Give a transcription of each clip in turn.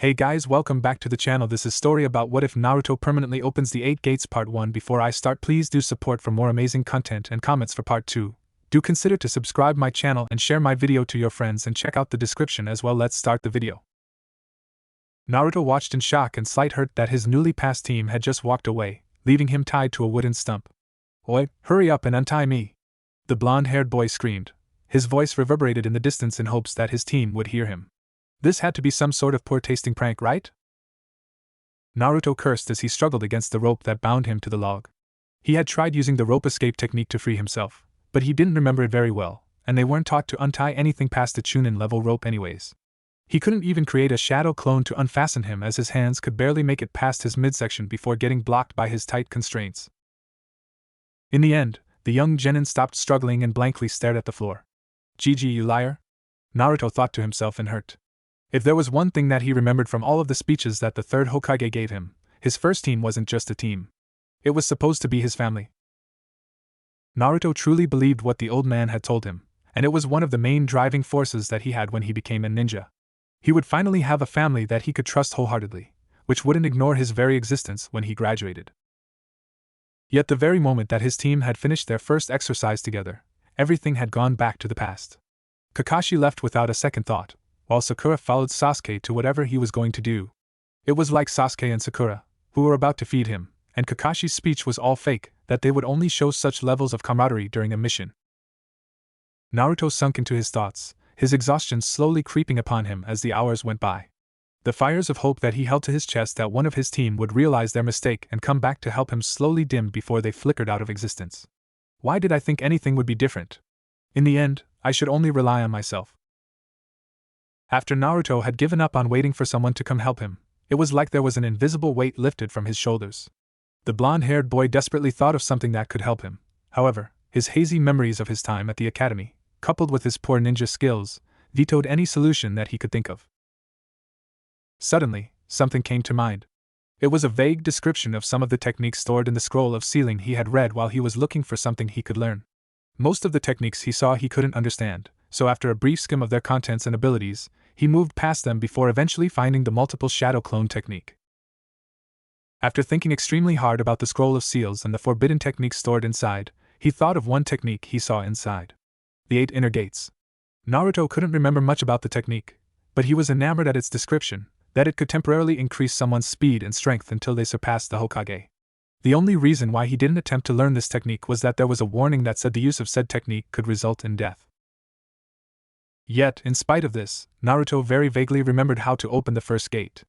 Hey guys, welcome back to the channel. This is story about what if Naruto permanently opens the 8 gates part 1. Before I start, please do support for more amazing content and comments for part 2. Do consider to subscribe my channel and share my video to your friends and check out the description as well. Let's start the video. Naruto watched in shock and slight hurt that his newly passed team had just walked away, leaving him tied to a wooden stump. "Oi, hurry up and untie me!" the blonde-haired boy screamed. His voice reverberated in the distance in hopes that his team would hear him. This had to be some sort of poor-tasting prank, right? Naruto cursed as he struggled against the rope that bound him to the log. He had tried using the rope escape technique to free himself, but he didn't remember it very well, and they weren't taught to untie anything past the Chunin-level rope anyways. He couldn't even create a shadow clone to unfasten him, as his hands could barely make it past his midsection before getting blocked by his tight constraints. In the end, the young genin stopped struggling and blankly stared at the floor. "GG, you liar," Naruto thought to himself in hurt. If there was one thing that he remembered from all of the speeches that the third Hokage gave him, his first team wasn't just a team. It was supposed to be his family. Naruto truly believed what the old man had told him, and it was one of the main driving forces that he had when he became a ninja. He would finally have a family that he could trust wholeheartedly, which wouldn't ignore his very existence when he graduated. Yet the very moment that his team had finished their first exercise together, everything had gone back to the past. Kakashi left without a second thought, while Sakura followed Sasuke to whatever he was going to do. It was like Sasuke and Sakura, who were about to feed him, and Kakashi's speech was all fake, that they would only show such levels of camaraderie during a mission. Naruto sunk into his thoughts, his exhaustion slowly creeping upon him as the hours went by. The fires of hope that he held to his chest that one of his team would realize their mistake and come back to help him slowly dimmed before they flickered out of existence. Why did I think anything would be different? In the end, I should only rely on myself. After Naruto had given up on waiting for someone to come help him, it was like there was an invisible weight lifted from his shoulders. The blonde-haired boy desperately thought of something that could help him. However, his hazy memories of his time at the academy, coupled with his poor ninja skills, vetoed any solution that he could think of. Suddenly, something came to mind. It was a vague description of some of the techniques stored in the scroll of sealing he had read while he was looking for something he could learn. Most of the techniques he saw he couldn't understand, so after a brief skim of their contents and abilities, he moved past them before eventually finding the multiple shadow clone technique. After thinking extremely hard about the scroll of seals and the forbidden techniques stored inside, he thought of one technique he saw inside. The 8 inner gates. Naruto couldn't remember much about the technique, but he was enamored at its description, that it could temporarily increase someone's speed and strength until they surpassed the Hokage. The only reason why he didn't attempt to learn this technique was that there was a warning that said the use of said technique could result in death. Yet, in spite of this, Naruto very vaguely remembered how to open the first gate.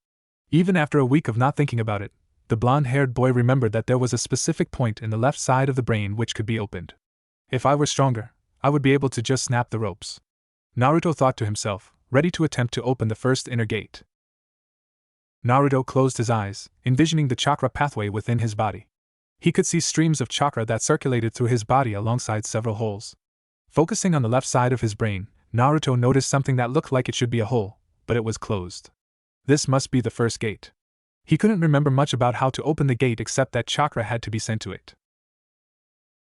Even after a week of not thinking about it, the blonde-haired boy remembered that there was a specific point in the left side of the brain which could be opened. If I were stronger, I would be able to just snap the ropes. Naruto thought to himself, ready to attempt to open the first inner gate. Naruto closed his eyes, envisioning the chakra pathway within his body. He could see streams of chakra that circulated through his body alongside several holes. Focusing on the left side of his brain, Naruto noticed something that looked like it should be a hole, but it was closed. This must be the first gate. He couldn't remember much about how to open the gate except that chakra had to be sent to it.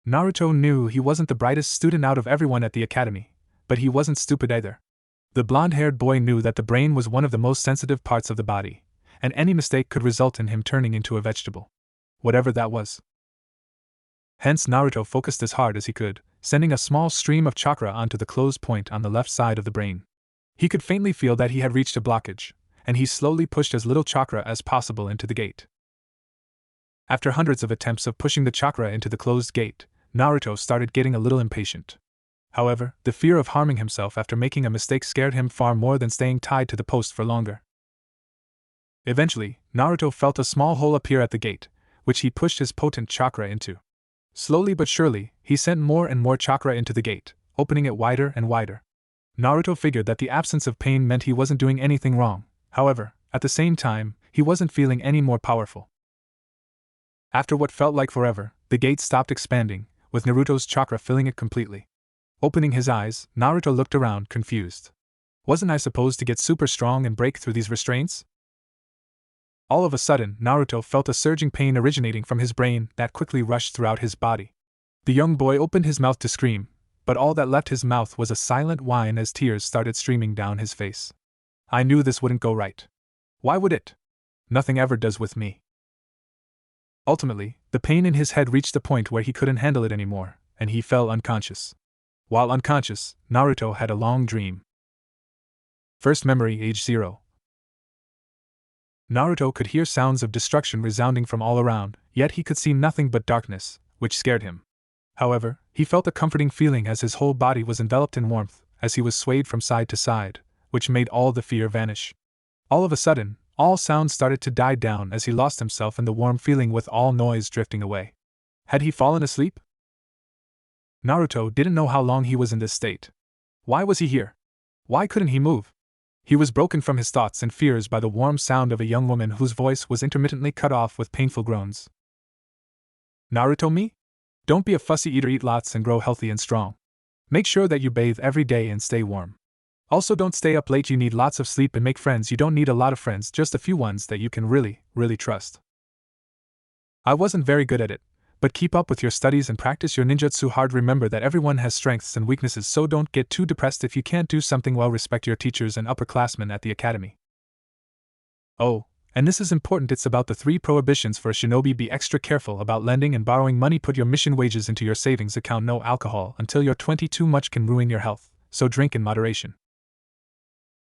Naruto knew he wasn't the brightest student out of everyone at the academy, but he wasn't stupid either. The blonde-haired boy knew that the brain was one of the most sensitive parts of the body, and any mistake could result in him turning into a vegetable. Whatever that was. Hence Naruto focused as hard as he could, sending a small stream of chakra onto the closed point on the left side of the brain. He could faintly feel that he had reached a blockage, and he slowly pushed as little chakra as possible into the gate. After hundreds of attempts of pushing the chakra into the closed gate, Naruto started getting a little impatient. However, the fear of harming himself after making a mistake scared him far more than staying tied to the post for longer. Eventually, Naruto felt a small hole appear at the gate, which he pushed his potent chakra into. Slowly but surely, he sent more and more chakra into the gate, opening it wider and wider. Naruto figured that the absence of pain meant he wasn't doing anything wrong. However, at the same time, he wasn't feeling any more powerful. After what felt like forever, the gate stopped expanding, with Naruto's chakra filling it completely. Opening his eyes, Naruto looked around, confused. Wasn't I supposed to get super strong and break through these restraints? All of a sudden, Naruto felt a surging pain originating from his brain that quickly rushed throughout his body. The young boy opened his mouth to scream, but all that left his mouth was a silent whine as tears started streaming down his face. I knew this wouldn't go right. Why would it? Nothing ever does with me. Ultimately, the pain in his head reached the point where he couldn't handle it anymore, and he fell unconscious. While unconscious, Naruto had a long dream. First memory, age 0. Naruto could hear sounds of destruction resounding from all around, yet he could see nothing but darkness, which scared him. However, he felt a comforting feeling as his whole body was enveloped in warmth, as he was swayed from side to side, which made all the fear vanish. All of a sudden, all sounds started to die down as he lost himself in the warm feeling with all noise drifting away. Had he fallen asleep? Naruto didn't know how long he was in this state. Why was he here? Why couldn't he move? He was broken from his thoughts and fears by the warm sound of a young woman whose voice was intermittently cut off with painful groans. Naruto-me? Don't be a fussy eater, eat lots and grow healthy and strong. Make sure that you bathe every day and stay warm. Also don't stay up late, you need lots of sleep and make friends, you don't need a lot of friends, just a few ones that you can really trust. I wasn't very good at it, but keep up with your studies and practice your ninjutsu hard. Remember that everyone has strengths and weaknesses, so don't get too depressed if you can't do something well. Respect your teachers and upperclassmen at the academy. Oh, and this is important, it's about the 3 prohibitions for a shinobi. Be extra careful about lending and borrowing money. Put your mission wages into your savings account. No alcohol until you're 20. Too much can ruin your health, so drink in moderation.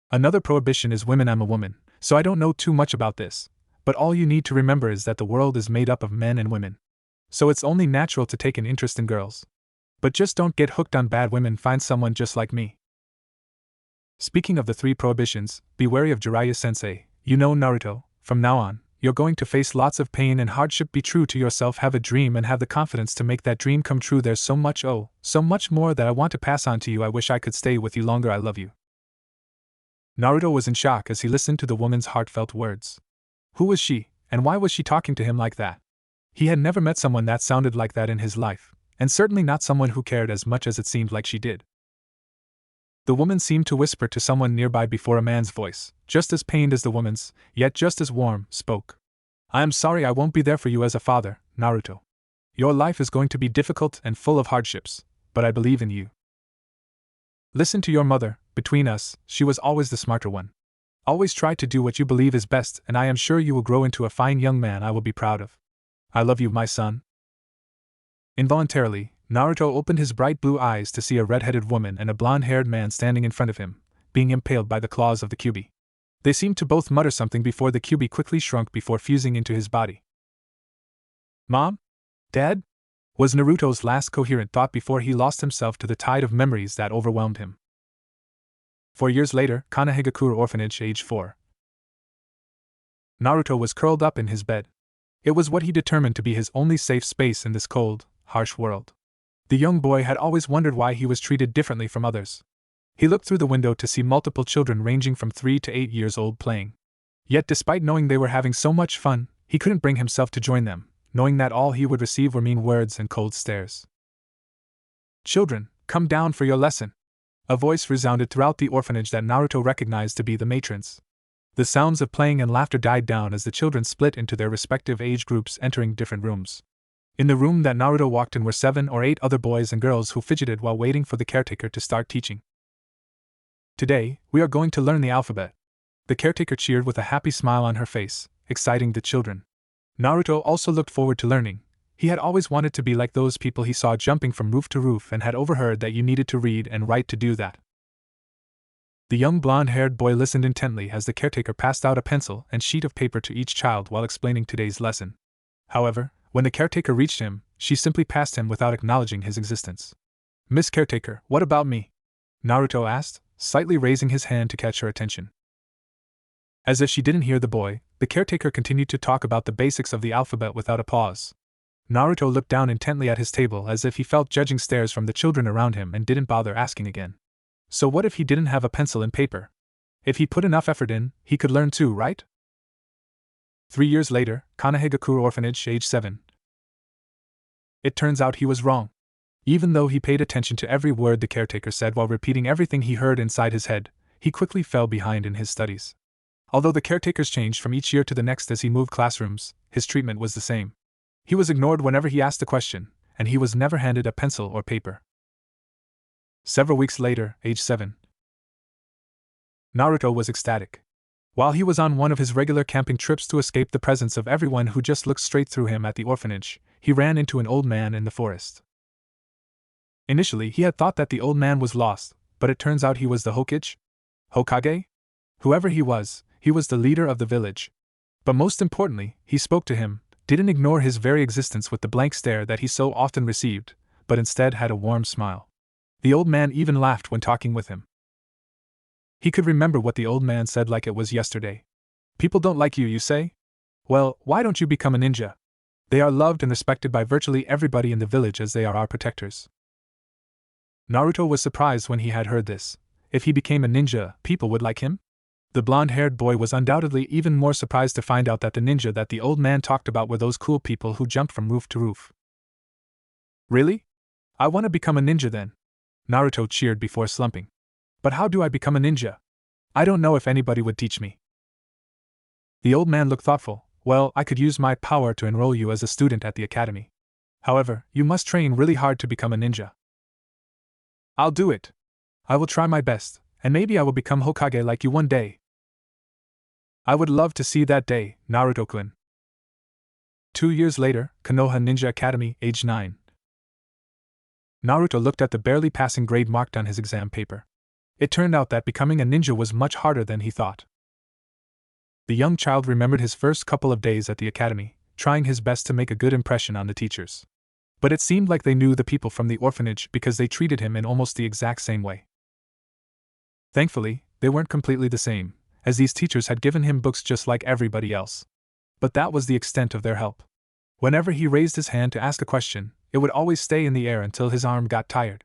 Another prohibition is women. I'm a woman, so I don't know too much about this, but all you need to remember is that the world is made up of men and women. So it's only natural to take an interest in girls. But just don't get hooked on bad women, find someone just like me. Speaking of the 3 prohibitions, be wary of Jiraiya-sensei. You know, Naruto, from now on, you're going to face lots of pain and hardship. Be true to yourself, have a dream and have the confidence to make that dream come true. There's so much more that I want to pass on to you. I wish I could stay with you longer. I love you. Naruto was in shock as he listened to the woman's heartfelt words. Who was she, and why was she talking to him like that? He had never met someone that sounded like that in his life, and certainly not someone who cared as much as it seemed like she did. The woman seemed to whisper to someone nearby before a man's voice, just as pained as the woman's, yet just as warm, spoke. I am sorry I won't be there for you as a father, Naruto. Your life is going to be difficult and full of hardships, but I believe in you. Listen to your mother. Between us, she was always the smarter one. Always try to do what you believe is best, and I am sure you will grow into a fine young man I will be proud of. I love you, my son. Involuntarily, Naruto opened his bright blue eyes to see a red-headed woman and a blonde-haired man standing in front of him, being impaled by the claws of the Kyuubi. They seemed to both mutter something before the Kyuubi quickly shrunk before fusing into his body. Mom? Dad? Was Naruto's last coherent thought before he lost himself to the tide of memories that overwhelmed him. 4 years later, Kanehigakure Orphanage, age 4. Naruto was curled up in his bed. It was what he determined to be his only safe space in this cold, harsh world. The young boy had always wondered why he was treated differently from others. He looked through the window to see multiple children ranging from 3 to 8 years old playing. Yet despite knowing they were having so much fun, he couldn't bring himself to join them, knowing that all he would receive were mean words and cold stares. Children, come down for your lesson. A voice resounded throughout the orphanage that Naruto recognized to be the matron's. The sounds of playing and laughter died down as the children split into their respective age groups, entering different rooms. In the room that Naruto walked in were 7 or 8 other boys and girls who fidgeted while waiting for the caretaker to start teaching. Today, we are going to learn the alphabet. The caretaker cheered with a happy smile on her face, exciting the children. Naruto also looked forward to learning. He had always wanted to be like those people he saw jumping from roof to roof and had overheard that you needed to read and write to do that. The young blonde-haired boy listened intently as the caretaker passed out a pencil and sheet of paper to each child while explaining today's lesson. However, when the caretaker reached him, she simply passed him without acknowledging his existence. Miss Caretaker, what about me? Naruto asked, slightly raising his hand to catch her attention. As if she didn't hear the boy, the caretaker continued to talk about the basics of the alphabet without a pause. Naruto looked down intently at his table as if he felt judging stares from the children around him and didn't bother asking again. So what if he didn't have a pencil and paper? If he put enough effort in, he could learn too, right? 3 years later, Kanehigakure Orphanage, age 7. It turns out he was wrong. Even though he paid attention to every word the caretaker said while repeating everything he heard inside his head, he quickly fell behind in his studies. Although the caretakers changed from each year to the next as he moved classrooms, his treatment was the same. He was ignored whenever he asked a question, and he was never handed a pencil or paper. Several weeks later, age 7. Naruto was ecstatic. While he was on one of his regular camping trips to escape the presence of everyone who just looked straight through him at the orphanage, he ran into an old man in the forest. Initially, he had thought that the old man was lost, but it turns out he was the Hokage? Whoever he was the leader of the village. But most importantly, he spoke to him, didn't ignore his very existence with the blank stare that he so often received, but instead had a warm smile. The old man even laughed when talking with him. He could remember what the old man said like it was yesterday. People don't like you say? Well, why don't you become a ninja? They are loved and respected by virtually everybody in the village as they are our protectors. Naruto was surprised when he had heard this. If he became a ninja, people would like him? The blonde-haired boy was undoubtedly even more surprised to find out that the ninja that the old man talked about were those cool people who jumped from roof to roof. Really? I want to become a ninja then. Naruto cheered before slumping. But how do I become a ninja? I don't know if anybody would teach me. The old man looked thoughtful. Well, I could use my power to enroll you as a student at the academy. However, you must train really hard to become a ninja. I'll do it. I will try my best, and maybe I will become Hokage like you one day. I would love to see that day, Naruto-kun. 2 years later, Konoha Ninja Academy, age 9. Naruto looked at the barely passing grade marked on his exam paper. It turned out that becoming a ninja was much harder than he thought. The young child remembered his first couple of days at the academy, trying his best to make a good impression on the teachers. But it seemed like they knew the people from the orphanage because they treated him in almost the exact same way. Thankfully, they weren't completely the same, as these teachers had given him books just like everybody else. But that was the extent of their help. Whenever he raised his hand to ask a question, it would always stay in the air until his arm got tired.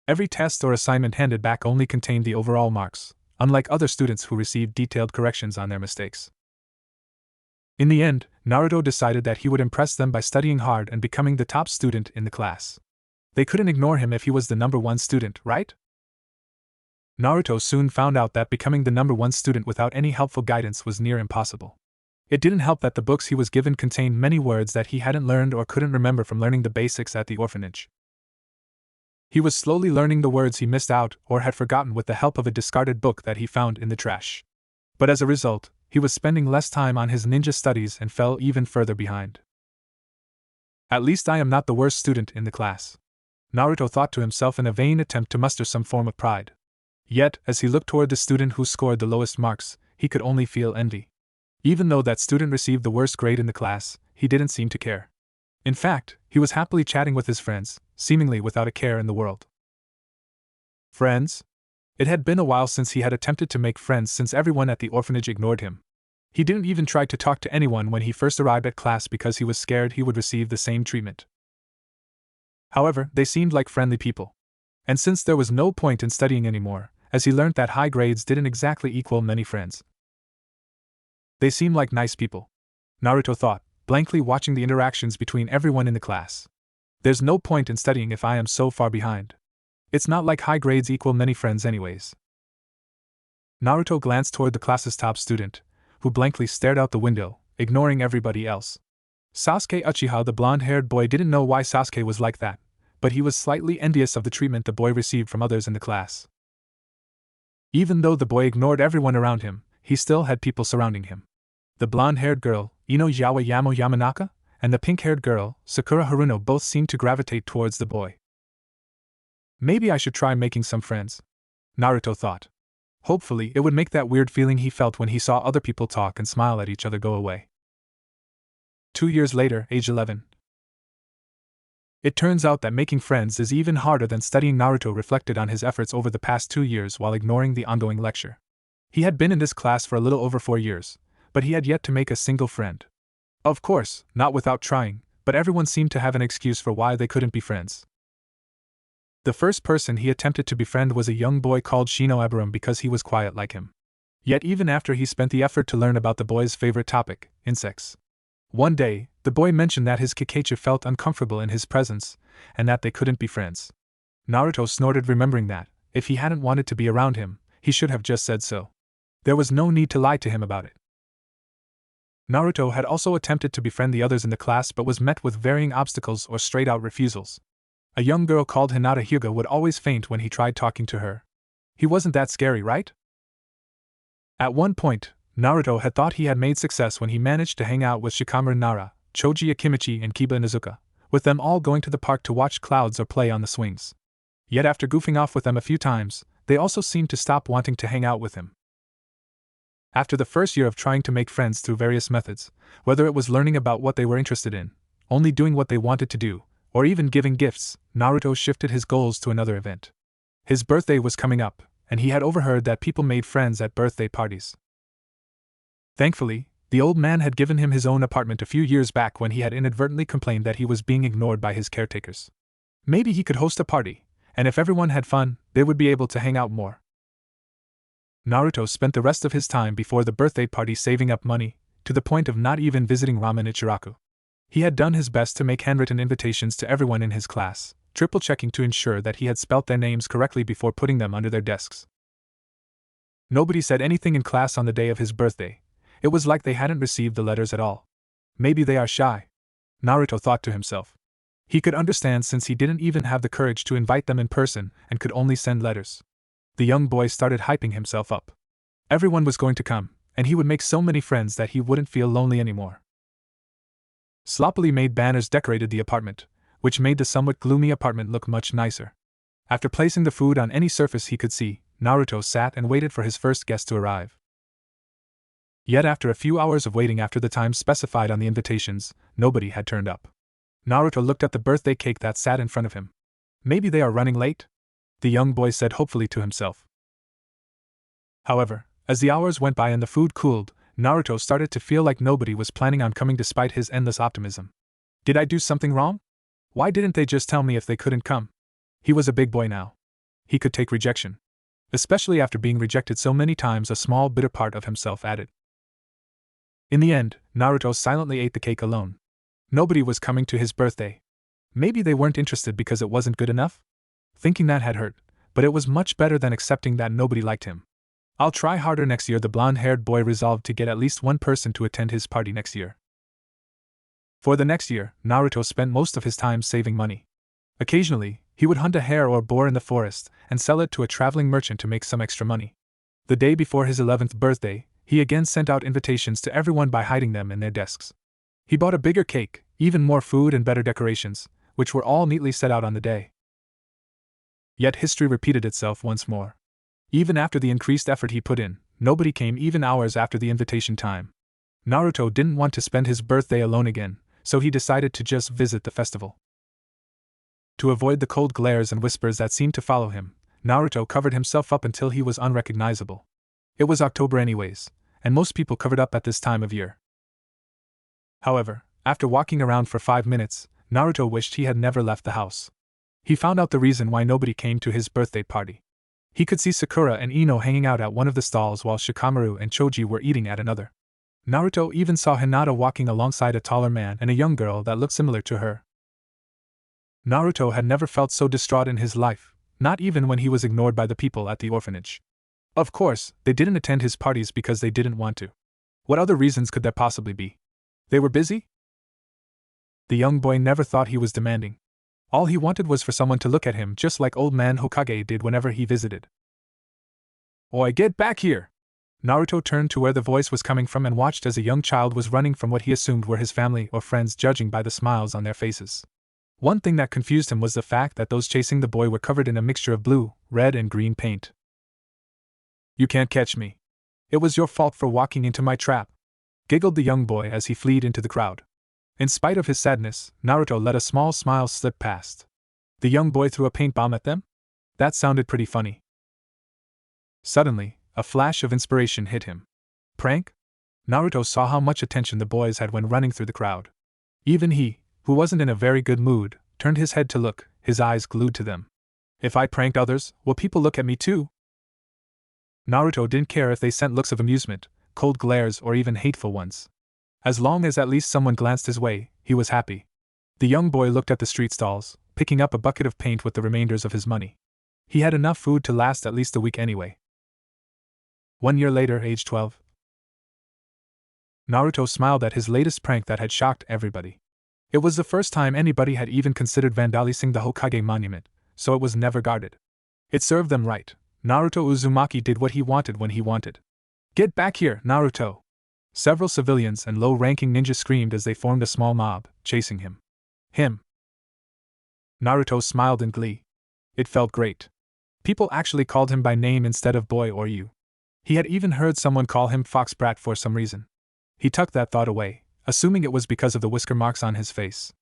Every test or assignment handed back only contained the overall marks, unlike other students who received detailed corrections on their mistakes. In the end, Naruto decided that he would impress them by studying hard and becoming the top student in the class. They couldn't ignore him if he was the number one student, right? Naruto soon found out that becoming the number one student without any helpful guidance was near impossible. It didn't help that the books he was given contained many words that he hadn't learned or couldn't remember from learning the basics at the orphanage. He was slowly learning the words he missed out or had forgotten with the help of a discarded book that he found in the trash. But as a result, he was spending less time on his ninja studies and fell even further behind. At least I am not the worst student in the class, Naruto thought to himself in a vain attempt to muster some form of pride. Yet, as he looked toward the student who scored the lowest marks, he could only feel envy. Even though that student received the worst grade in the class, he didn't seem to care. In fact, he was happily chatting with his friends, seemingly without a care in the world. Friends? It had been a while since he had attempted to make friends since everyone at the orphanage ignored him. He didn't even try to talk to anyone when he first arrived at class because he was scared he would receive the same treatment. However, they seemed like friendly people. And since there was no point in studying anymore, as he learned that high grades didn't exactly equal many friends. They seemed like nice people, Naruto thought, blankly watching the interactions between everyone in the class. There's no point in studying if I am so far behind. It's not like high grades equal many friends anyways. Naruto glanced toward the class's top student, who blankly stared out the window, ignoring everybody else. Sasuke Uchiha, the blonde-haired boy, didn't know why Sasuke was like that, but he was slightly envious of the treatment the boy received from others in the class. Even though the boy ignored everyone around him, he still had people surrounding him. The blonde-haired girl, Inoyawa Yamanaka, and the pink-haired girl, Sakura Haruno, both seemed to gravitate towards the boy. Maybe I should try making some friends, Naruto thought. Hopefully, it would make that weird feeling he felt when he saw other people talk and smile at each other go away. 2 years later, age 11. It turns out that making friends is even harder than studying. Naruto reflected on his efforts over the past 2 years while ignoring the ongoing lecture. He had been in this class for a little over 4 years, but he had yet to make a single friend. Of course, not without trying, but everyone seemed to have an excuse for why they couldn't be friends. The first person he attempted to befriend was a young boy called Shinoabarum because he was quiet like him. Yet even after he spent the effort to learn about the boy's favorite topic, insects. One day, the boy mentioned that his Kakashi felt uncomfortable in his presence, and that they couldn't be friends. Naruto snorted, remembering that, if he hadn't wanted to be around him, he should have just said so. There was no need to lie to him about it. Naruto had also attempted to befriend the others in the class but was met with varying obstacles or straight-out refusals. A young girl called Hinata Hyuga would always faint when he tried talking to her. He wasn't that scary, right? At one point, Naruto had thought he had made success when he managed to hang out with Shikamaru Nara, Choji Akimichi, and Kiba Inuzuka, with them all going to the park to watch clouds or play on the swings. Yet after goofing off with them a few times, they also seemed to stop wanting to hang out with him. After the first year of trying to make friends through various methods, whether it was learning about what they were interested in, only doing what they wanted to do, or even giving gifts, Naruto shifted his goals to another event. His birthday was coming up, and he had overheard that people made friends at birthday parties. Thankfully, the old man had given him his own apartment a few years back when he had inadvertently complained that he was being ignored by his caretakers. Maybe he could host a party, and if everyone had fun, they would be able to hang out more. Naruto spent the rest of his time before the birthday party saving up money, to the point of not even visiting Ramen Ichiraku. He had done his best to make handwritten invitations to everyone in his class, triple-checking to ensure that he had spelt their names correctly before putting them under their desks. Nobody said anything in class on the day of his birthday. It was like they hadn't received the letters at all. Maybe they are shy, Naruto thought to himself. He could understand since he didn't even have the courage to invite them in person and could only send letters. The young boy started hyping himself up. Everyone was going to come, and he would make so many friends that he wouldn't feel lonely anymore. Sloppily made banners decorated the apartment, which made the somewhat gloomy apartment look much nicer. After placing the food on any surface he could see, Naruto sat and waited for his first guest to arrive. Yet after a few hours of waiting after the time specified on the invitations, nobody had turned up. Naruto looked at the birthday cake that sat in front of him. Maybe they are running late? The young boy said hopefully to himself. However, as the hours went by and the food cooled, Naruto started to feel like nobody was planning on coming despite his endless optimism. Did I do something wrong? Why didn't they just tell me if they couldn't come? He was a big boy now. He could take rejection. Especially after being rejected so many times, a small bitter part of himself added. In the end, Naruto silently ate the cake alone. Nobody was coming to his birthday. Maybe they weren't interested because it wasn't good enough? Thinking that had hurt, but it was much better than accepting that nobody liked him. I'll try harder next year, the blonde-haired boy resolved to get at least one person to attend his party next year. For the next year, Naruto spent most of his time saving money. Occasionally, he would hunt a hare or boar in the forest and sell it to a traveling merchant to make some extra money. The day before his 11th birthday, he again sent out invitations to everyone by hiding them in their desks. He bought a bigger cake, even more food and better decorations, which were all neatly set out on the day. Yet history repeated itself once more. Even after the increased effort he put in, nobody came even hours after the invitation time. Naruto didn't want to spend his birthday alone again, so he decided to just visit the festival. To avoid the cold glares and whispers that seemed to follow him, Naruto covered himself up until he was unrecognizable. It was October anyways, and most people covered up at this time of year. However, after walking around for 5 minutes, Naruto wished he had never left the house. He found out the reason why nobody came to his birthday party. He could see Sakura and Ino hanging out at one of the stalls while Shikamaru and Choji were eating at another. Naruto even saw Hinata walking alongside a taller man and a young girl that looked similar to her. Naruto had never felt so distraught in his life, not even when he was ignored by the people at the orphanage. Of course, they didn't attend his parties because they didn't want to. What other reasons could there possibly be? They were busy? The young boy never thought he was demanding. All he wanted was for someone to look at him just like old man Hokage did whenever he visited. Oi, get back here! Naruto turned to where the voice was coming from and watched as a young child was running from what he assumed were his family or friends, judging by the smiles on their faces. One thing that confused him was the fact that those chasing the boy were covered in a mixture of blue, red, and green paint. You can't catch me. It was your fault for walking into my trap, giggled the young boy as he fled into the crowd. In spite of his sadness, Naruto let a small smile slip past. The young boy threw a paint bomb at them? That sounded pretty funny. Suddenly, a flash of inspiration hit him. Prank? Naruto saw how much attention the boys had when running through the crowd. Even he, who wasn't in a very good mood, turned his head to look, his eyes glued to them. If I pranked others, will people look at me too? Naruto didn't care if they sent looks of amusement, cold glares, or even hateful ones. As long as at least someone glanced his way, he was happy. The young boy looked at the street stalls, picking up a bucket of paint with the remainders of his money. He had enough food to last at least a week anyway. 1 year later, age 12. Naruto smiled at his latest prank that had shocked everybody. It was the first time anybody had even considered vandalizing the Hokage monument, so it was never guarded. It served them right. Naruto Uzumaki did what he wanted when he wanted. Get back here, Naruto! Several civilians and low-ranking ninjas screamed as they formed a small mob, chasing him. Him! Naruto smiled in glee. It felt great. People actually called him by name instead of boy or you. He had even heard someone call him Fox Brat for some reason. He tucked that thought away, assuming it was because of the whisker marks on his face.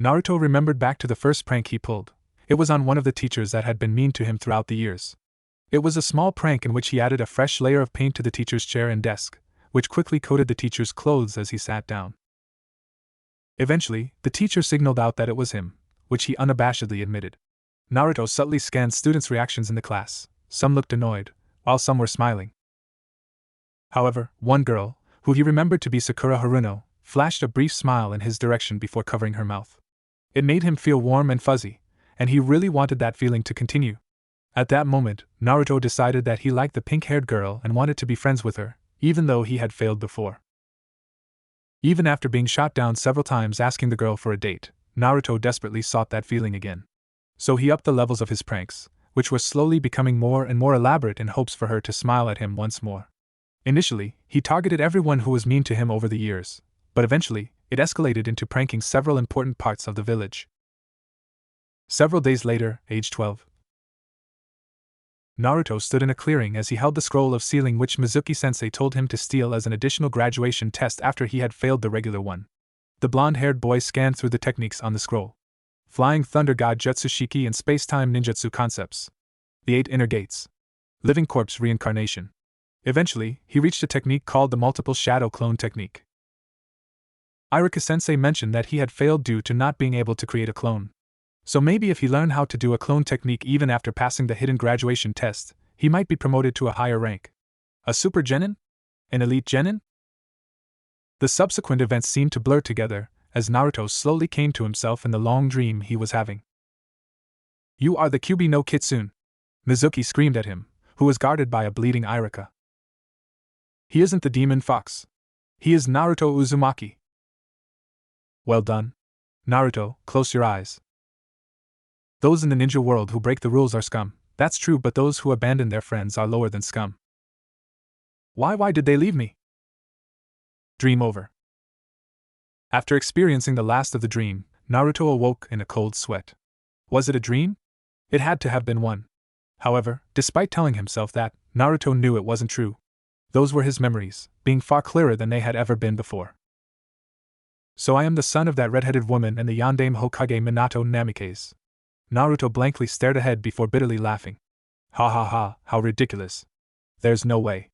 Naruto remembered back to the first prank he pulled. It was on one of the teachers that had been mean to him throughout the years. It was a small prank in which he added a fresh layer of paint to the teacher's chair and desk, which quickly coated the teacher's clothes as he sat down. Eventually, the teacher signaled out that it was him, which he unabashedly admitted. Naruto subtly scanned students' reactions in the class. Some looked annoyed, while some were smiling. However, one girl, who he remembered to be Sakura Haruno, flashed a brief smile in his direction before covering her mouth. It made him feel warm and fuzzy, and he really wanted that feeling to continue. At that moment, Naruto decided that he liked the pink-haired girl and wanted to be friends with her, even though he had failed before. Even after being shot down several times asking the girl for a date, Naruto desperately sought that feeling again. So he upped the levels of his pranks, which were slowly becoming more and more elaborate in hopes for her to smile at him once more. Initially, he targeted everyone who was mean to him over the years, but eventually, it escalated into pranking several important parts of the village. Several days later, age 12. Naruto stood in a clearing as he held the scroll of sealing which Mizuki-sensei told him to steal as an additional graduation test after he had failed the regular one. The blonde-haired boy scanned through the techniques on the scroll. Flying Thunder God Jutsushiki and Space-Time Ninjutsu concepts. The 8 Inner Gates. Living Corpse Reincarnation. Eventually, he reached a technique called the Multiple Shadow Clone Technique. Iruka-sensei mentioned that he had failed due to not being able to create a clone. So maybe if he learned how to do a clone technique even after passing the hidden graduation test, he might be promoted to a higher rank. A Super Genin? An Elite Genin? The subsequent events seemed to blur together, as Naruto slowly came to himself in the long dream he was having. You are the Kyuubi no Kitsune! Mizuki screamed at him, who was guarded by a bleeding Iruka. He isn't the demon fox. He is Naruto Uzumaki. Well done. Naruto, close your eyes. Those in the ninja world who break the rules are scum, that's true, but those who abandon their friends are lower than scum. Why did they leave me? Dream over. After experiencing the last of the dream, Naruto awoke in a cold sweat. Was it a dream? It had to have been one. However, despite telling himself that, Naruto knew it wasn't true. Those were his memories, being far clearer than they had ever been before. So I am the son of that red-headed woman and the Yondaime Hokage Minato Namikaze. Naruto blankly stared ahead before bitterly laughing. Ha ha ha, how ridiculous. There's no way.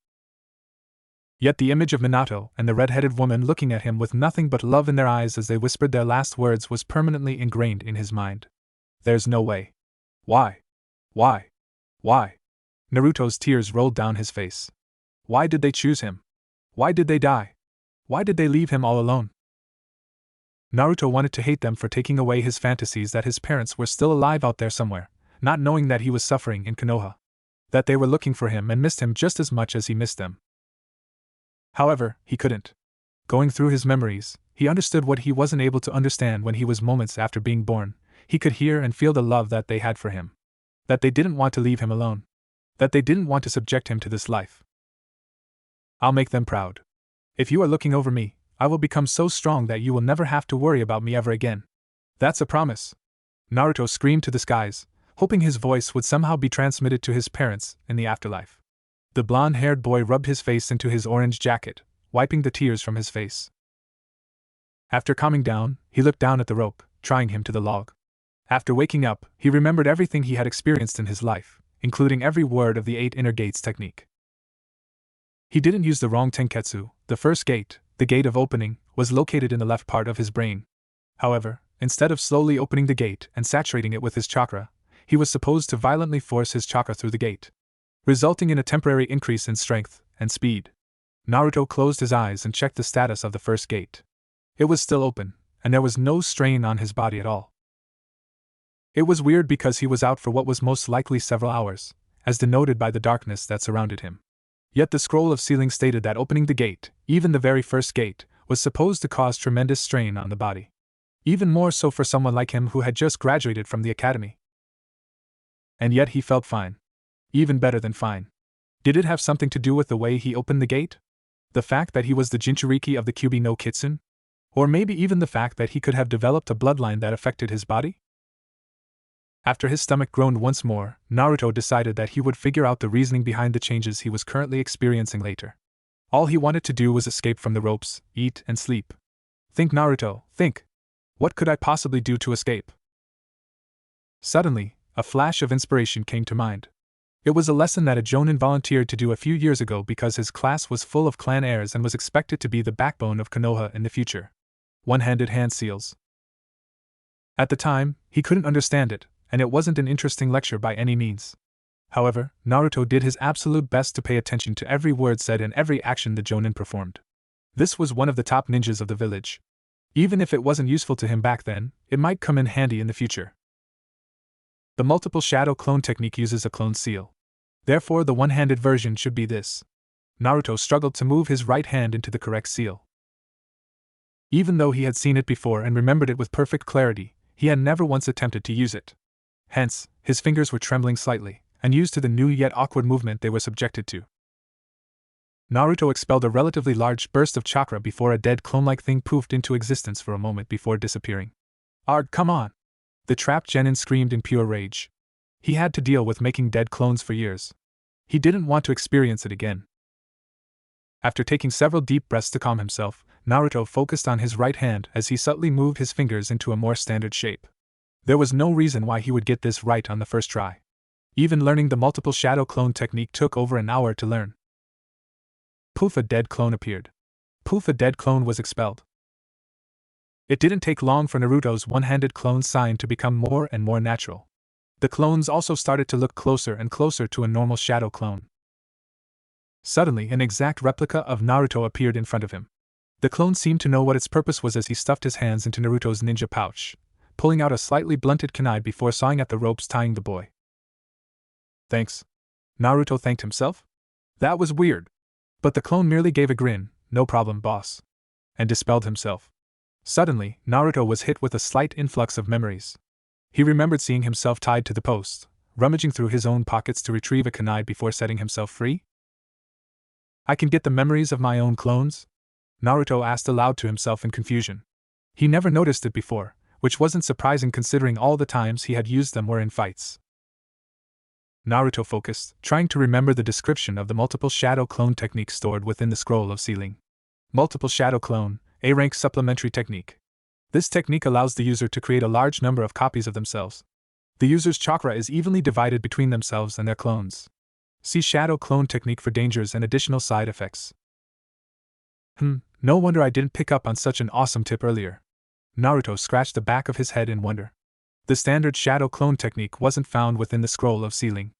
Yet the image of Minato and the red-headed woman looking at him with nothing but love in their eyes as they whispered their last words was permanently ingrained in his mind. There's no way. Why? Why? Why? Naruto's tears rolled down his face. Why did they choose him? Why did they die? Why did they leave him all alone? Naruto wanted to hate them for taking away his fantasies that his parents were still alive out there somewhere, not knowing that he was suffering in Konoha. That they were looking for him and missed him just as much as he missed them. However, he couldn't. Going through his memories, he understood what he wasn't able to understand when he was moments after being born. He could hear and feel the love that they had for him. That they didn't want to leave him alone. That they didn't want to subject him to this life. I'll make them proud. If you are looking over me, I will become so strong that you will never have to worry about me ever again. That's a promise. Naruto screamed to the skies, hoping his voice would somehow be transmitted to his parents in the afterlife. The blonde-haired boy rubbed his face into his orange jacket, wiping the tears from his face. After calming down, he looked down at the rope, tying him to the log. After waking up, he remembered everything he had experienced in his life, including every word of the 8 Inner Gates technique. He didn't use the wrong tenketsu. The first gate, the gate of opening, was located in the left part of his brain. However, instead of slowly opening the gate and saturating it with his chakra, he was supposed to violently force his chakra through the gate, resulting in a temporary increase in strength and speed. Naruto closed his eyes and checked the status of the first gate. It was still open, and there was no strain on his body at all. It was weird because he was out for what was most likely several hours, as denoted by the darkness that surrounded him. Yet the scroll of sealing stated that opening the gate, even the very first gate, was supposed to cause tremendous strain on the body. Even more so for someone like him who had just graduated from the academy. And yet he felt fine. Even better than fine. Did it have something to do with the way he opened the gate? The fact that he was the Jinchuriki of the Kyuubi no Kitsune? Or maybe even the fact that he could have developed a bloodline that affected his body? After his stomach groaned once more, Naruto decided that he would figure out the reasoning behind the changes he was currently experiencing later. All he wanted to do was escape from the ropes, eat, and sleep. Think, Naruto, think! What could I possibly do to escape? Suddenly, a flash of inspiration came to mind. It was a lesson that a Jonin volunteered to do a few years ago because his class was full of clan heirs and was expected to be the backbone of Konoha in the future. One-handed hand seals. At the time, he couldn't understand it, and it wasn't an interesting lecture by any means. However, Naruto did his absolute best to pay attention to every word said and every action the Jonin performed. This was one of the top ninjas of the village. Even if it wasn't useful to him back then, it might come in handy in the future. The multiple shadow clone technique uses a clone seal. Therefore, the one-handed version should be this. Naruto struggled to move his right hand into the correct seal. Even though he had seen it before and remembered it with perfect clarity, he had never once attempted to use it. Hence, his fingers were trembling slightly, and used to the new yet awkward movement they were subjected to. Naruto expelled a relatively large burst of chakra before a dead clone-like thing poofed into existence for a moment before disappearing. "Ard, come on!" The trapped genin screamed in pure rage. He had to deal with making dead clones for years. He didn't want to experience it again. After taking several deep breaths to calm himself, Naruto focused on his right hand as he subtly moved his fingers into a more standard shape. There was no reason why he would get this right on the first try. Even learning the multiple shadow clone technique took over an hour to learn. Poof, a dead clone appeared. Poof, a dead clone was expelled. It didn't take long for Naruto's one-handed clone sign to become more and more natural. The clones also started to look closer and closer to a normal shadow clone. Suddenly, an exact replica of Naruto appeared in front of him. The clone seemed to know what its purpose was as he stuffed his hands into Naruto's ninja pouch, pulling out a slightly blunted kunai before sawing at the ropes tying the boy. "Thanks." Naruto thanked himself. That was weird. But the clone merely gave a grin, "No problem, boss," and dispelled himself. Suddenly, Naruto was hit with a slight influx of memories. He remembered seeing himself tied to the post, rummaging through his own pockets to retrieve a kunai before setting himself free. "I can get the memories of my own clones?" Naruto asked aloud to himself in confusion. He never noticed it before, which wasn't surprising considering all the times he had used them were in fights. Naruto focused, trying to remember the description of the multiple shadow clone technique stored within the scroll of sealing. Multiple shadow clone, A-rank supplementary technique. This technique allows the user to create a large number of copies of themselves. The user's chakra is evenly divided between themselves and their clones. See shadow clone technique for dangers and additional side effects. No wonder I didn't pick up on such an awesome tip earlier. Naruto scratched the back of his head in wonder. The standard shadow clone technique wasn't found within the scroll of sealing.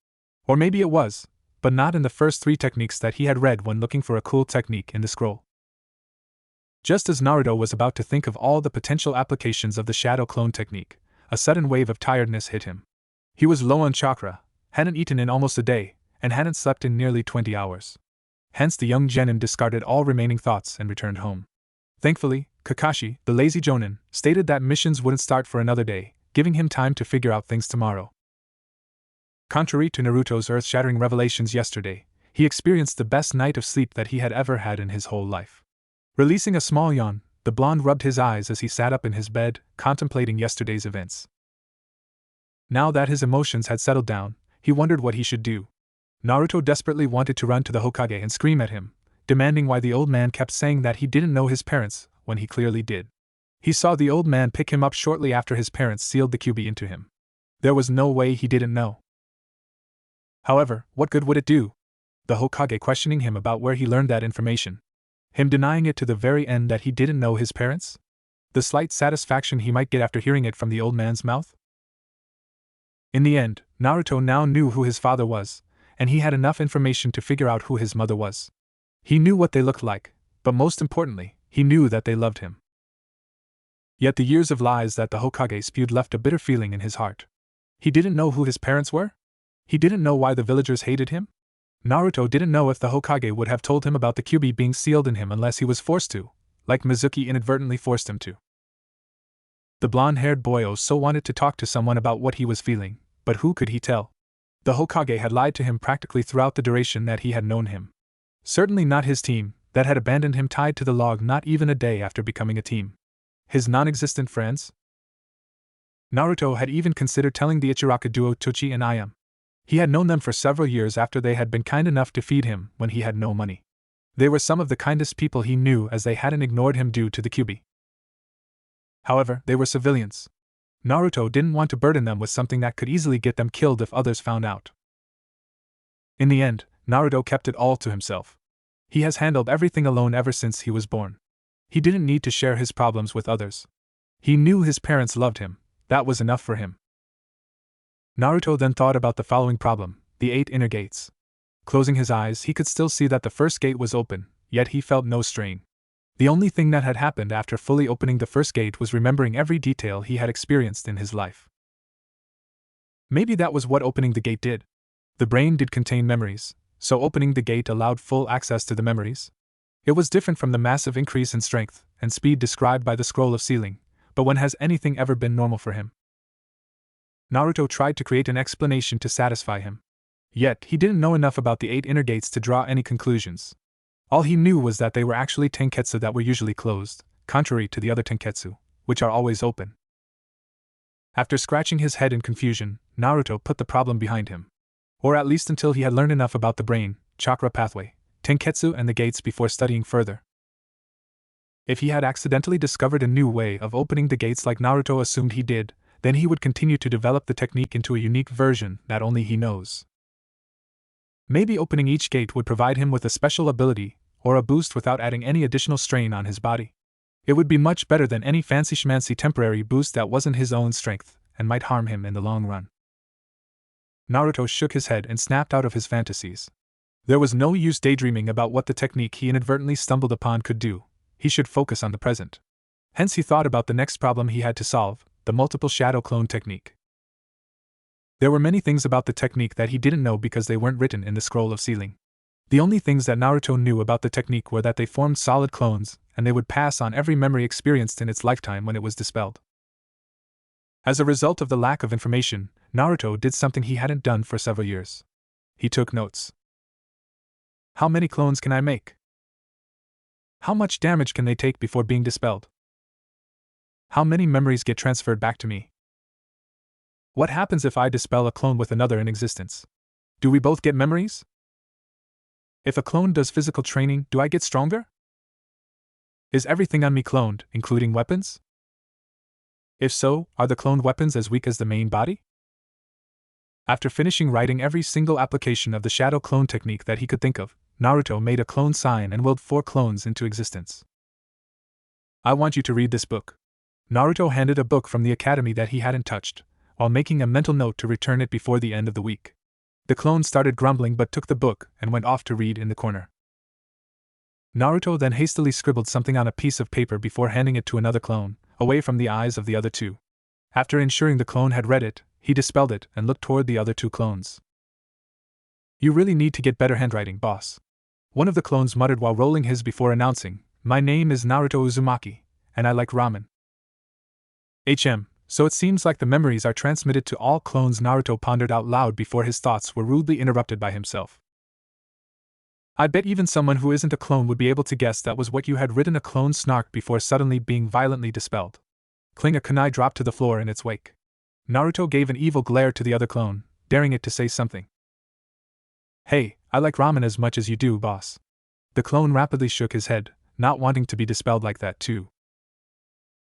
Or maybe it was, but not in the first 3 techniques that he had read when looking for a cool technique in the scroll. Just as Naruto was about to think of all the potential applications of the shadow clone technique, a sudden wave of tiredness hit him. He was low on chakra, hadn't eaten in almost a day, and hadn't slept in nearly 20 hours. Hence the young genin discarded all remaining thoughts and returned home. Thankfully, Kakashi, the lazy jonin, stated that missions wouldn't start for another day, giving him time to figure out things tomorrow. Contrary to Naruto's earth-shattering revelations yesterday, he experienced the best night of sleep that he had ever had in his whole life. Releasing a small yawn, the blonde rubbed his eyes as he sat up in his bed, contemplating yesterday's events. Now that his emotions had settled down, he wondered what he should do. Naruto desperately wanted to run to the Hokage and scream at him, demanding why the old man kept saying that he didn't know his parents, when he clearly did. He saw the old man pick him up shortly after his parents sealed the Kyuubi into him. There was no way he didn't know. However, what good would it do? The Hokage questioning him about where he learned that information. Him denying it to the very end that he didn't know his parents? The slight satisfaction he might get after hearing it from the old man's mouth? In the end, Naruto now knew who his father was, and he had enough information to figure out who his mother was. He knew what they looked like, but most importantly, he knew that they loved him. Yet the years of lies that the Hokage spewed left a bitter feeling in his heart. He didn't know who his parents were? He didn't know why the villagers hated him? Naruto didn't know if the Hokage would have told him about the Kyuubi being sealed in him unless he was forced to, like Mizuki inadvertently forced him to. The blonde-haired boy so wanted to talk to someone about what he was feeling, but who could he tell? The Hokage had lied to him practically throughout the duration that he had known him. Certainly not his team, that had abandoned him tied to the log not even a day after becoming a team. His non-existent friends? Naruto had even considered telling the Ichiraka duo Tochi and Ayam. He had known them for several years after they had been kind enough to feed him when he had no money. They were some of the kindest people he knew, as they hadn't ignored him due to the Kyuubi. However, they were civilians. Naruto didn't want to burden them with something that could easily get them killed if others found out. In the end, Naruto kept it all to himself. He has handled everything alone ever since he was born. He didn't need to share his problems with others. He knew his parents loved him. That was enough for him. Naruto then thought about the following problem: the 8 inner gates. Closing his eyes, he could still see that the first gate was open, yet he felt no strain. The only thing that had happened after fully opening the first gate was remembering every detail he had experienced in his life. Maybe that was what opening the gate did. The brain did contain memories, so opening the gate allowed full access to the memories. It was different from the massive increase in strength and speed described by the scroll of sealing, but when has anything ever been normal for him? Naruto tried to create an explanation to satisfy him. Yet, he didn't know enough about the 8 inner gates to draw any conclusions. All he knew was that they were actually tenketsu that were usually closed, contrary to the other tenketsu, which are always open. After scratching his head in confusion, Naruto put the problem behind him. Or at least until he had learned enough about the brain, chakra pathway, tenketsu and the gates before studying further. If he had accidentally discovered a new way of opening the gates like Naruto assumed he did, then he would continue to develop the technique into a unique version that only he knows. Maybe opening each gate would provide him with a special ability, or a boost without adding any additional strain on his body. It would be much better than any fancy schmancy temporary boost that wasn't his own strength, and might harm him in the long run. Naruto shook his head and snapped out of his fantasies. There was no use daydreaming about what the technique he inadvertently stumbled upon could do. He should focus on the present. Hence he thought about the next problem he had to solve, the multiple shadow clone technique. There were many things about the technique that he didn't know because they weren't written in the scroll of sealing. The only things that Naruto knew about the technique were that they formed solid clones, and they would pass on every memory experienced in its lifetime when it was dispelled. As a result of the lack of information, Naruto did something he hadn't done for several years. He took notes. How many clones can I make? How much damage can they take before being dispelled? How many memories get transferred back to me? What happens if I dispel a clone with another in existence? Do we both get memories? If a clone does physical training, do I get stronger? Is everything on me cloned, including weapons? If so, are the cloned weapons as weak as the main body? After finishing writing every single application of the shadow clone technique that he could think of, Naruto made a clone sign and willed 4 clones into existence. I want you to read this book. Naruto handed a book from the academy that he hadn't touched, while making a mental note to return it before the end of the week. The clone started grumbling but took the book and went off to read in the corner. Naruto then hastily scribbled something on a piece of paper before handing it to another clone, away from the eyes of the other 2. After ensuring the clone had read it, he dispelled it and looked toward the other 2 clones. You really need to get better handwriting, boss. One of the clones muttered while rolling his before announcing, My name is Naruto Uzumaki, and I like ramen. So it seems like the memories are transmitted to all clones, Naruto pondered out loud before his thoughts were rudely interrupted by himself. I bet even someone who isn't a clone would be able to guess that was what you had written, a clone snarked before suddenly being violently dispelled. Cling, a kunai dropped to the floor in its wake. Naruto gave an evil glare to the other clone, daring it to say something. Hey, I like ramen as much as you do, boss. The clone rapidly shook his head, not wanting to be dispelled like that too.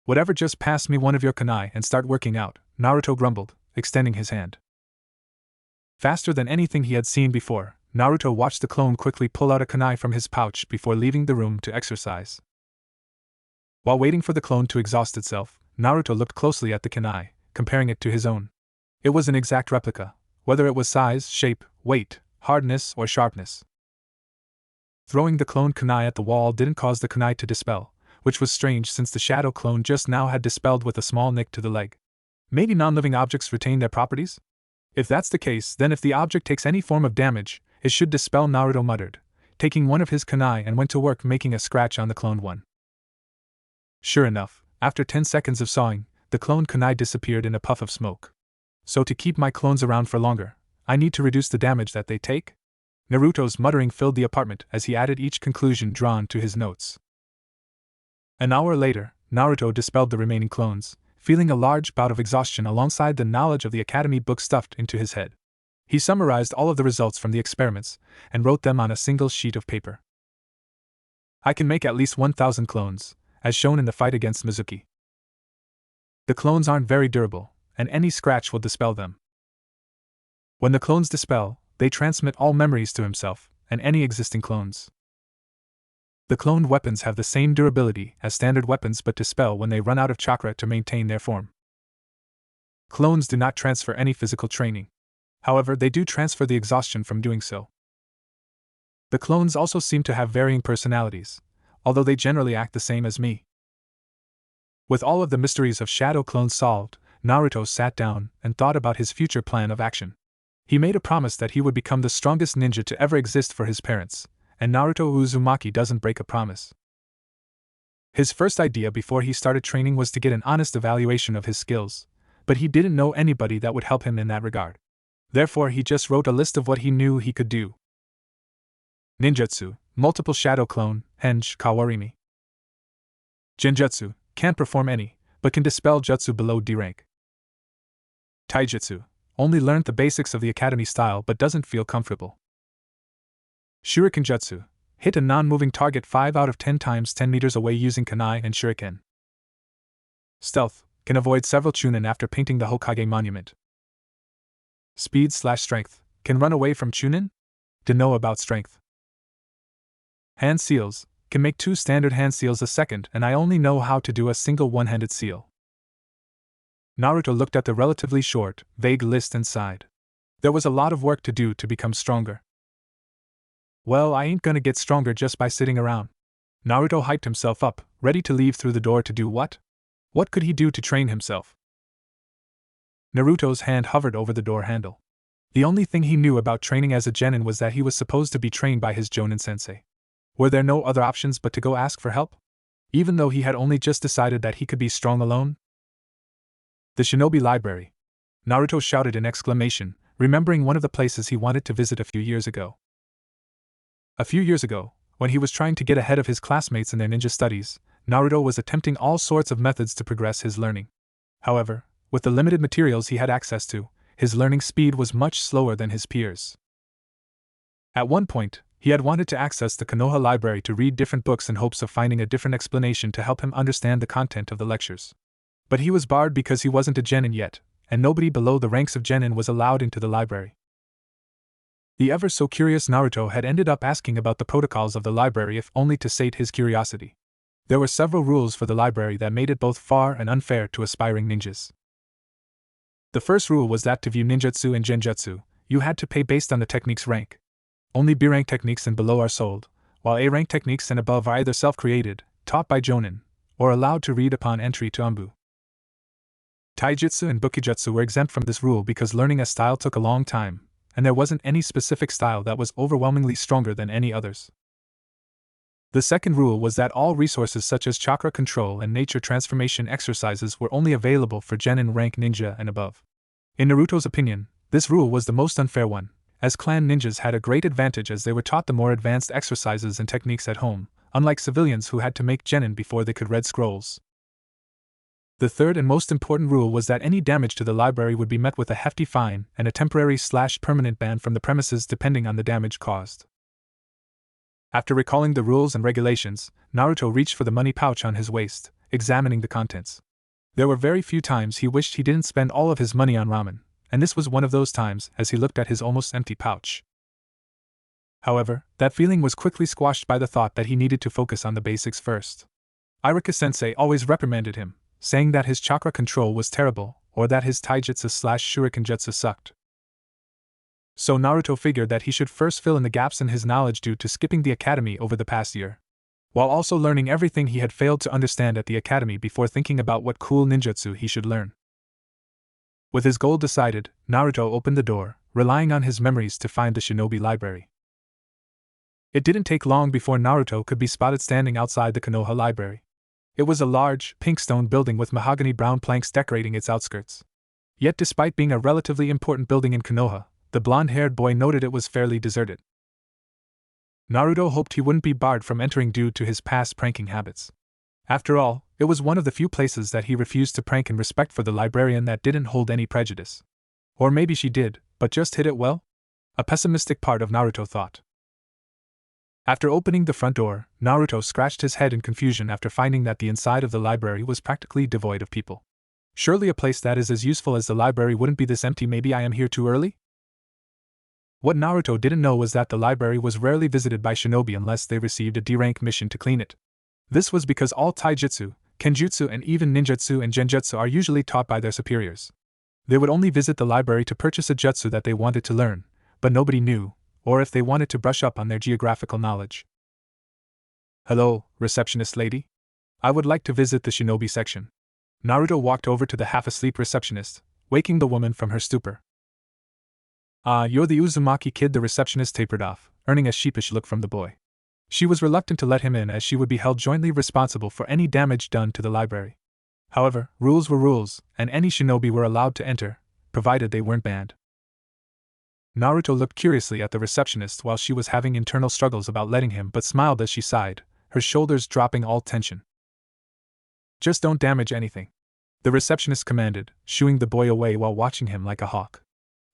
Whatever, just pass me one of your kunai and start working out, Naruto grumbled, extending his hand. Faster than anything he had seen before, Naruto watched the clone quickly pull out a kunai from his pouch before leaving the room to exercise. While waiting for the clone to exhaust itself, Naruto looked closely at the kunai, comparing it to his own. It was an exact replica, whether it was size, shape, weight, hardness, or sharpness. Throwing the clone kunai at the wall didn't cause the kunai to dispel, which was strange since the shadow clone just now had dispelled with a small nick to the leg. Maybe non-living objects retain their properties? If that's the case, then if the object takes any form of damage, it should dispel, Naruto muttered, taking one of his kunai and went to work making a scratch on the cloned one. Sure enough, after 10 seconds of sawing, the cloned kunai disappeared in a puff of smoke. So to keep my clones around for longer, I need to reduce the damage that they take? Naruto's muttering filled the apartment as he added each conclusion drawn to his notes. An hour later, Naruto dispelled the remaining clones, feeling a large bout of exhaustion alongside the knowledge of the academy book stuffed into his head. He summarized all of the results from the experiments and wrote them on a single sheet of paper. I can make at least 1,000 clones, as shown in the fight against Mizuki. The clones aren't very durable, and any scratch will dispel them. When the clones dispel, they transmit all memories to himself and any existing clones. The cloned weapons have the same durability as standard weapons but dispel when they run out of chakra to maintain their form. Clones do not transfer any physical training. However, they do transfer the exhaustion from doing so. The clones also seem to have varying personalities, although they generally act the same as me. With all of the mysteries of shadow clones solved, Naruto sat down and thought about his future plan of action. He made a promise that he would become the strongest ninja to ever exist for his parents, and Naruto Uzumaki doesn't break a promise. His first idea before he started training was to get an honest evaluation of his skills, but he didn't know anybody that would help him in that regard. Therefore, he just wrote a list of what he knew he could do. Ninjutsu, multiple shadow clone, henge, kawarimi. Genjutsu, can't perform any, but can dispel jutsu below D rank. Taijutsu, only learned the basics of the academy style but doesn't feel comfortable. Shuriken Jutsu, hit a non-moving target 5 out of 10 times 10 meters away using kunai and shuriken. Stealth, can avoid several chunin after painting the Hokage monument. Speed/strength, can run away from chunin? To know about strength. Hand seals, can make 2 standard hand seals a second and I only know how to do a single one-handed seal. Naruto looked at the relatively short, vague list and sighed. There was a lot of work to do to become stronger. Well, I ain't gonna get stronger just by sitting around. Naruto hyped himself up, ready to leave through the door to do what? What could he do to train himself? Naruto's hand hovered over the door handle. The only thing he knew about training as a genin was that he was supposed to be trained by his Jonin sensei. Were there no other options but to go ask for help? Even though he had only just decided that he could be strong alone? The Shinobi Library. Naruto shouted in exclamation, remembering one of the places he wanted to visit a few years ago. A few years ago, when he was trying to get ahead of his classmates in their ninja studies, Naruto was attempting all sorts of methods to progress his learning. However, with the limited materials he had access to, his learning speed was much slower than his peers. At one point, he had wanted to access the Konoha library to read different books in hopes of finding a different explanation to help him understand the content of the lectures. But he was barred because he wasn't a genin yet, and nobody below the ranks of genin was allowed into the library. The ever-so-curious Naruto had ended up asking about the protocols of the library if only to sate his curiosity. There were several rules for the library that made it both fair and unfair to aspiring ninjas. The first rule was that to view ninjutsu and genjutsu, you had to pay based on the technique's rank. Only B-rank techniques and below are sold, while A-rank techniques and above are either self-created, taught by Jonin, or allowed to read upon entry to Anbu. Taijutsu and Bukijutsu were exempt from this rule because learning a style took a long time, and there wasn't any specific style that was overwhelmingly stronger than any others. The second rule was that all resources such as chakra control and nature transformation exercises were only available for genin rank ninja and above. In Naruto's opinion, this rule was the most unfair one, as clan ninjas had a great advantage as they were taught the more advanced exercises and techniques at home, unlike civilians who had to make genin before they could read scrolls. The third and most important rule was that any damage to the library would be met with a hefty fine and a temporary/permanent ban from the premises depending on the damage caused. After recalling the rules and regulations, Naruto reached for the money pouch on his waist, examining the contents. There were very few times he wished he didn't spend all of his money on ramen, and this was one of those times as he looked at his almost empty pouch. However, that feeling was quickly squashed by the thought that he needed to focus on the basics first. Iruka-sensei always reprimanded him, saying that his chakra control was terrible, or that his taijutsu/shuriken jutsu sucked. So Naruto figured that he should first fill in the gaps in his knowledge due to skipping the academy over the past year, while also learning everything he had failed to understand at the academy before thinking about what cool ninjutsu he should learn. With his goal decided, Naruto opened the door, relying on his memories to find the Shinobi Library. It didn't take long before Naruto could be spotted standing outside the Konoha Library. It was a large, pink stone building with mahogany brown planks decorating its outskirts. Yet despite being a relatively important building in Konoha, The blonde-haired boy noted it was fairly deserted. Naruto hoped he wouldn't be barred from entering due to his past pranking habits. After all, it was one of the few places that he refused to prank in respect for the librarian that didn't hold any prejudice. Or maybe she did, but just hid it well? A pessimistic part of Naruto thought. After opening the front door, Naruto scratched his head in confusion after finding that the inside of the library was practically devoid of people. Surely a place that is as useful as the library wouldn't be this empty. Maybe I am here too early? What Naruto didn't know was that the library was rarely visited by shinobi unless they received a D-rank mission to clean it. This was because all taijutsu, kenjutsu and even ninjutsu and genjutsu are usually taught by their superiors. They would only visit the library to purchase a jutsu that they wanted to learn, but nobody knew, or if they wanted to brush up on their geographical knowledge. "Hello, receptionist lady? I would like to visit the shinobi section." Naruto walked over to the half-asleep receptionist, waking the woman from her stupor. "Ah, you're the Uzumaki kid," the receptionist tapered off, earning a sheepish look from the boy. She was reluctant to let him in as she would be held jointly responsible for any damage done to the library. However, rules were rules, and any shinobi were allowed to enter, provided they weren't banned. Naruto looked curiously at the receptionist while she was having internal struggles about letting him but smiled as she sighed, her shoulders dropping all tension. "Just don't damage anything," the receptionist commanded, shooing the boy away while watching him like a hawk.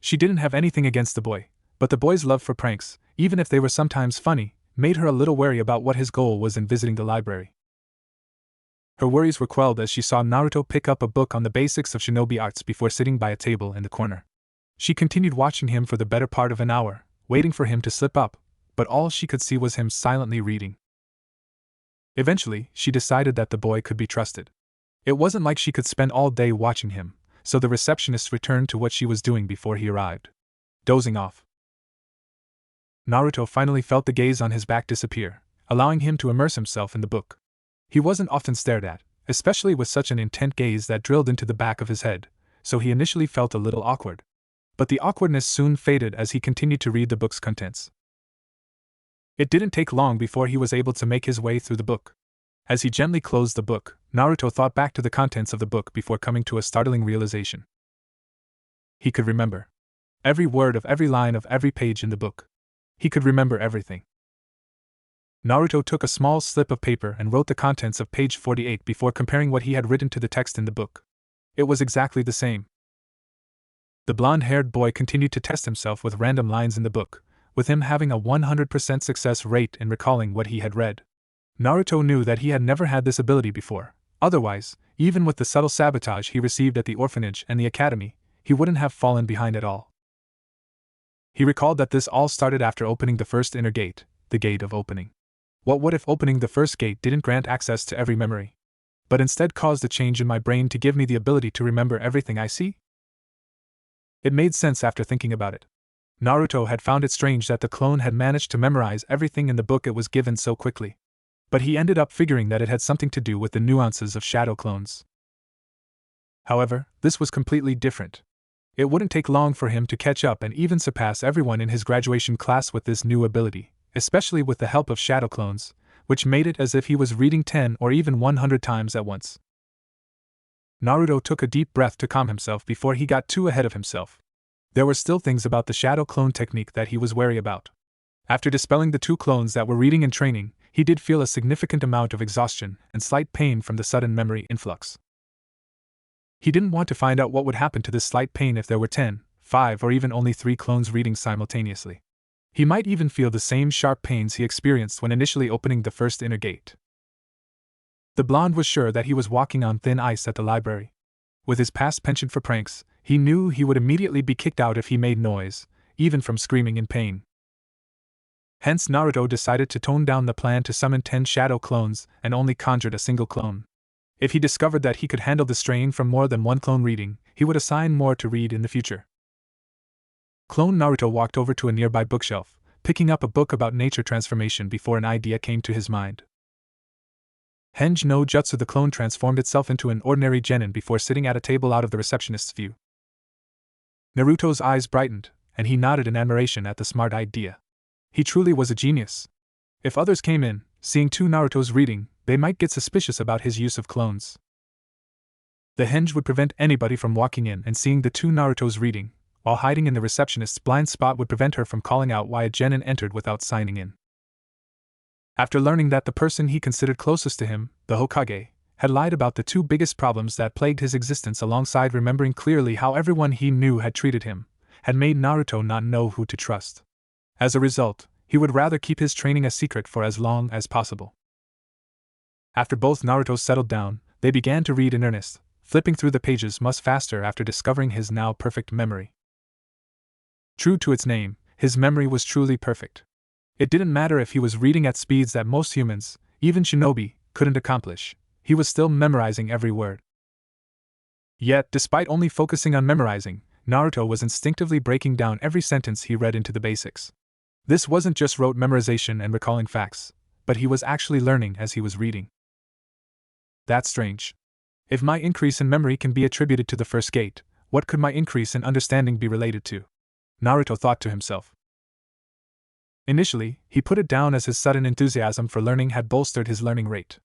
She didn't have anything against the boy, but the boy's love for pranks, even if they were sometimes funny, made her a little wary about what his goal was in visiting the library. Her worries were quelled as she saw Naruto pick up a book on the basics of shinobi arts before sitting by a table in the corner. She continued watching him for the better part of an hour, waiting for him to slip up, but all she could see was him silently reading. Eventually, she decided that the boy could be trusted. It wasn't like she could spend all day watching him, so the receptionist returned to what she was doing before he arrived. Dozing off. Naruto finally felt the gaze on his back disappear, allowing him to immerse himself in the book. He wasn't often stared at, especially with such an intent gaze that drilled into the back of his head, so he initially felt a little awkward. But the awkwardness soon faded as he continued to read the book's contents. It didn't take long before he was able to make his way through the book. As he gently closed the book, Naruto thought back to the contents of the book before coming to a startling realization. He could remember every word of every line of every page in the book. He could remember everything. Naruto took a small slip of paper and wrote the contents of page 48 before comparing what he had written to the text in the book. It was exactly the same. The blonde-haired boy continued to test himself with random lines in the book, with him having a 100% success rate in recalling what he had read. Naruto knew that he had never had this ability before. Otherwise, even with the subtle sabotage he received at the orphanage and the academy, he wouldn't have fallen behind at all. He recalled that this all started after opening the first inner gate, the gate of opening. What if opening the first gate didn't grant access to every memory, but instead caused a change in my brain to give me the ability to remember everything I see? It made sense after thinking about it. Naruto had found it strange that the clone had managed to memorize everything in the book it was given so quickly. But he ended up figuring that it had something to do with the nuances of shadow clones. However, this was completely different. It wouldn't take long for him to catch up and even surpass everyone in his graduation class with this new ability, especially with the help of shadow clones, which made it as if he was reading 10 or even 100 times at once. Naruto took a deep breath to calm himself before he got too ahead of himself. There were still things about the shadow clone technique that he was wary about. After dispelling the two clones that were reading and training, he did feel a significant amount of exhaustion and slight pain from the sudden memory influx. He didn't want to find out what would happen to this slight pain if there were 10, 5 or even only 3 clones reading simultaneously. He might even feel the same sharp pains he experienced when initially opening the first inner gate. The blonde was sure that he was walking on thin ice at the library. With his past penchant for pranks, he knew he would immediately be kicked out if he made noise, even from screaming in pain. Hence Naruto decided to tone down the plan to summon 10 shadow clones and only conjured a single clone. If he discovered that he could handle the strain from more than one clone reading, he would assign more to read in the future. Clone Naruto walked over to a nearby bookshelf, picking up a book about nature transformation before an idea came to his mind. Henge no Jutsu. The clone transformed itself into an ordinary genin before sitting at a table out of the receptionist's view. Naruto's eyes brightened, and he nodded in admiration at the smart idea. He truly was a genius. If others came in, seeing 2 Narutos reading, they might get suspicious about his use of clones. The henge would prevent anybody from walking in and seeing the 2 Narutos reading, while hiding in the receptionist's blind spot would prevent her from calling out why a genin entered without signing in. After learning that the person he considered closest to him, the Hokage, had lied about the two biggest problems that plagued his existence alongside remembering clearly how everyone he knew had treated him, had made Naruto not know who to trust. As a result, he would rather keep his training a secret for as long as possible. After both Naruto settled down, they began to read in earnest, flipping through the pages much faster after discovering his now perfect memory. True to its name, his memory was truly perfect. It didn't matter if he was reading at speeds that most humans, even shinobi, couldn't accomplish, he was still memorizing every word. Yet, despite only focusing on memorizing, Naruto was instinctively breaking down every sentence he read into the basics. This wasn't just rote memorization and recalling facts, but he was actually learning as he was reading. That's strange. If my increase in memory can be attributed to the first gate, what could my increase in understanding be related to? Naruto thought to himself. Initially, he put it down as his sudden enthusiasm for learning had bolstered his learning rate.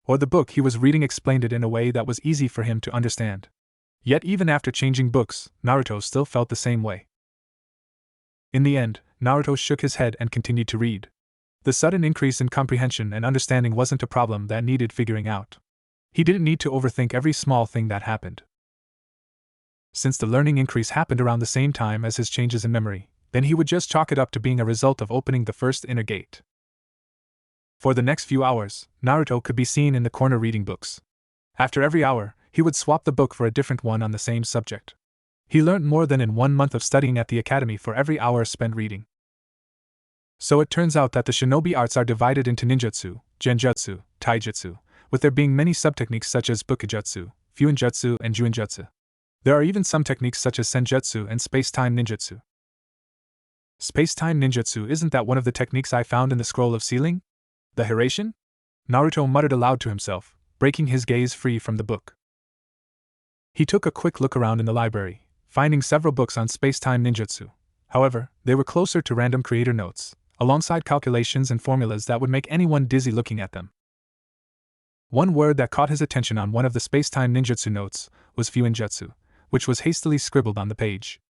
Or the book he was reading explained it in a way that was easy for him to understand. Yet even after changing books, Naruto still felt the same way. In the end, Naruto shook his head and continued to read. The sudden increase in comprehension and understanding wasn't a problem that needed figuring out. He didn't need to overthink every small thing that happened. Since the learning increase happened around the same time as his changes in memory, then he would just chalk it up to being a result of opening the first inner gate. For the next few hours, Naruto could be seen in the corner reading books. After every hour, he would swap the book for a different one on the same subject. He learned more than in 1 month of studying at the academy for every hour spent reading. So it turns out that the shinobi arts are divided into ninjutsu, genjutsu, taijutsu, with there being many subtechniques such as bukijutsu, fuinjutsu, and juinjutsu. There are even some techniques such as senjutsu and space-time ninjutsu. Space-time ninjutsu, isn't that one of the techniques I found in the scroll of sealing? The Hiraishin? Naruto muttered aloud to himself, breaking his gaze free from the book. He took a quick look around in the library, finding several books on space-time ninjutsu. However, they were closer to random creator notes, alongside calculations and formulas that would make anyone dizzy looking at them. One word that caught his attention on one of the space-time ninjutsu notes was fuinjutsu, which was hastily scribbled on the page.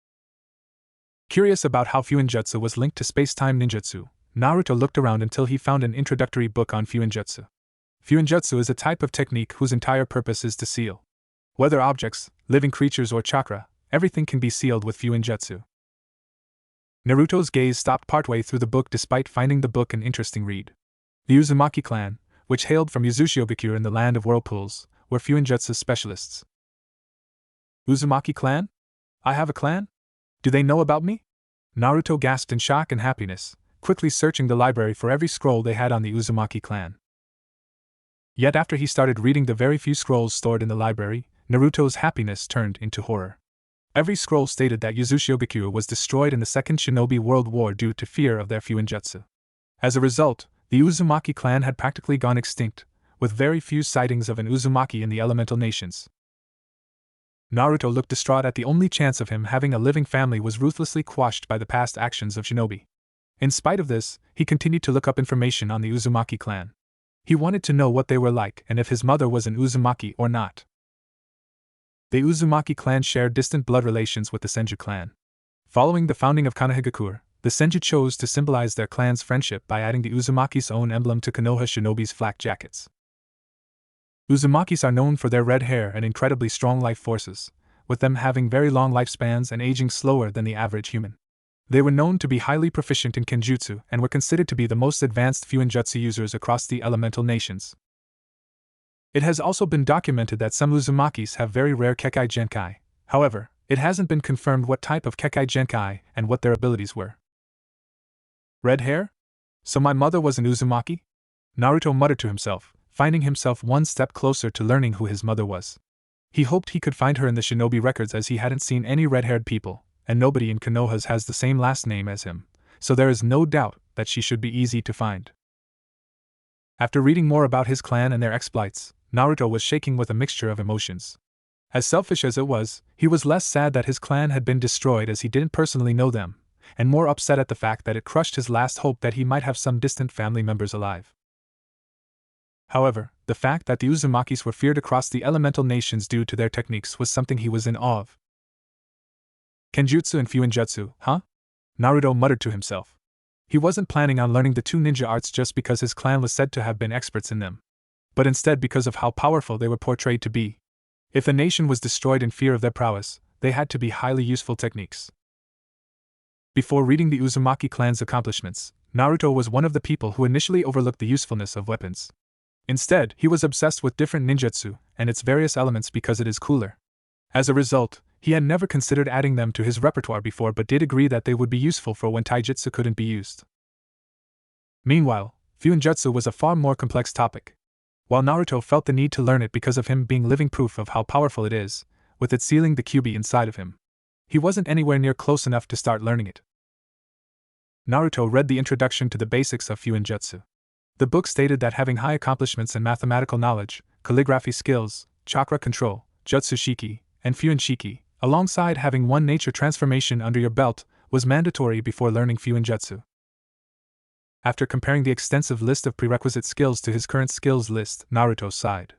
Curious about how fuinjutsu was linked to space-time ninjutsu, Naruto looked around until he found an introductory book on fuinjutsu. Fuinjutsu is a type of technique whose entire purpose is to seal. Whether objects, living creatures, or chakra, everything can be sealed with fuinjutsu. Naruto's gaze stopped partway through the book despite finding the book an interesting read. The Uzumaki clan, which hailed from Uzushiogakure in the land of whirlpools, were fuinjutsu specialists. Uzumaki clan? I have a clan? Do they know about me? Naruto gasped in shock and happiness, quickly searching the library for every scroll they had on the Uzumaki clan. Yet after he started reading the very few scrolls stored in the library, Naruto's happiness turned into horror. Every scroll stated that Uzushiogakure was destroyed in the Second Shinobi World War due to fear of their fuinjutsu. As a result, the Uzumaki clan had practically gone extinct, with very few sightings of an Uzumaki in the elemental nations. Naruto looked distraught at the only chance of him having a living family was ruthlessly quashed by the past actions of shinobi. In spite of this, he continued to look up information on the Uzumaki clan. He wanted to know what they were like and if his mother was an Uzumaki or not. The Uzumaki clan shared distant blood relations with the Senju clan. Following the founding of Konohagakure, the Senju chose to symbolize their clan's friendship by adding the Uzumaki's own emblem to Konoha shinobi's flak jackets. Uzumakis are known for their red hair and incredibly strong life forces, with them having very long lifespans and aging slower than the average human. They were known to be highly proficient in kenjutsu and were considered to be the most advanced fuinjutsu users across the elemental nations. It has also been documented that some Uzumakis have very rare Kekkei Genkai. However, it hasn't been confirmed what type of Kekkei Genkai and what their abilities were. Red hair? So my mother was an Uzumaki? Naruto muttered to himself, finding himself one step closer to learning who his mother was. He hoped he could find her in the shinobi records as he hadn't seen any red-haired people, and nobody in Konoha has the same last name as him, so there is no doubt that she should be easy to find. After reading more about his clan and their exploits, Naruto was shaking with a mixture of emotions. As selfish as it was, he was less sad that his clan had been destroyed as he didn't personally know them, and more upset at the fact that it crushed his last hope that he might have some distant family members alive. However, the fact that the Uzumakis were feared across the elemental nations due to their techniques was something he was in awe of. Kenjutsu and Fuinjutsu, huh? Naruto muttered to himself. He wasn't planning on learning the two ninja arts just because his clan was said to have been experts in them, but instead because of how powerful they were portrayed to be. If a nation was destroyed in fear of their prowess, they had to be highly useful techniques. Before reading the Uzumaki clan's accomplishments, Naruto was one of the people who initially overlooked the usefulness of weapons. Instead, he was obsessed with different ninjutsu and its various elements because it is cooler. As a result, he had never considered adding them to his repertoire before but did agree that they would be useful for when taijutsu couldn't be used. Meanwhile, Fuinjutsu was a far more complex topic. While Naruto felt the need to learn it because of him being living proof of how powerful it is, with it sealing the QB inside of him, he wasn't anywhere near close enough to start learning it. Naruto read the introduction to the basics of Fuinjutsu. The book stated that having high accomplishments in mathematical knowledge, calligraphy skills, chakra control, jutsu shiki, and Fuin shiki, alongside having one nature transformation under your belt, was mandatory before learning Fuinjutsu. After comparing the extensive list of prerequisite skills to his current skills list, Naruto sighed.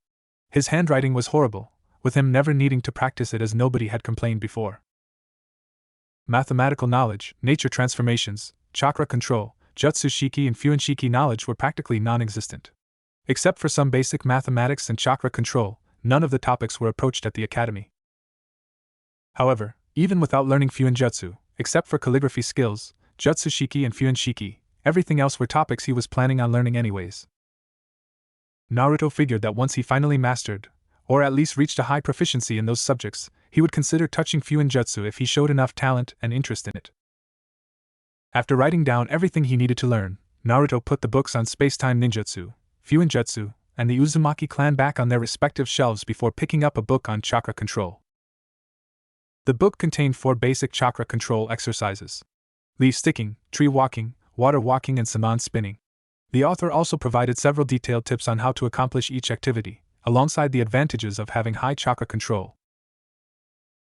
His handwriting was horrible, with him never needing to practice it as nobody had complained before. Mathematical knowledge, nature transformations, chakra control, jutsu shiki and Fuin shiki knowledge were practically non-existent. Except for some basic mathematics and chakra control, none of the topics were approached at the academy. However, even without learning Fuinjutsu, except for calligraphy skills, jutsu shiki and Fuin shiki, everything else were topics he was planning on learning anyways. Naruto figured that once he finally mastered, or at least reached a high proficiency in those subjects, he would consider touching Fuinjutsu if he showed enough talent and interest in it. After writing down everything he needed to learn, Naruto put the books on space-time ninjutsu, Fuinjutsu, and the Uzumaki clan back on their respective shelves before picking up a book on chakra control. The book contained 4 basic chakra control exercises: leaf sticking, tree walking, water walking, and saman spinning. The author also provided several detailed tips on how to accomplish each activity, alongside the advantages of having high chakra control.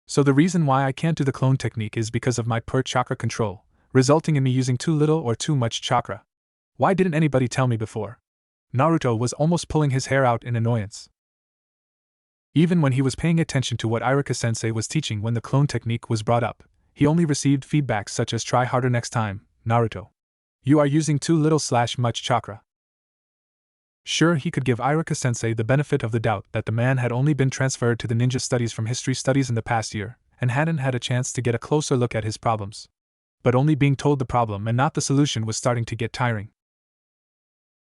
So the reason why I can't do the clone technique is because of my poor chakra control, resulting in me using too little or too much chakra. Why didn't anybody tell me before? Naruto was almost pulling his hair out in annoyance. Even when he was paying attention to what Iruka-sensei was teaching when the clone technique was brought up, he only received feedback such as "try harder next time, Naruto. You are using too little/much chakra." Sure, he could give Iruka-sensei the benefit of the doubt that the man had only been transferred to the ninja studies from history studies in the past year, and hadn't had a chance to get a closer look at his problems. But only being told the problem and not the solution was starting to get tiring.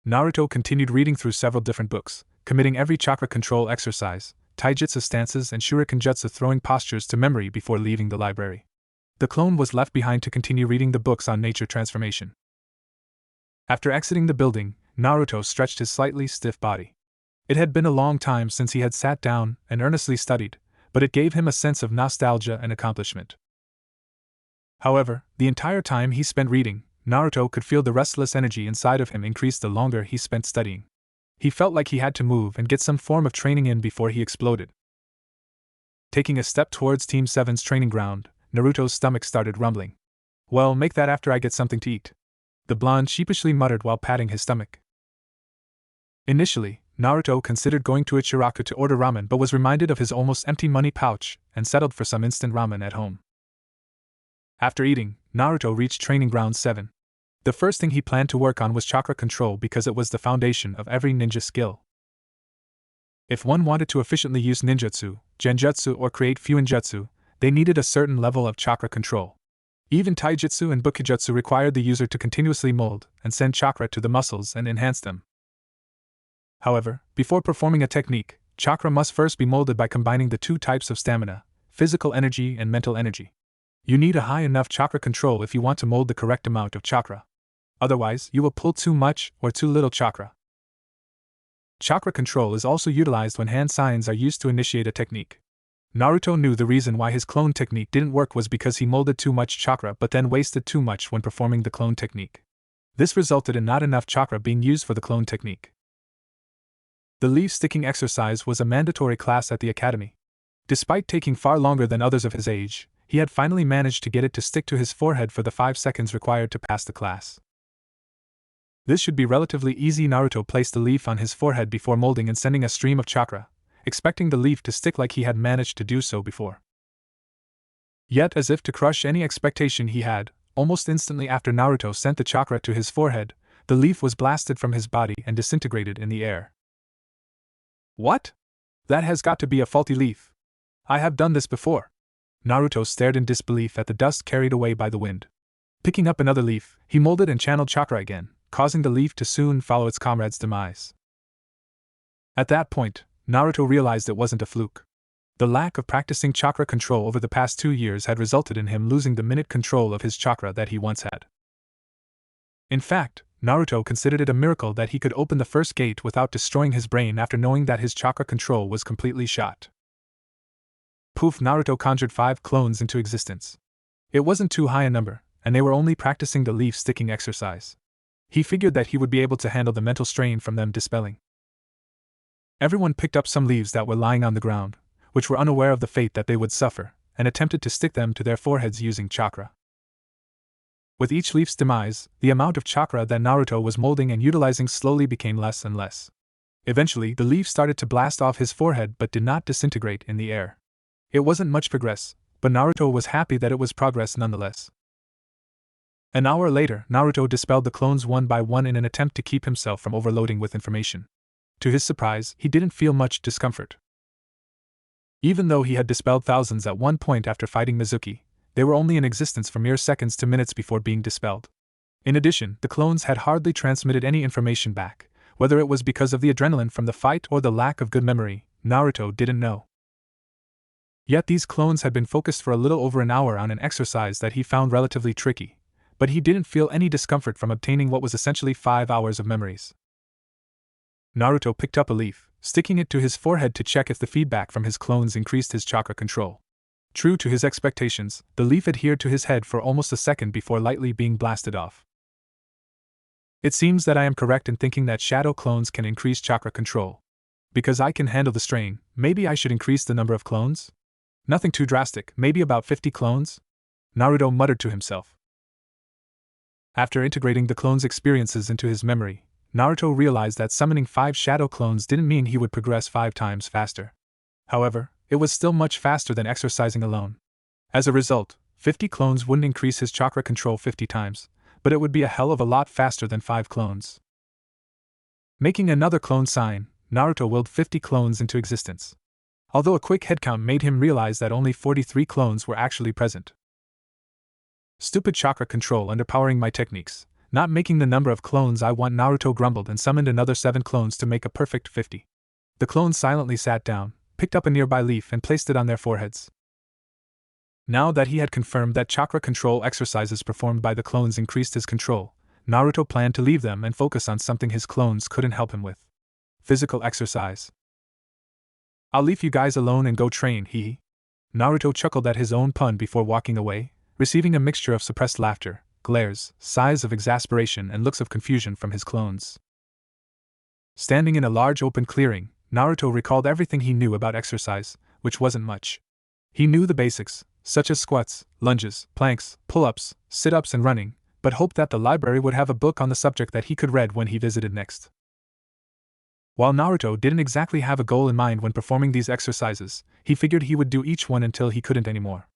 Naruto continued reading through several different books, committing every chakra control exercise, taijutsu stances and shuriken jutsu throwing postures to memory before leaving the library. The clone was left behind to continue reading the books on nature transformation. After exiting the building, Naruto stretched his slightly stiff body. It had been a long time since he had sat down and earnestly studied, but it gave him a sense of nostalgia and accomplishment. However, the entire time he spent reading, Naruto could feel the restless energy inside of him increase the longer he spent studying. He felt like he had to move and get some form of training in before he exploded. Taking a step towards Team 7's training ground, Naruto's stomach started rumbling. "Well, make that after I get something to eat," the blonde sheepishly muttered while patting his stomach. Initially, Naruto considered going to Ichiraku to order ramen but was reminded of his almost empty money pouch and settled for some instant ramen at home. After eating, Naruto reached Training Ground 7. The first thing he planned to work on was chakra control because it was the foundation of every ninja skill. If one wanted to efficiently use ninjutsu, genjutsu or create fuinjutsu, they needed a certain level of chakra control. Even taijutsu and bukijutsu required the user to continuously mold and send chakra to the muscles and enhance them. However, before performing a technique, chakra must first be molded by combining the 2 types of stamina, physical energy and mental energy. You need a high enough chakra control if you want to mold the correct amount of chakra. Otherwise, you will pull too much or too little chakra. Chakra control is also utilized when hand signs are used to initiate a technique. Naruto knew the reason why his clone technique didn't work was because he molded too much chakra but then wasted too much when performing the clone technique. This resulted in not enough chakra being used for the clone technique. The leaf sticking exercise was a mandatory class at the academy. Despite taking far longer than others of his age, he had finally managed to get it to stick to his forehead for the 5 seconds required to pass the class. This should be relatively easy. Naruto placed the leaf on his forehead before molding and sending a stream of chakra, expecting the leaf to stick like he had managed to do so before. Yet, as if to crush any expectation he had, almost instantly after Naruto sent the chakra to his forehead, the leaf was blasted from his body and disintegrated in the air. What? That has got to be a faulty leaf. I have done this before. Naruto stared in disbelief at the dust carried away by the wind. Picking up another leaf, he molded and channeled chakra again, causing the leaf to soon follow its comrade's demise. At that point, Naruto realized it wasn't a fluke. The lack of practicing chakra control over the past 2 years had resulted in him losing the minute control of his chakra that he once had. In fact, Naruto considered it a miracle that he could open the first gate without destroying his brain after knowing that his chakra control was completely shot. Poof! Naruto conjured 5 clones into existence. It wasn't too high a number, and they were only practicing the leaf sticking exercise. He figured that he would be able to handle the mental strain from them dispelling. Everyone picked up some leaves that were lying on the ground, which were unaware of the fate that they would suffer, and attempted to stick them to their foreheads using chakra. With each leaf's demise, the amount of chakra that Naruto was molding and utilizing slowly became less and less. Eventually, the leaf started to blast off his forehead but did not disintegrate in the air. It wasn't much progress, but Naruto was happy that it was progress nonetheless. An hour later, Naruto dispelled the clones one by one in an attempt to keep himself from overloading with information. To his surprise, he didn't feel much discomfort. Even though he had dispelled thousands at one point after fighting Mizuki, they were only in existence for mere seconds to minutes before being dispelled. In addition, the clones had hardly transmitted any information back. Whether it was because of the adrenaline from the fight or the lack of good memory, Naruto didn't know. Yet these clones had been focused for a little over an hour on an exercise that he found relatively tricky, but he didn't feel any discomfort from obtaining what was essentially 5 hours of memories. Naruto picked up a leaf, sticking it to his forehead to check if the feedback from his clones increased his chakra control. True to his expectations, the leaf adhered to his head for almost a second before lightly being blasted off. It seems that I am correct in thinking that shadow clones can increase chakra control. Because I can handle the strain, maybe I should increase the number of clones? Nothing too drastic, maybe about 50 clones? Naruto muttered to himself. After integrating the clones' experiences into his memory, Naruto realized that summoning 5 shadow clones didn't mean he would progress 5 times faster. However, it was still much faster than exercising alone. As a result, 50 clones wouldn't increase his chakra control 50 times, but it would be a hell of a lot faster than 5 clones. Making another clone sign, Naruto willed 50 clones into existence. Although a quick headcount made him realize that only 43 clones were actually present. Stupid chakra control underpowering my techniques, not making the number of clones I want. Naruto grumbled and summoned another 7 clones to make a perfect 50. The clones silently sat down, picked up a nearby leaf and placed it on their foreheads. Now that he had confirmed that chakra control exercises performed by the clones increased his control, Naruto planned to leave them and focus on something his clones couldn't help him with. Physical exercise. I'll leave you guys alone and go train, hee. Naruto chuckled at his own pun before walking away, receiving a mixture of suppressed laughter, glares, sighs of exasperation and looks of confusion from his clones. Standing in a large open clearing, Naruto recalled everything he knew about exercise, which wasn't much. He knew the basics, such as squats, lunges, planks, pull-ups, sit-ups and running, but hoped that the library would have a book on the subject that he could read when he visited next. While Naruto didn't exactly have a goal in mind when performing these exercises, he figured he would do each one until he couldn't anymore.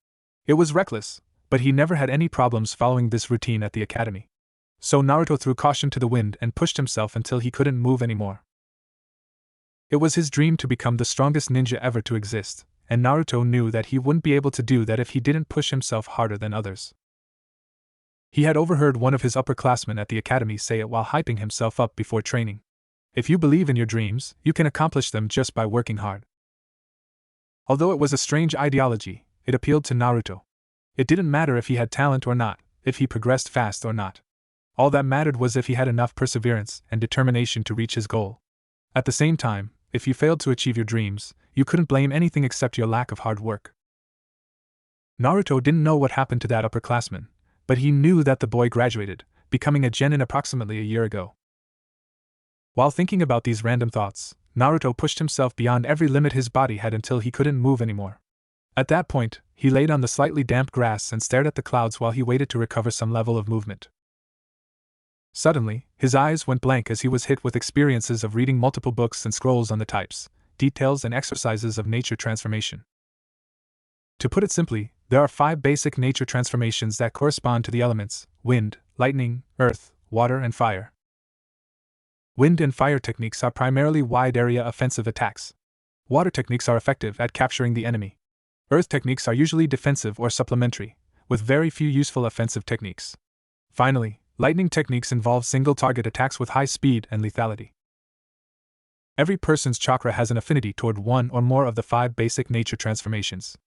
It was reckless, but he never had any problems following this routine at the academy. So Naruto threw caution to the wind and pushed himself until he couldn't move anymore. It was his dream to become the strongest ninja ever to exist, and Naruto knew that he wouldn't be able to do that if he didn't push himself harder than others. He had overheard one of his upperclassmen at the academy say it while hyping himself up before training. If you believe in your dreams, you can accomplish them just by working hard. Although it was a strange ideology, it appealed to Naruto. It didn't matter if he had talent or not, if he progressed fast or not. All that mattered was if he had enough perseverance and determination to reach his goal. At the same time, if you failed to achieve your dreams, you couldn't blame anything except your lack of hard work. Naruto didn't know what happened to that upperclassman, but he knew that the boy graduated, becoming a genin approximately a year ago. While thinking about these random thoughts, Naruto pushed himself beyond every limit his body had until he couldn't move anymore. At that point, he laid on the slightly damp grass and stared at the clouds while he waited to recover some level of movement. Suddenly, his eyes went blank as he was hit with experiences of reading multiple books and scrolls on the types, details and exercises of nature transformation. To put it simply, There are 5 basic nature transformations that correspond to the elements: wind, lightning, earth, water, and fire. Wind and fire techniques are primarily wide-area offensive attacks. Water techniques are effective at capturing the enemy. Earth techniques are usually defensive or supplementary, with very few useful offensive techniques. Finally, lightning techniques involve single-target attacks with high speed and lethality. Every person's chakra has an affinity toward one or more of the 5 basic nature transformations.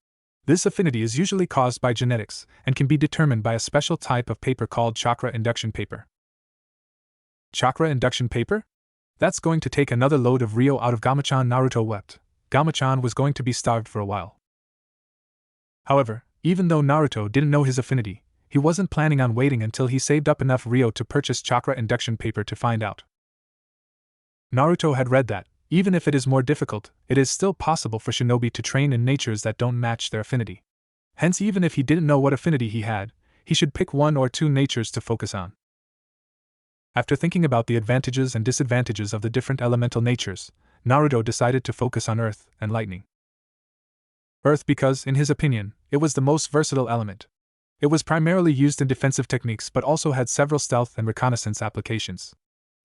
This affinity is usually caused by genetics and can be determined by a special type of paper called chakra induction paper. Chakra induction paper? That's going to take another load of Rio out of Gamachan. Naruto wept. Gamachan was going to be starved for a while. However, even though Naruto didn't know his affinity, he wasn't planning on waiting until he saved up enough Rio to purchase chakra induction paper to find out. Naruto had read that, even if it is more difficult, it is still possible for shinobi to train in natures that don't match their affinity. Hence, even if he didn't know what affinity he had, he should pick 1 or 2 natures to focus on. After thinking about the advantages and disadvantages of the different elemental natures, Naruto decided to focus on earth and lightning. Earth because, in his opinion, it was the most versatile element. It was primarily used in defensive techniques but also had several stealth and reconnaissance applications.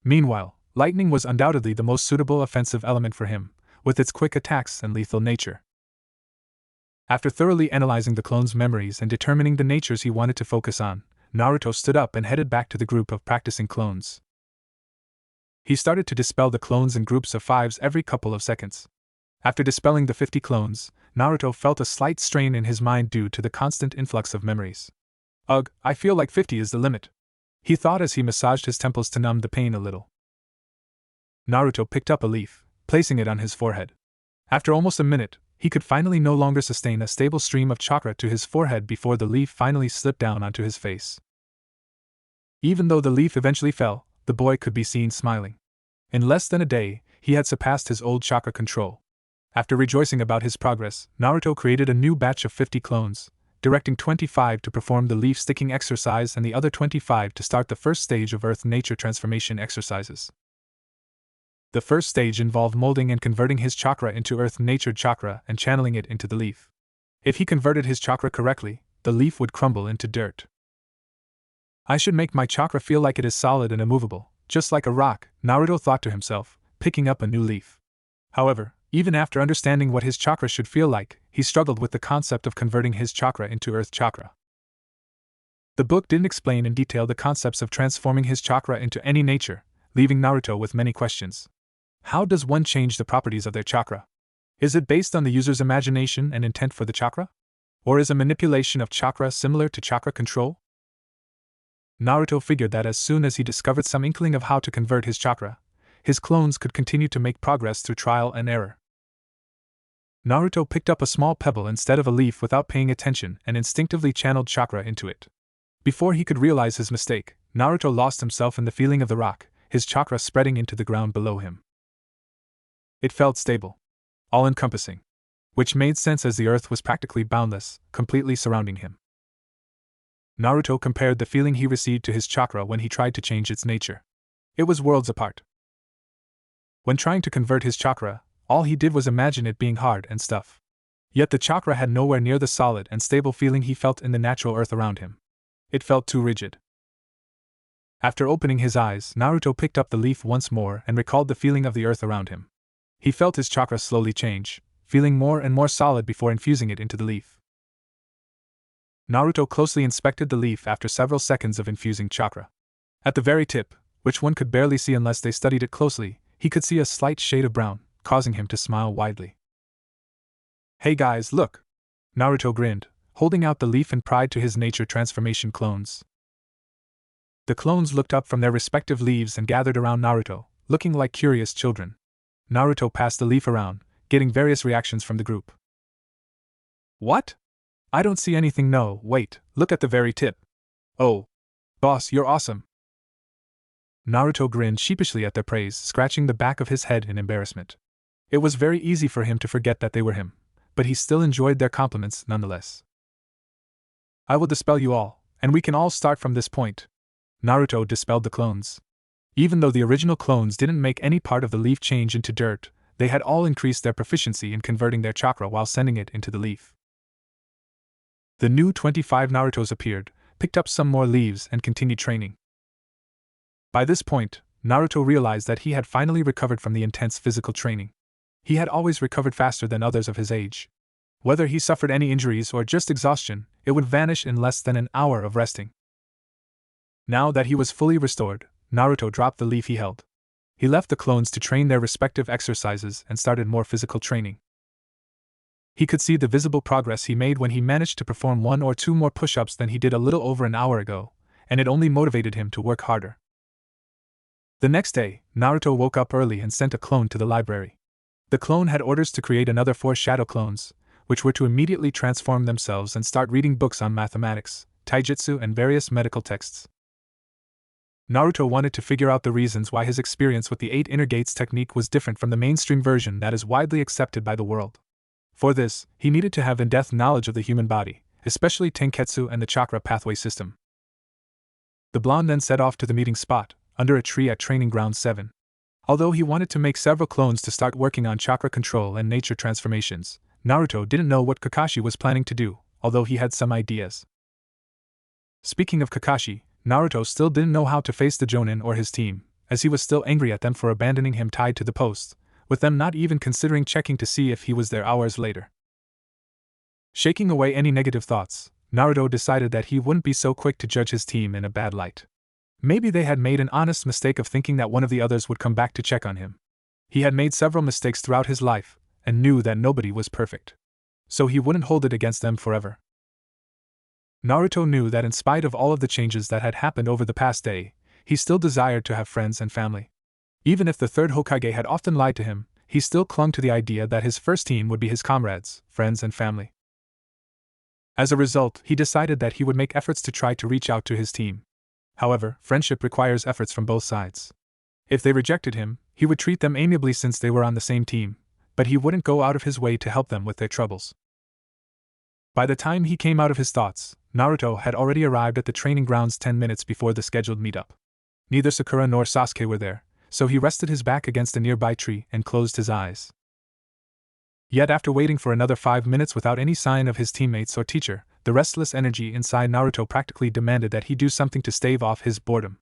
Meanwhile, lightning was undoubtedly the most suitable offensive element for him, with its quick attacks and lethal nature. After thoroughly analyzing the clone's memories and determining the natures he wanted to focus on, Naruto stood up and headed back to the group of practicing clones. He started to dispel the clones in groups of 5s every couple of seconds. After dispelling the 50 clones, Naruto felt a slight strain in his mind due to the constant influx of memories. Ugh, I feel like 50 is the limit, he thought as he massaged his temples to numb the pain a little. Naruto picked up a leaf, placing it on his forehead. After almost a minute, he could finally no longer sustain a stable stream of chakra to his forehead before the leaf finally slipped down onto his face. Even though the leaf eventually fell, the boy could be seen smiling. In less than a day, he had surpassed his old chakra control. After rejoicing about his progress, Naruto created a new batch of 50 clones, directing 25 to perform the leaf-sticking exercise and the other 25 to start the first stage of Earth Nature transformation exercises. The first stage involved molding and converting his chakra into Earth Nature chakra and channeling it into the leaf. If he converted his chakra correctly, the leaf would crumble into dirt. I should make my chakra feel like it is solid and immovable, just like a rock, Naruto thought to himself, picking up a new leaf. However, even after understanding what his chakra should feel like, he struggled with the concept of converting his chakra into Earth chakra. The book didn't explain in detail the concepts of transforming his chakra into any nature, leaving Naruto with many questions. How does one change the properties of their chakra? Is it based on the user's imagination and intent for the chakra? Or is a manipulation of chakra similar to chakra control? Naruto figured that as soon as he discovered some inkling of how to convert his chakra, his clones could continue to make progress through trial and error. Naruto picked up a small pebble instead of a leaf without paying attention and instinctively channeled chakra into it. Before he could realize his mistake, Naruto lost himself in the feeling of the rock, his chakra spreading into the ground below him. It felt stable, all-encompassing, which made sense as the earth was practically boundless, completely surrounding him. Naruto compared the feeling he received to his chakra when he tried to change its nature. It was worlds apart. When trying to convert his chakra, all he did was imagine it being hard and stuff. Yet the chakra had nowhere near the solid and stable feeling he felt in the natural earth around him. It felt too rigid. After opening his eyes, Naruto picked up the leaf once more and recalled the feeling of the earth around him. He felt his chakra slowly change, feeling more and more solid before infusing it into the leaf. Naruto closely inspected the leaf after several seconds of infusing chakra. At the very tip, which one could barely see unless they studied it closely, he could see a slight shade of brown, causing him to smile widely. Hey guys, look! Naruto grinned, holding out the leaf in pride to his nature transformation clones. The clones looked up from their respective leaves and gathered around Naruto, looking like curious children. Naruto passed the leaf around, getting various reactions from the group. What? I don't see anything. No, wait, look at the very tip. Oh. Boss, you're awesome. Naruto grinned sheepishly at their praise, scratching the back of his head in embarrassment. It was very easy for him to forget that they were him, but he still enjoyed their compliments nonetheless. I will dispel you all, and we can all start from this point. Naruto dispelled the clones. Even though the original clones didn't make any part of the leaf change into dirt, they had all increased their proficiency in converting their chakra while sending it into the leaf. The new 25 Narutos appeared, picked up some more leaves, and continued training. By this point, Naruto realized that he had finally recovered from the intense physical training. He had always recovered faster than others of his age. Whether he suffered any injuries or just exhaustion, it would vanish in less than an hour of resting. Now that he was fully restored, Naruto dropped the leaf he held. He left the clones to train their respective exercises and started more physical training. He could see the visible progress he made when he managed to perform 1 or 2 more push-ups than he did a little over an hour ago, and it only motivated him to work harder. The next day, Naruto woke up early and sent a clone to the library. The clone had orders to create another 4 shadow clones, which were to immediately transform themselves and start reading books on mathematics, taijutsu, and various medical texts. Naruto wanted to figure out the reasons why his experience with the 8 inner gates technique was different from the mainstream version that is widely accepted by the world. For this, he needed to have in-depth knowledge of the human body, especially tenketsu and the chakra pathway system. The blonde then set off to the meeting spot, under a tree at Training Ground 7. Although he wanted to make several clones to start working on chakra control and nature transformations, Naruto didn't know what Kakashi was planning to do, although he had some ideas. Speaking of Kakashi, Naruto still didn't know how to face the Jonin or his team, as he was still angry at them for abandoning him tied to the post, with them not even considering checking to see if he was there hours later. Shaking away any negative thoughts, Naruto decided that he wouldn't be so quick to judge his team in a bad light. Maybe they had made an honest mistake of thinking that one of the others would come back to check on him. He had made several mistakes throughout his life, and knew that nobody was perfect. So he wouldn't hold it against them forever. Naruto knew that in spite of all of the changes that had happened over the past day, he still desired to have friends and family. Even if the third Hokage had often lied to him, he still clung to the idea that his first team would be his comrades, friends, and family. As a result, he decided that he would make efforts to try to reach out to his team. However, friendship requires efforts from both sides. If they rejected him, he would treat them amiably since they were on the same team, but he wouldn't go out of his way to help them with their troubles. By the time he came out of his thoughts, Naruto had already arrived at the training grounds 10 minutes before the scheduled meetup. Neither Sakura nor Sasuke were there, so he rested his back against a nearby tree and closed his eyes. Yet after waiting for another 5 minutes without any sign of his teammates or teacher, the restless energy inside Naruto practically demanded that he do something to stave off his boredom.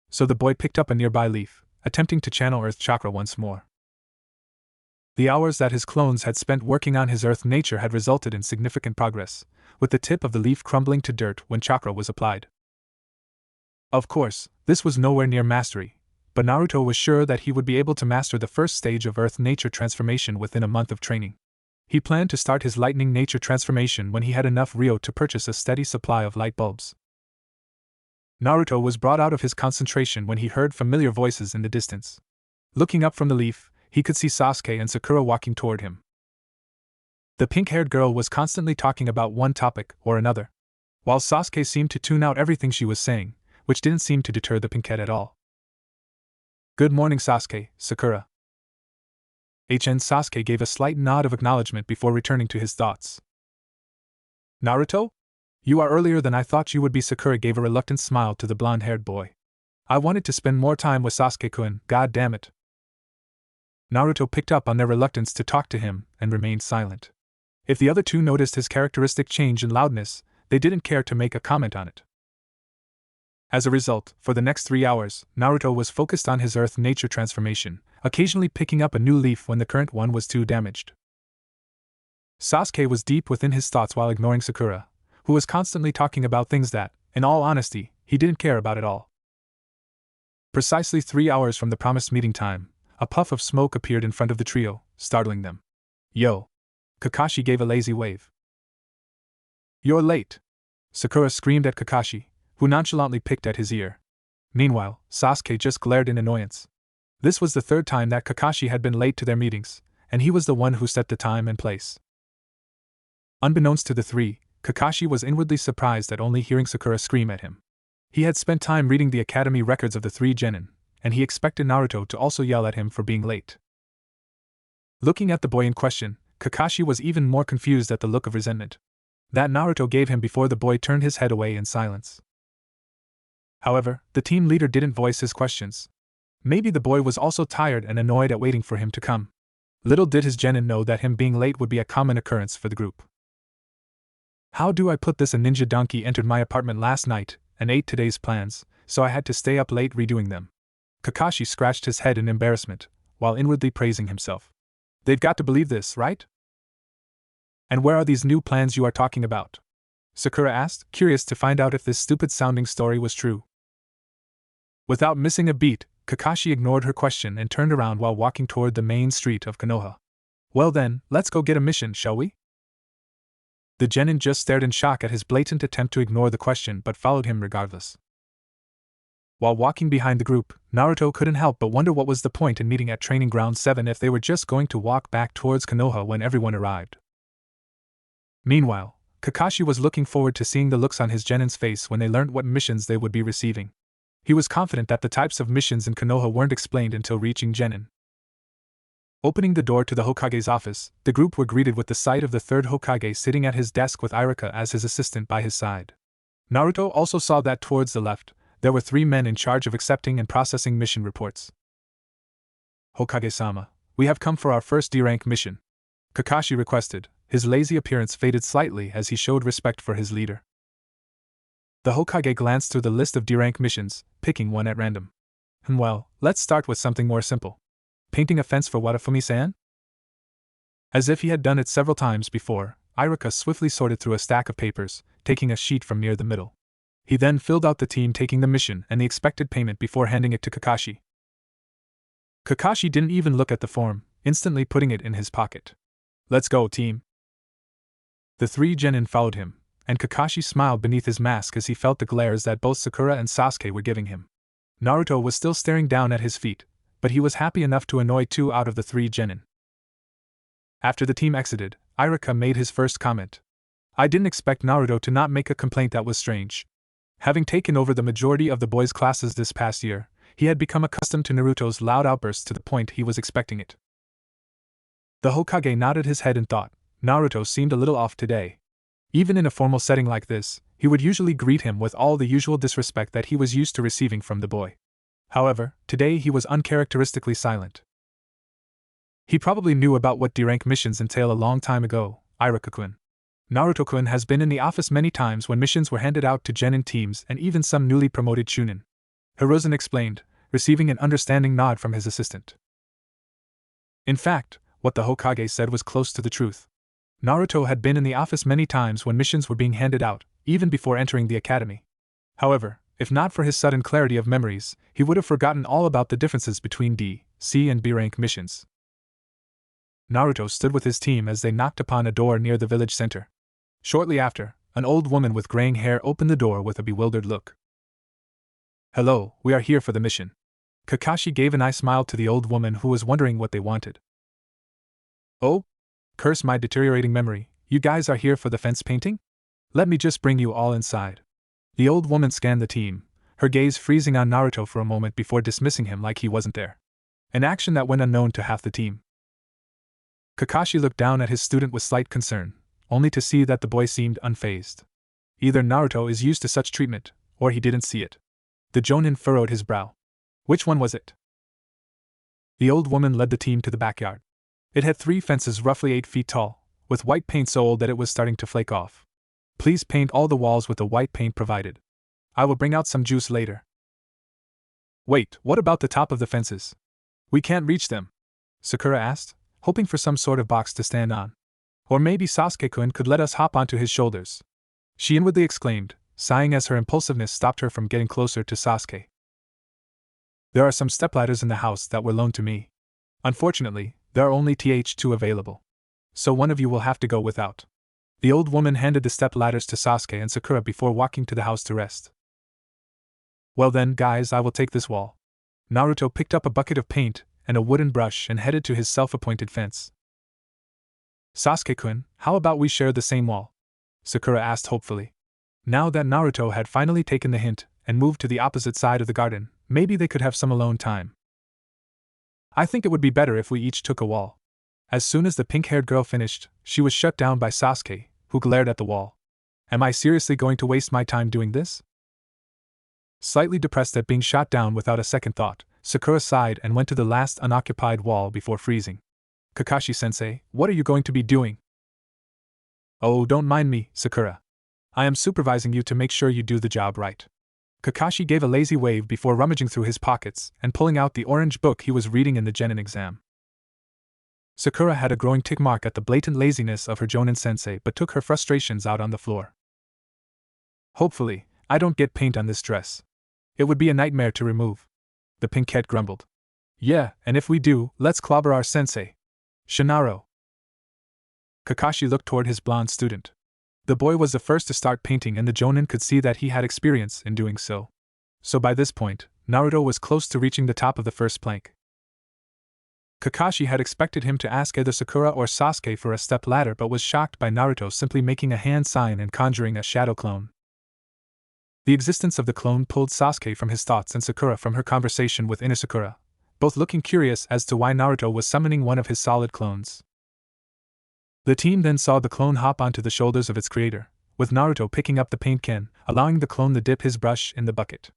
So the boy picked up a nearby leaf, attempting to channel Earth Chakra once more. The hours that his clones had spent working on his Earth nature had resulted in significant progress, with the tip of the leaf crumbling to dirt when chakra was applied. Of course, this was nowhere near mastery, but Naruto was sure that he would be able to master the first stage of Earth nature transformation within a month of training. He planned to start his lightning nature transformation when he had enough Ryo to purchase a steady supply of light bulbs. Naruto was brought out of his concentration when he heard familiar voices in the distance. Looking up from the leaf, he could see Sasuke and Sakura walking toward him. The pink-haired girl was constantly talking about one topic or another, while Sasuke seemed to tune out everything she was saying, which didn't seem to deter the pinkette at all. "Good morning, Sasuke, Sakura." Sasuke gave a slight nod of acknowledgement before returning to his thoughts. "Naruto? You are earlier than I thought you would be." Sakura gave a reluctant smile to the blonde-haired boy. "I wanted to spend more time with Sasuke-kun, god damn it." Naruto picked up on their reluctance to talk to him and remained silent. If the other two noticed his characteristic change in loudness, they didn't care to make a comment on it. As a result, for the next 3 hours, Naruto was focused on his Earth nature transformation, occasionally picking up a new leaf when the current one was too damaged. Sasuke was deep within his thoughts while ignoring Sakura, who was constantly talking about things that, in all honesty, he didn't care about at all. Precisely 3 hours from the promised meeting time, a puff of smoke appeared in front of the trio, startling them. "Yo!" Kakashi gave a lazy wave. "You're late!" Sakura screamed at Kakashi, who nonchalantly picked at his ear. Meanwhile, Sasuke just glared in annoyance. This was the 3rd time that Kakashi had been late to their meetings, and he was the one who set the time and place. Unbeknownst to the three, Kakashi was inwardly surprised at only hearing Sakura scream at him. He had spent time reading the academy records of the 3 genin, and he expected Naruto to also yell at him for being late. Looking at the boy in question, Kakashi was even more confused at the look of resentment that Naruto gave him before the boy turned his head away in silence. However, the team leader didn't voice his questions. Maybe the boy was also tired and annoyed at waiting for him to come. Little did his genin know that him being late would be a common occurrence for the group. How do I put this? A ninja donkey entered my apartment last night and ate today's plans, so I had to stay up late redoing them. Kakashi scratched his head in embarrassment, while inwardly praising himself. They've got to believe this, right? And where are these new plans you are talking about? Sakura asked, curious to find out if this stupid-sounding story was true. Without missing a beat, Kakashi ignored her question and turned around while walking toward the main street of Konoha. Well then, let's go get a mission, shall we? The genin just stared in shock at his blatant attempt to ignore the question but followed him regardless. While walking behind the group, Naruto couldn't help but wonder what was the point in meeting at Training Ground 7 if they were just going to walk back towards Konoha when everyone arrived. Meanwhile, Kakashi was looking forward to seeing the looks on his genin's face when they learned what missions they would be receiving. He was confident that the types of missions in Konoha weren't explained until reaching genin. Opening the door to the Hokage's office, the group were greeted with the sight of the third Hokage sitting at his desk with Iruka as his assistant by his side. Naruto also saw that towards the left, there were 3 men in charge of accepting and processing mission reports. Hokage-sama, we have come for our first D-rank mission, Kakashi requested. His lazy appearance faded slightly as he showed respect for his leader. The Hokage glanced through the list of D-rank missions, picking one at random. Well, let's start with something more simple. Painting a fence for Wadafumi-san? As if he had done it several times before, Iruka swiftly sorted through a stack of papers, taking a sheet from near the middle. He then filled out the team taking the mission and the expected payment before handing it to Kakashi. Kakashi didn't even look at the form, instantly putting it in his pocket. Let's go, team. The 3 genin followed him, and Kakashi smiled beneath his mask as he felt the glares that both Sakura and Sasuke were giving him. Naruto was still staring down at his feet, but he was happy enough to annoy 2 out of the 3 genin. After the team exited, Iruka made his first comment. I didn't expect Naruto to not make a complaint. That was strange. Having taken over the majority of the boys' classes this past year, he had become accustomed to Naruto's loud outbursts to the point he was expecting it. The Hokage nodded his head and thought, Naruto seemed a little off today. Even in a formal setting like this, he would usually greet him with all the usual disrespect that he was used to receiving from the boy. However, today he was uncharacteristically silent. He probably knew about what D-rank missions entail a long time ago, Iruka-kun. Naruto-kun has been in the office many times when missions were handed out to genin teams and even some newly promoted chunin. Hiruzen explained, receiving an understanding nod from his assistant. In fact, what the Hokage said was close to the truth. Naruto had been in the office many times when missions were being handed out, even before entering the academy. However, if not for his sudden clarity of memories, he would have forgotten all about the differences between D, C and B-rank missions. Naruto stood with his team as they knocked upon a door near the village center. Shortly after, an old woman with graying hair opened the door with a bewildered look. Hello, we are here for the mission. Kakashi gave an eye smile to the old woman who was wondering what they wanted. Oh? Curse my deteriorating memory, you guys are here for the fence painting? Let me just bring you all inside. The old woman scanned the team, her gaze freezing on Naruto for a moment before dismissing him like he wasn't there. An action that went unknown to half the team. Kakashi looked down at his student with slight concern, only to see that the boy seemed unfazed. Either Naruto is used to such treatment, or he didn't see it. The jonin furrowed his brow. Which one was it? The old woman led the team to the backyard. It had 3 fences roughly 8 feet tall, with white paint so old that it was starting to flake off. Please paint all the walls with the white paint provided. I will bring out some juice later. Wait, what about the top of the fences? We can't reach them, Sakura asked, hoping for some sort of box to stand on. Or maybe Sasuke-kun could let us hop onto his shoulders. She inwardly exclaimed, sighing as her impulsiveness stopped her from getting closer to Sasuke. There are some stepladders in the house that were loaned to me. Unfortunately, there are only Th2 available. So one of you will have to go without. The old woman handed the step ladders to Sasuke and Sakura before walking to the house to rest. Well then, guys, I will take this wall. Naruto picked up a bucket of paint and a wooden brush and headed to his self-appointed fence. Sasuke-kun, how about we share the same wall? Sakura asked hopefully. Now that Naruto had finally taken the hint and moved to the opposite side of the garden, maybe they could have some alone time. I think it would be better if we each took a wall. As soon as the pink-haired girl finished, she was shut down by Sasuke, who glared at the wall. Am I seriously going to waste my time doing this? Slightly depressed at being shot down without a second thought, Sakura sighed and went to the last unoccupied wall before freezing. Kakashi-sensei, what are you going to be doing? Oh, don't mind me, Sakura, I am supervising you to make sure you do the job right. Kakashi gave a lazy wave before rummaging through his pockets and pulling out the orange book he was reading in the Genin exam. Sakura had a growing tick mark at the blatant laziness of her Jonin-sensei but took her frustrations out on the floor. Hopefully, I don't get paint on this dress. It would be a nightmare to remove. The pinkette grumbled. Yeah, and if we do, let's clobber our sensei. Shinaro. Kakashi looked toward his blonde student. The boy was the first to start painting and the Jonin could see that he had experience in doing so. So by this point, Naruto was close to reaching the top of the first plank. Kakashi had expected him to ask either Sakura or Sasuke for a step ladder but was shocked by Naruto simply making a hand sign and conjuring a shadow clone. The existence of the clone pulled Sasuke from his thoughts and Sakura from her conversation with inner Sakura, both looking curious as to why Naruto was summoning one of his solid clones. The team then saw the clone hop onto the shoulders of its creator, with Naruto picking up the paint can, allowing the clone to dip his brush in the bucket.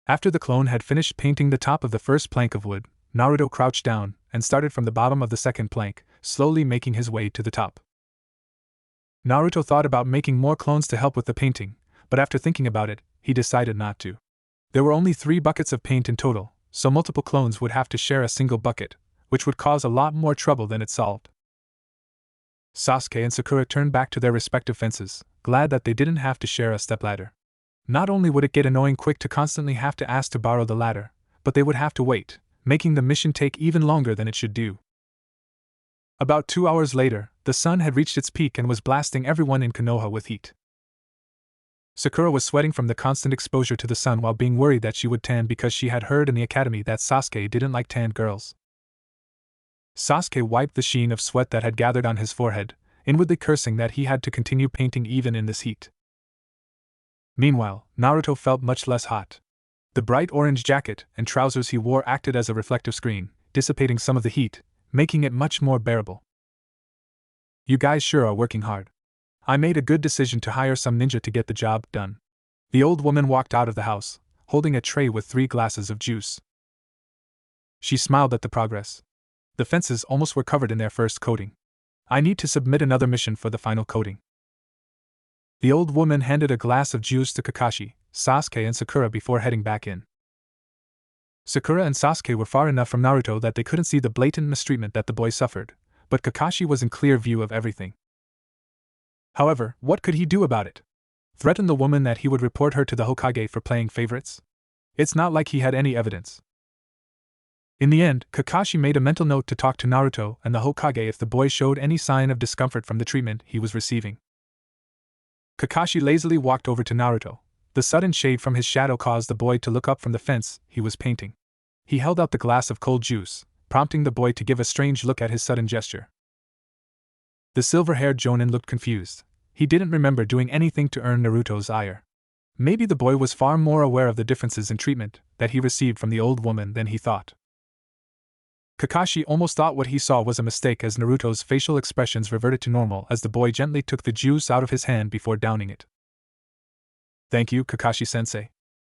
After the clone had finished painting the top of the first plank of wood, Naruto crouched down and started from the bottom of the second plank, slowly making his way to the top. Naruto thought about making more clones to help with the painting, but after thinking about it, he decided not to. There were only 3 buckets of paint in total, so multiple clones would have to share a single bucket, which would cause a lot more trouble than it solved. Sasuke and Sakura turned back to their respective fences, glad that they didn't have to share a stepladder. Not only would it get annoying quick to constantly have to ask to borrow the ladder, but they would have to wait, making the mission take even longer than it should do. About 2 hours later, the sun had reached its peak and was blasting everyone in Konoha with heat. Sakura was sweating from the constant exposure to the sun while being worried that she would tan because she had heard in the academy that Sasuke didn't like tanned girls. Sasuke wiped the sheen of sweat that had gathered on his forehead, inwardly cursing that he had to continue painting even in this heat. Meanwhile, Naruto felt much less hot. The bright orange jacket and trousers he wore acted as a reflective screen, dissipating some of the heat, making it much more bearable. You guys sure are working hard. I made a good decision to hire some ninja to get the job done. The old woman walked out of the house, holding a tray with 3 glasses of juice. She smiled at the progress. The fences almost were covered in their first coating. I need to submit another mission for the final coating. The old woman handed a glass of juice to Kakashi, Sasuke and Sakura before heading back in. Sakura and Sasuke were far enough from Naruto that they couldn't see the blatant mistreatment that the boy suffered, but Kakashi was in clear view of everything. However, what could he do about it? Threaten the woman that he would report her to the Hokage for playing favorites? It's not like he had any evidence. In the end, Kakashi made a mental note to talk to Naruto and the Hokage if the boy showed any sign of discomfort from the treatment he was receiving. Kakashi lazily walked over to Naruto. The sudden shade from his shadow caused the boy to look up from the fence he was painting. He held out the glass of cold juice, prompting the boy to give a strange look at his sudden gesture. The silver-haired Jonin looked confused. He didn't remember doing anything to earn Naruto's ire. Maybe the boy was far more aware of the differences in treatment that he received from the old woman than he thought. Kakashi almost thought what he saw was a mistake as Naruto's facial expressions reverted to normal as the boy gently took the juice out of his hand before downing it. Thank you, Kakashi-sensei.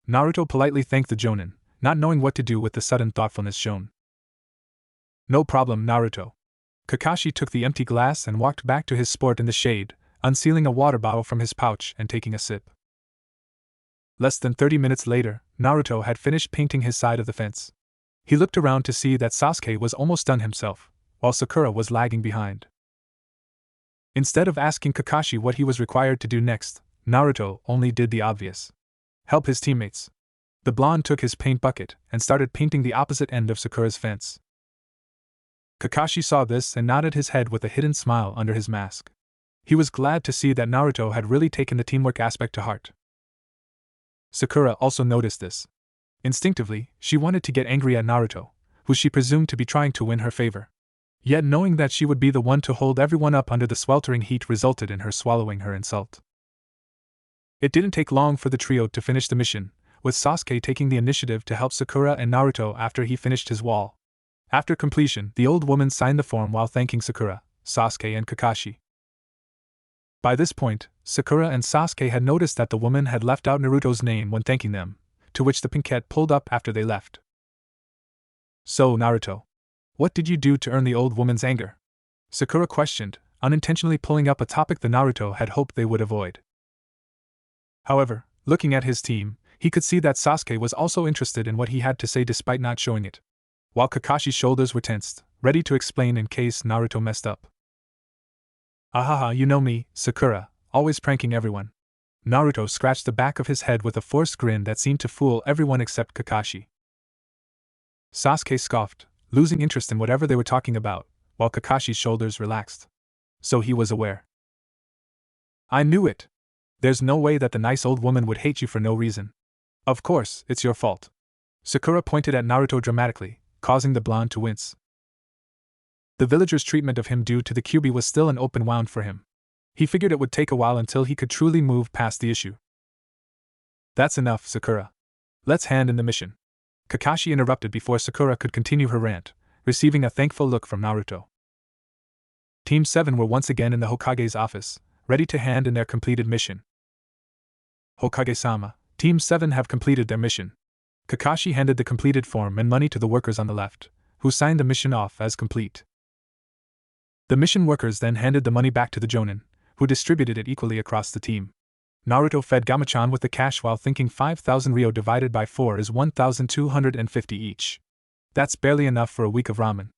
Naruto politely thanked the Jonin, not knowing what to do with the sudden thoughtfulness shown. No problem, Naruto. Kakashi took the empty glass and walked back to his spot in the shade, unsealing a water bottle from his pouch and taking a sip. Less than 30 minutes later, Naruto had finished painting his side of the fence. He looked around to see that Sasuke was almost done himself, while Sakura was lagging behind. Instead of asking Kakashi what he was required to do next, Naruto only did the obvious. Help his teammates. The blonde took his paint bucket and started painting the opposite end of Sakura's fence. Kakashi saw this and nodded his head with a hidden smile under his mask. He was glad to see that Naruto had really taken the teamwork aspect to heart. Sakura also noticed this. Instinctively, she wanted to get angry at Naruto, who she presumed to be trying to win her favor. Yet knowing that she would be the one to hold everyone up under the sweltering heat resulted in her swallowing her insult. It didn't take long for the trio to finish the mission, with Sasuke taking the initiative to help Sakura and Naruto after he finished his wall. After completion, the old woman signed the form while thanking Sakura, Sasuke and Kakashi. By this point, Sakura and Sasuke had noticed that the woman had left out Naruto's name when thanking them, to which the pinkette pulled up after they left. So, Naruto, what did you do to earn the old woman's anger? Sakura questioned, unintentionally pulling up a topic the Naruto had hoped they would avoid. However, looking at his team, he could see that Sasuke was also interested in what he had to say despite not showing it, while Kakashi's shoulders were tensed, ready to explain in case Naruto messed up. Ahaha, you know me, Sakura, always pranking everyone. Naruto scratched the back of his head with a forced grin that seemed to fool everyone except Kakashi. Sasuke scoffed, losing interest in whatever they were talking about, while Kakashi's shoulders relaxed. So he was aware. I knew it. There's no way that the nice old woman would hate you for no reason. Of course, it's your fault. Sakura pointed at Naruto dramatically, causing the blonde to wince. The villagers' treatment of him due to the Kyuubi was still an open wound for him. He figured it would take a while until he could truly move past the issue. That's enough, Sakura. Let's hand in the mission. Kakashi interrupted before Sakura could continue her rant, receiving a thankful look from Naruto. Team 7 were once again in the Hokage's office, ready to hand in their completed mission. Hokage-sama, Team 7 have completed their mission. Kakashi handed the completed form and money to the workers on the left, who signed the mission off as complete. The mission workers then handed the money back to the Jonin, who distributed it equally across the team. Naruto fed Gamachan with the cash while thinking 5,000 ryo divided by 4 is 1,250 each. That's barely enough for a week of ramen.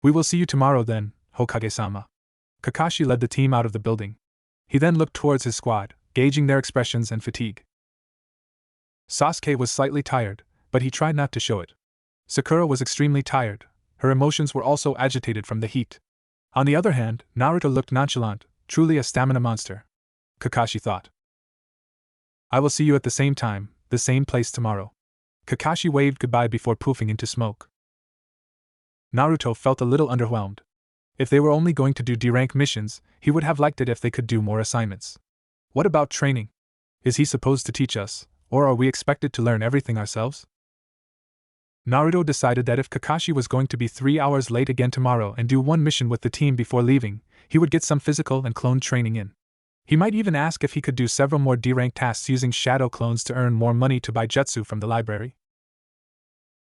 We will see you tomorrow then, Hokage-sama. Kakashi led the team out of the building. He then looked towards his squad, gauging their expressions and fatigue. Sasuke was slightly tired, but he tried not to show it. Sakura was extremely tired. Her emotions were also agitated from the heat. On the other hand, Naruto looked nonchalant, truly a stamina monster. Kakashi thought. I will see you at the same time, the same place tomorrow. Kakashi waved goodbye before poofing into smoke. Naruto felt a little underwhelmed. If they were only going to do D-rank missions, he would have liked it if they could do more assignments. What about training? Is he supposed to teach us, or are we expected to learn everything ourselves? Naruto decided that if Kakashi was going to be 3 hours late again tomorrow and do one mission with the team before leaving, he would get some physical and clone training in. He might even ask if he could do several more D-rank tasks using shadow clones to earn more money to buy jutsu from the library.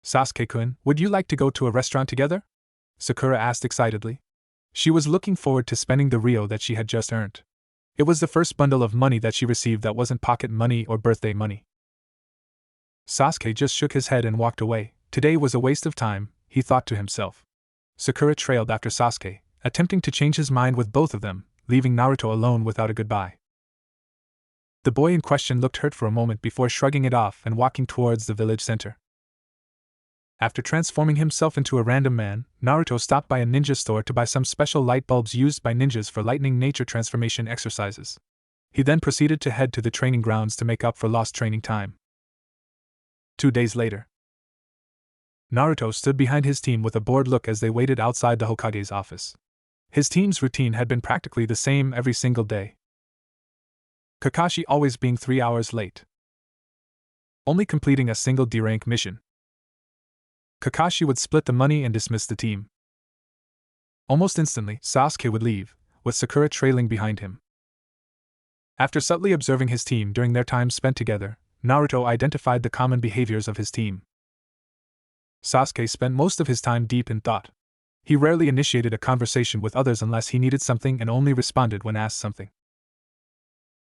Sasuke-kun, would you like to go to a restaurant together? Sakura asked excitedly. She was looking forward to spending the ryo that she had just earned. It was the first bundle of money that she received that wasn't pocket money or birthday money. Sasuke just shook his head and walked away. Today was a waste of time, he thought to himself. Sakura trailed after Sasuke, attempting to change his mind with both of them, leaving Naruto alone without a goodbye. The boy in question looked hurt for a moment before shrugging it off and walking towards the village center. After transforming himself into a random man, Naruto stopped by a ninja store to buy some special light bulbs used by ninjas for lightning nature transformation exercises. He then proceeded to head to the training grounds to make up for lost training time. 2 days later, Naruto stood behind his team with a bored look as they waited outside the Hokage's office. His team's routine had been practically the same every single day. Kakashi always being 3 hours late, only completing a single D-rank mission. Kakashi would split the money and dismiss the team. Almost instantly, Sasuke would leave, with Sakura trailing behind him. After subtly observing his team during their time spent together, Naruto identified the common behaviors of his team. Sasuke spent most of his time deep in thought. He rarely initiated a conversation with others unless he needed something and only responded when asked something.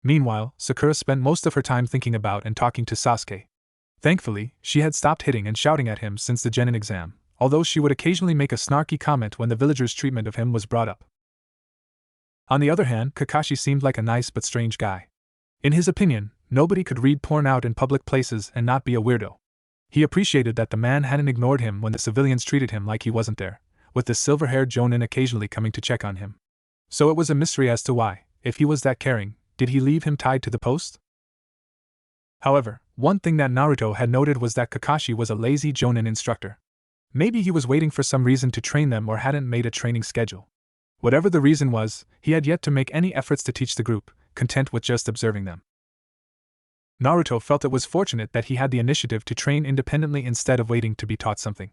Meanwhile, Sakura spent most of her time thinking about and talking to Sasuke. Thankfully, she had stopped hitting and shouting at him since the Genin exam, although she would occasionally make a snarky comment when the villagers' treatment of him was brought up. On the other hand, Kakashi seemed like a nice but strange guy. In his opinion, nobody could read porn out in public places and not be a weirdo. He appreciated that the man hadn't ignored him when the civilians treated him like he wasn't there, with the silver-haired Jonin occasionally coming to check on him. So it was a mystery as to why, if he was that caring, did he leave him tied to the post? However, one thing that Naruto had noted was that Kakashi was a lazy Jonin instructor. Maybe he was waiting for some reason to train them or hadn't made a training schedule. Whatever the reason was, he had yet to make any efforts to teach the group, content with just observing them. Naruto felt it was fortunate that he had the initiative to train independently instead of waiting to be taught something.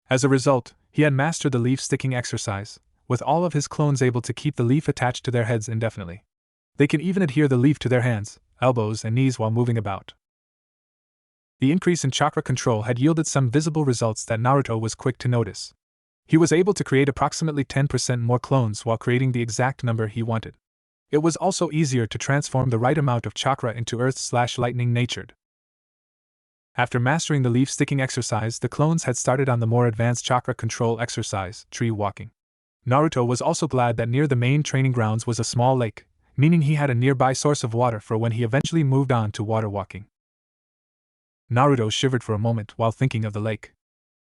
As a result, he had mastered the leaf-sticking exercise, with all of his clones able to keep the leaf attached to their heads indefinitely. They can even adhere the leaf to their hands, elbows, and knees while moving about. The increase in chakra control had yielded some visible results that Naruto was quick to notice. He was able to create approximately 10% more clones while creating the exact number he wanted. It was also easier to transform the right amount of chakra into earth/lightning natured. After mastering the leaf sticking exercise, the clones had started on the more advanced chakra control exercise, tree walking. Naruto was also glad that near the main training grounds was a small lake, meaning he had a nearby source of water for when he eventually moved on to water walking. Naruto shivered for a moment while thinking of the lake.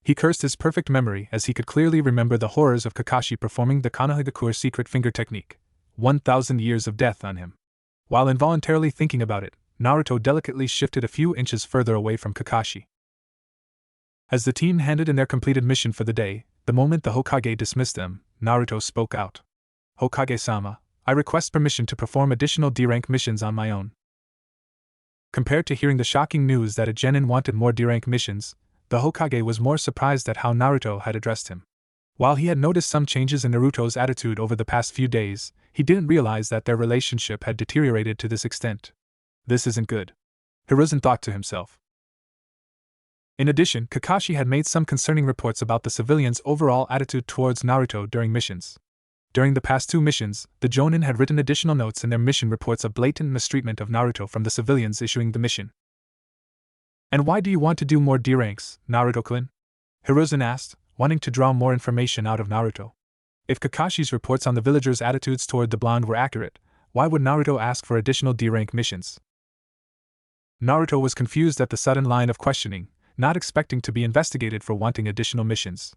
He cursed his perfect memory as he could clearly remember the horrors of Kakashi performing the Konohagakure secret finger technique, 1,000 years of death on him. While involuntarily thinking about it, Naruto delicately shifted a few inches further away from Kakashi. As the team handed in their completed mission for the day, the moment the Hokage dismissed them, Naruto spoke out. "Hokage-sama, I request permission to perform additional D-rank missions on my own." Compared to hearing the shocking news that a genin wanted more D-rank missions, the Hokage was more surprised at how Naruto had addressed him. While he had noticed some changes in Naruto's attitude over the past few days, he didn't realize that their relationship had deteriorated to this extent. This isn't good, Hiruzen thought to himself. In addition, Kakashi had made some concerning reports about the civilians' overall attitude towards Naruto during missions. During the past 2 missions, the Jonin had written additional notes in their mission reports of blatant mistreatment of Naruto from the civilians issuing the mission. "And why do you want to do more D-ranks, Naruto-kun?" Hiruzen asked, wanting to draw more information out of Naruto. If Kakashi's reports on the villagers' attitudes toward the blonde were accurate, why would Naruto ask for additional D-rank missions? Naruto was confused at the sudden line of questioning, not expecting to be investigated for wanting additional missions.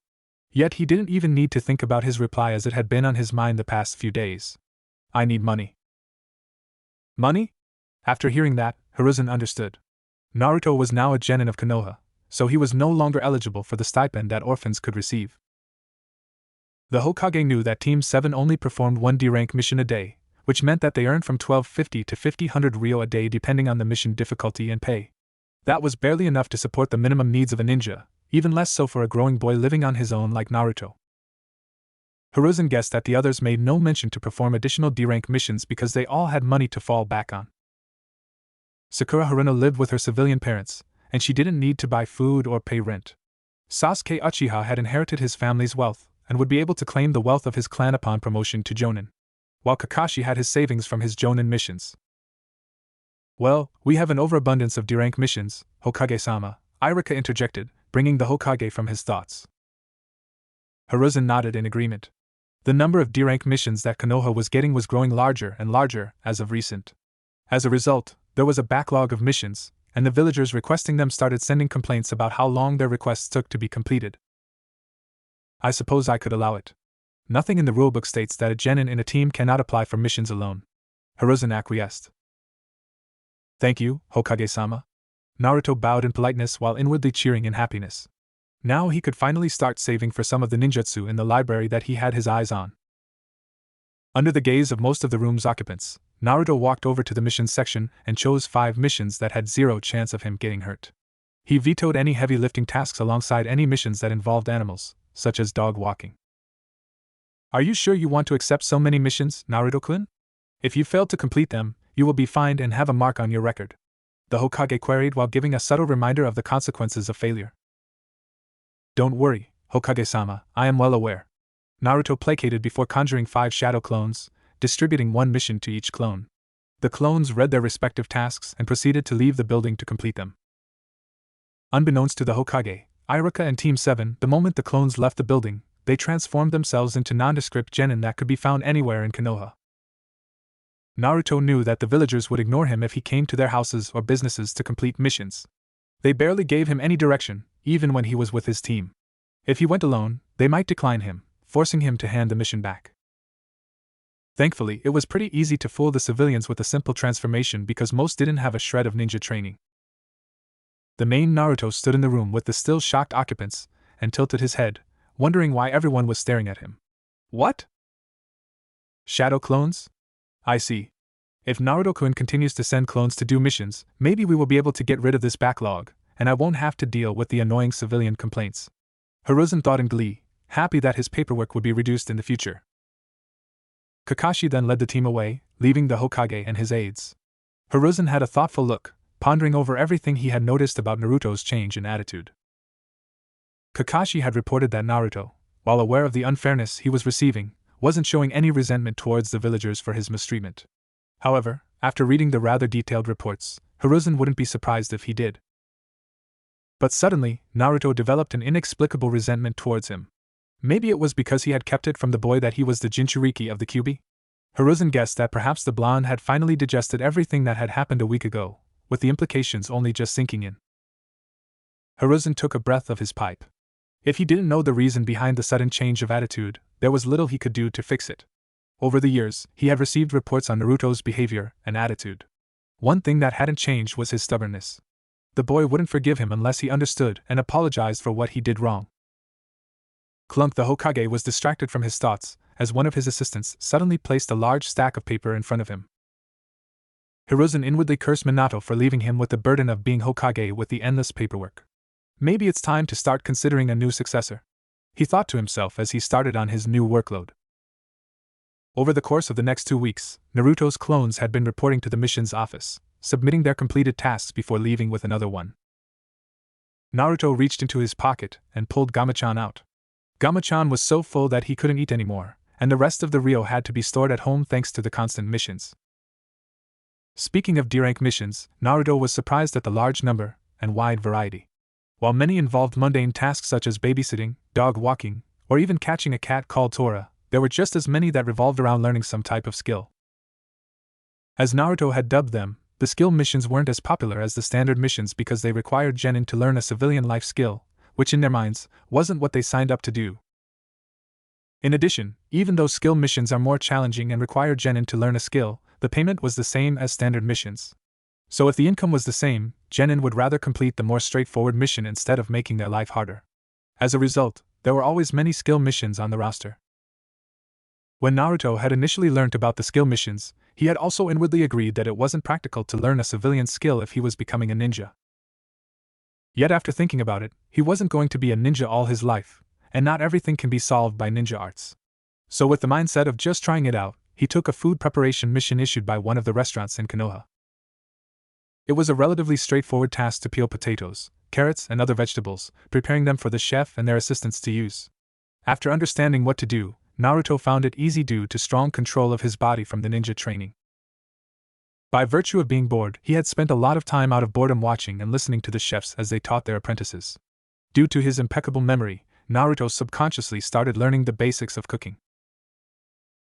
Yet he didn't even need to think about his reply as it had been on his mind the past few days. "I need money." Money? After hearing that, Hiruzen understood. Naruto was now a genin of Konoha, so he was no longer eligible for the stipend that orphans could receive. The Hokage knew that Team 7 only performed 1 D-rank mission a day, which meant that they earned from 1250 to 5000 ryo a day depending on the mission difficulty and pay. That was barely enough to support the minimum needs of a ninja, even less so for a growing boy living on his own like Naruto. Hiruzen guessed that the others made no mention to perform additional D-rank missions because they all had money to fall back on. Sakura Haruno lived with her civilian parents, and she didn't need to buy food or pay rent. Sasuke Uchiha had inherited his family's wealth, and would be able to claim the wealth of his clan upon promotion to Jonin, while Kakashi had his savings from his Jonin missions. "Well, we have an overabundance of D-rank missions, Hokage-sama," Irika interjected, bringing the Hokage from his thoughts. Hiruzen nodded in agreement. The number of D-rank missions that Konoha was getting was growing larger and larger as of recent. As a result, there was a backlog of missions, and the villagers requesting them started sending complaints about how long their requests took to be completed. "I suppose I could allow it. Nothing in the rulebook states that a genin in a team cannot apply for missions alone," Hiruzen acquiesced. "Thank you, Hokage-sama." Naruto bowed in politeness while inwardly cheering in happiness. Now he could finally start saving for some of the ninjutsu in the library that he had his eyes on. Under the gaze of most of the room's occupants, Naruto walked over to the missions section and chose 5 missions that had 0 chance of him getting hurt. He vetoed any heavy lifting tasks alongside any missions that involved animals, such as dog walking. "Are you sure you want to accept so many missions, Naruto-kun? If you fail to complete them, you will be fined and have a mark on your record," the Hokage queried while giving a subtle reminder of the consequences of failure. "Don't worry, Hokage-sama, I am well aware." Naruto placated before conjuring 5 shadow clones, distributing 1 mission to each clone. The clones read their respective tasks and proceeded to leave the building to complete them. Unbeknownst to the Hokage, Irika and Team 7, the moment the clones left the building, they transformed themselves into nondescript genin that could be found anywhere in Konoha. Naruto knew that the villagers would ignore him if he came to their houses or businesses to complete missions. They barely gave him any direction, even when he was with his team. If he went alone, they might decline him, forcing him to hand the mission back. Thankfully, it was pretty easy to fool the civilians with a simple transformation because most didn't have a shred of ninja training. The main Naruto stood in the room with the still shocked occupants and tilted his head, wondering why everyone was staring at him. "What? Shadow clones? I see. If Naruto-kun continues to send clones to do missions, maybe we will be able to get rid of this backlog, and I won't have to deal with the annoying civilian complaints." Hiruzen thought in glee, happy that his paperwork would be reduced in the future. Kakashi then led the team away, leaving the Hokage and his aides. Hiruzen had a thoughtful look, pondering over everything he had noticed about Naruto's change in attitude. Kakashi had reported that Naruto, while aware of the unfairness he was receiving, wasn't showing any resentment towards the villagers for his mistreatment. However, after reading the rather detailed reports, Hiruzen wouldn't be surprised if he did. But suddenly, Naruto developed an inexplicable resentment towards him. Maybe it was because he had kept it from the boy that he was the Jinchuriki of the Kyuubi? Hiruzen guessed that perhaps the blonde had finally digested everything that had happened a week ago, with the implications only just sinking in. Hiruzen took a breath of his pipe. If he didn't know the reason behind the sudden change of attitude, there was little he could do to fix it. Over the years, he had received reports on Naruto's behavior and attitude. One thing that hadn't changed was his stubbornness. The boy wouldn't forgive him unless he understood and apologized for what he did wrong. Clunk the Hokage was distracted from his thoughts, as one of his assistants suddenly placed a large stack of paper in front of him. Hiruzen inwardly cursed Minato for leaving him with the burden of being Hokage with the endless paperwork. Maybe it's time to start considering a new successor, he thought to himself as he started on his new workload. Over the course of the next 2 weeks, Naruto's clones had been reporting to the mission's office, submitting their completed tasks before leaving with another one. Naruto reached into his pocket and pulled Gamachan out. Gamachan was so full that he couldn't eat anymore, and the rest of the Ryo had to be stored at home thanks to the constant missions. Speaking of D-rank missions, Naruto was surprised at the large number and wide variety. While many involved mundane tasks such as babysitting, dog walking, or even catching a cat called Tora, there were just as many that revolved around learning some type of skill. As Naruto had dubbed them, the skill missions weren't as popular as the standard missions because they required genin to learn a civilian life skill, which in their minds wasn't what they signed up to do. In addition, even though skill missions are more challenging and require genin to learn a skill, the payment was the same as standard missions. So if the income was the same, genin would rather complete the more straightforward mission instead of making their life harder. As a result, there were always many skill missions on the roster. When Naruto had initially learnt about the skill missions, he had also inwardly agreed that it wasn't practical to learn a civilian skill if he was becoming a ninja. Yet after thinking about it, he wasn't going to be a ninja all his life, and not everything can be solved by ninja arts. So with the mindset of just trying it out, he took a food preparation mission issued by one of the restaurants in Konoha. It was a relatively straightforward task to peel potatoes, carrots, and other vegetables, preparing them for the chef and their assistants to use. After understanding what to do, Naruto found it easy due to strong control of his body from the ninja training. By virtue of being bored, he had spent a lot of time out of boredom watching and listening to the chefs as they taught their apprentices. Due to his impeccable memory, Naruto subconsciously started learning the basics of cooking.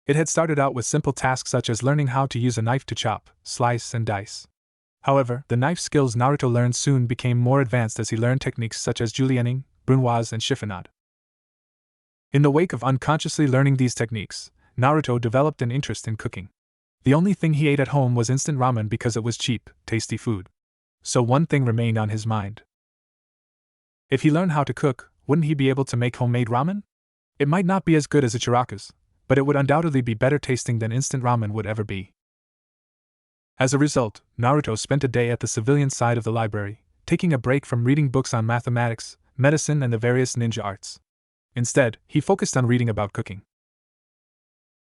It had started out with simple tasks such as learning how to use a knife to chop, slice, and dice. However, the knife skills Naruto learned soon became more advanced as he learned techniques such as julienning, brunoise, and chiffonade. In the wake of unconsciously learning these techniques, Naruto developed an interest in cooking. The only thing he ate at home was instant ramen because it was cheap, tasty food. So one thing remained on his mind. If he learned how to cook, wouldn't he be able to make homemade ramen? It might not be as good as Ichiraku's, but it would undoubtedly be better tasting than instant ramen would ever be. As a result, Naruto spent a day at the civilian side of the library, taking a break from reading books on mathematics, medicine, and the various ninja arts. Instead, he focused on reading about cooking.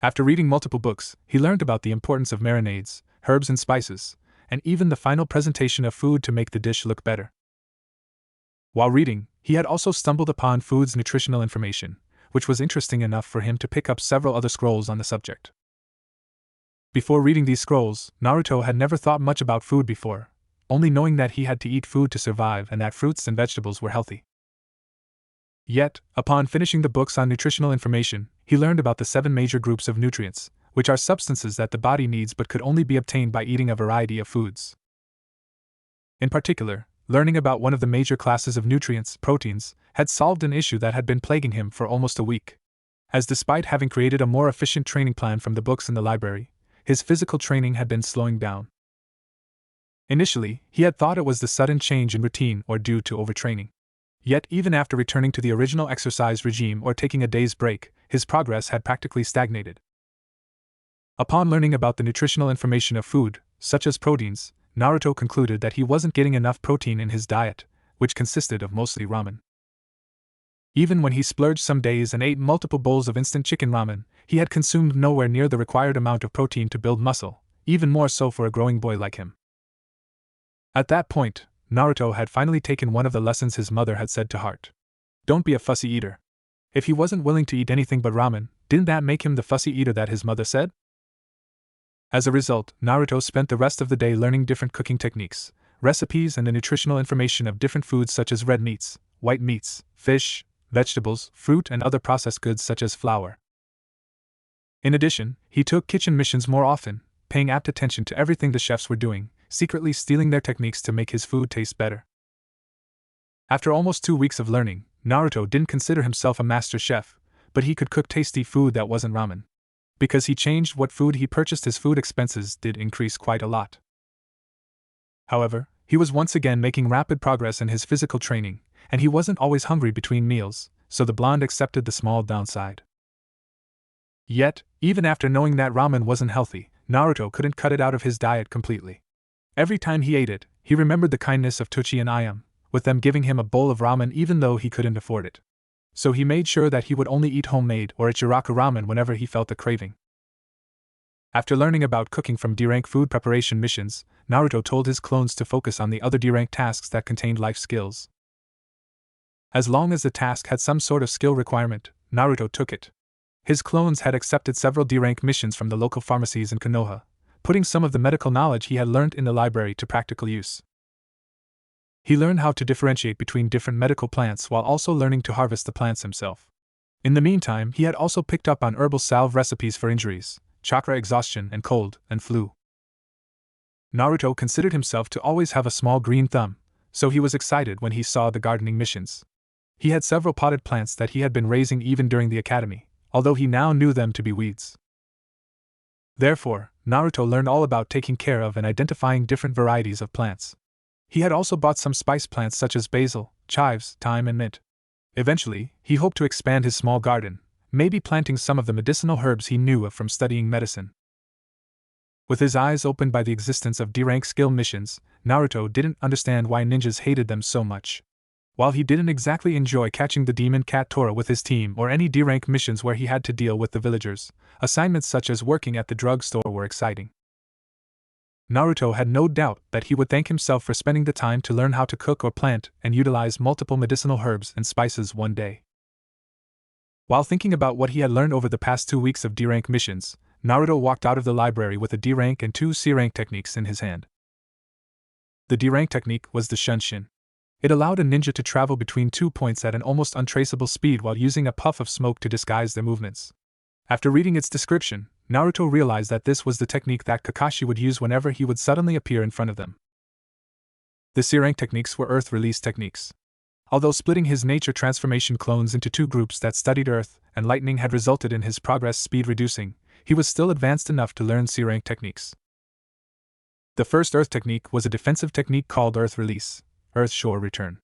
After reading multiple books, he learned about the importance of marinades, herbs and spices, and even the final presentation of food to make the dish look better. While reading, he had also stumbled upon food's nutritional information, which was interesting enough for him to pick up several other scrolls on the subject. Before reading these scrolls, Naruto had never thought much about food before, only knowing that he had to eat food to survive and that fruits and vegetables were healthy. Yet, upon finishing the books on nutritional information, he learned about the 7 major groups of nutrients, which are substances that the body needs but could only be obtained by eating a variety of foods. In particular, learning about one of the major classes of nutrients, proteins, had solved an issue that had been plaguing him for almost a week. As despite having created a more efficient training plan from the books in the library, his physical training had been slowing down. Initially, he had thought it was the sudden change in routine or due to overtraining. Yet even after returning to the original exercise regime or taking a day's break, his progress had practically stagnated. Upon learning about the nutritional information of food, such as proteins, Naruto concluded that he wasn't getting enough protein in his diet, which consisted of mostly ramen. Even when he splurged some days and ate multiple bowls of instant chicken ramen, he had consumed nowhere near the required amount of protein to build muscle, even more so for a growing boy like him. At that point, Naruto had finally taken one of the lessons his mother had said to heart. Don't be a fussy eater. If he wasn't willing to eat anything but ramen, didn't that make him the fussy eater that his mother said? As a result, Naruto spent the rest of the day learning different cooking techniques, recipes, and the nutritional information of different foods such as red meats, white meats, fish, vegetables, fruit, and other processed goods such as flour. In addition, he took kitchen missions more often, paying apt attention to everything the chefs were doing, secretly stealing their techniques to make his food taste better. After almost 2 weeks of learning, Naruto didn't consider himself a master chef, but he could cook tasty food that wasn't ramen. Because he changed what food he purchased, his food expenses did increase quite a lot. However, he was once again making rapid progress in his physical training, and he wasn't always hungry between meals, so the blonde accepted the small downside. Yet, even after knowing that ramen wasn't healthy, Naruto couldn't cut it out of his diet completely. Every time he ate it, he remembered the kindness of Tochi and Ayam, with them giving him a bowl of ramen even though he couldn't afford it. So he made sure that he would only eat homemade or Ichiraku ramen whenever he felt a craving. After learning about cooking from D-rank food preparation missions, Naruto told his clones to focus on the other D-rank tasks that contained life skills. As long as the task had some sort of skill requirement, Naruto took it. His clones had accepted several D-rank missions from the local pharmacies in Konoha, putting some of the medical knowledge he had learned in the library to practical use. He learned how to differentiate between different medical plants while also learning to harvest the plants himself. In the meantime, he had also picked up on herbal salve recipes for injuries, chakra exhaustion, and cold and flu. Naruto considered himself to always have a small green thumb, so he was excited when he saw the gardening missions. He had several potted plants that he had been raising even during the academy, although he now knew them to be weeds. Therefore, Naruto learned all about taking care of and identifying different varieties of plants. He had also bought some spice plants such as basil, chives, thyme, and mint. Eventually, he hoped to expand his small garden, maybe planting some of the medicinal herbs he knew of from studying medicine. With his eyes opened by the existence of D-rank skill missions, Naruto didn't understand why ninjas hated them so much. While he didn't exactly enjoy catching the demon cat Tora with his team or any D-rank missions where he had to deal with the villagers, assignments such as working at the drugstore were exciting. Naruto had no doubt that he would thank himself for spending the time to learn how to cook or plant and utilize multiple medicinal herbs and spices one day. While thinking about what he had learned over the past 2 weeks of D-rank missions, Naruto walked out of the library with a D-rank and 2 C-rank techniques in his hand. The D-rank technique was the Shunshin. It allowed a ninja to travel between 2 points at an almost untraceable speed while using a puff of smoke to disguise their movements. After reading its description, Naruto realized that this was the technique that Kakashi would use whenever he would suddenly appear in front of them. The C-rank techniques were Earth release techniques. Although splitting his nature transformation clones into 2 groups that studied Earth and Lightning had resulted in his progress speed reducing, he was still advanced enough to learn C-rank techniques. The first Earth technique was a defensive technique called Earth Release, Earth Shore Return.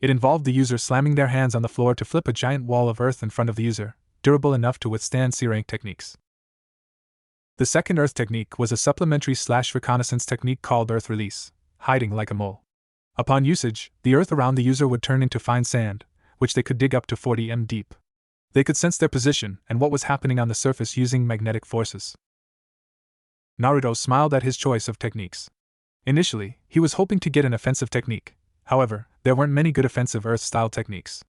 It involved the user slamming their hands on the floor to flip a giant wall of earth in front of the user, durable enough to withstand C-rank techniques. The second Earth technique was a supplementary/reconnaissance technique called Earth Release, Hiding like a mole. Upon usage, the earth around the user would turn into fine sand, which they could dig up to 40 m deep. They could sense their position and what was happening on the surface using magnetic forces. Naruto smiled at his choice of techniques. Initially, he was hoping to get an offensive technique. However, there weren't many good offensive Earth-style techniques.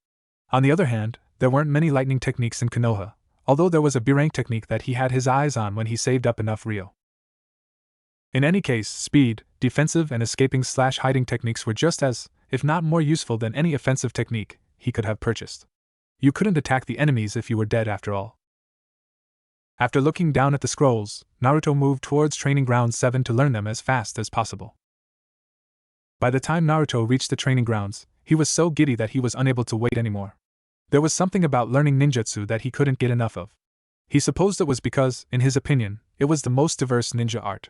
On the other hand, there weren't many lightning techniques in Konoha, although there was a B-rank technique that he had his eyes on when he saved up enough Ryo. In any case, speed, defensive, and escaping/hiding techniques were just as, if not more useful than any offensive technique he could have purchased. You couldn't attack the enemies if you were dead after all. After looking down at the scrolls, Naruto moved towards Training Ground 7 to learn them as fast as possible. By the time Naruto reached the training grounds, he was so giddy that he was unable to wait anymore. There was something about learning ninjutsu that he couldn't get enough of. He supposed it was because, in his opinion, it was the most diverse ninja art.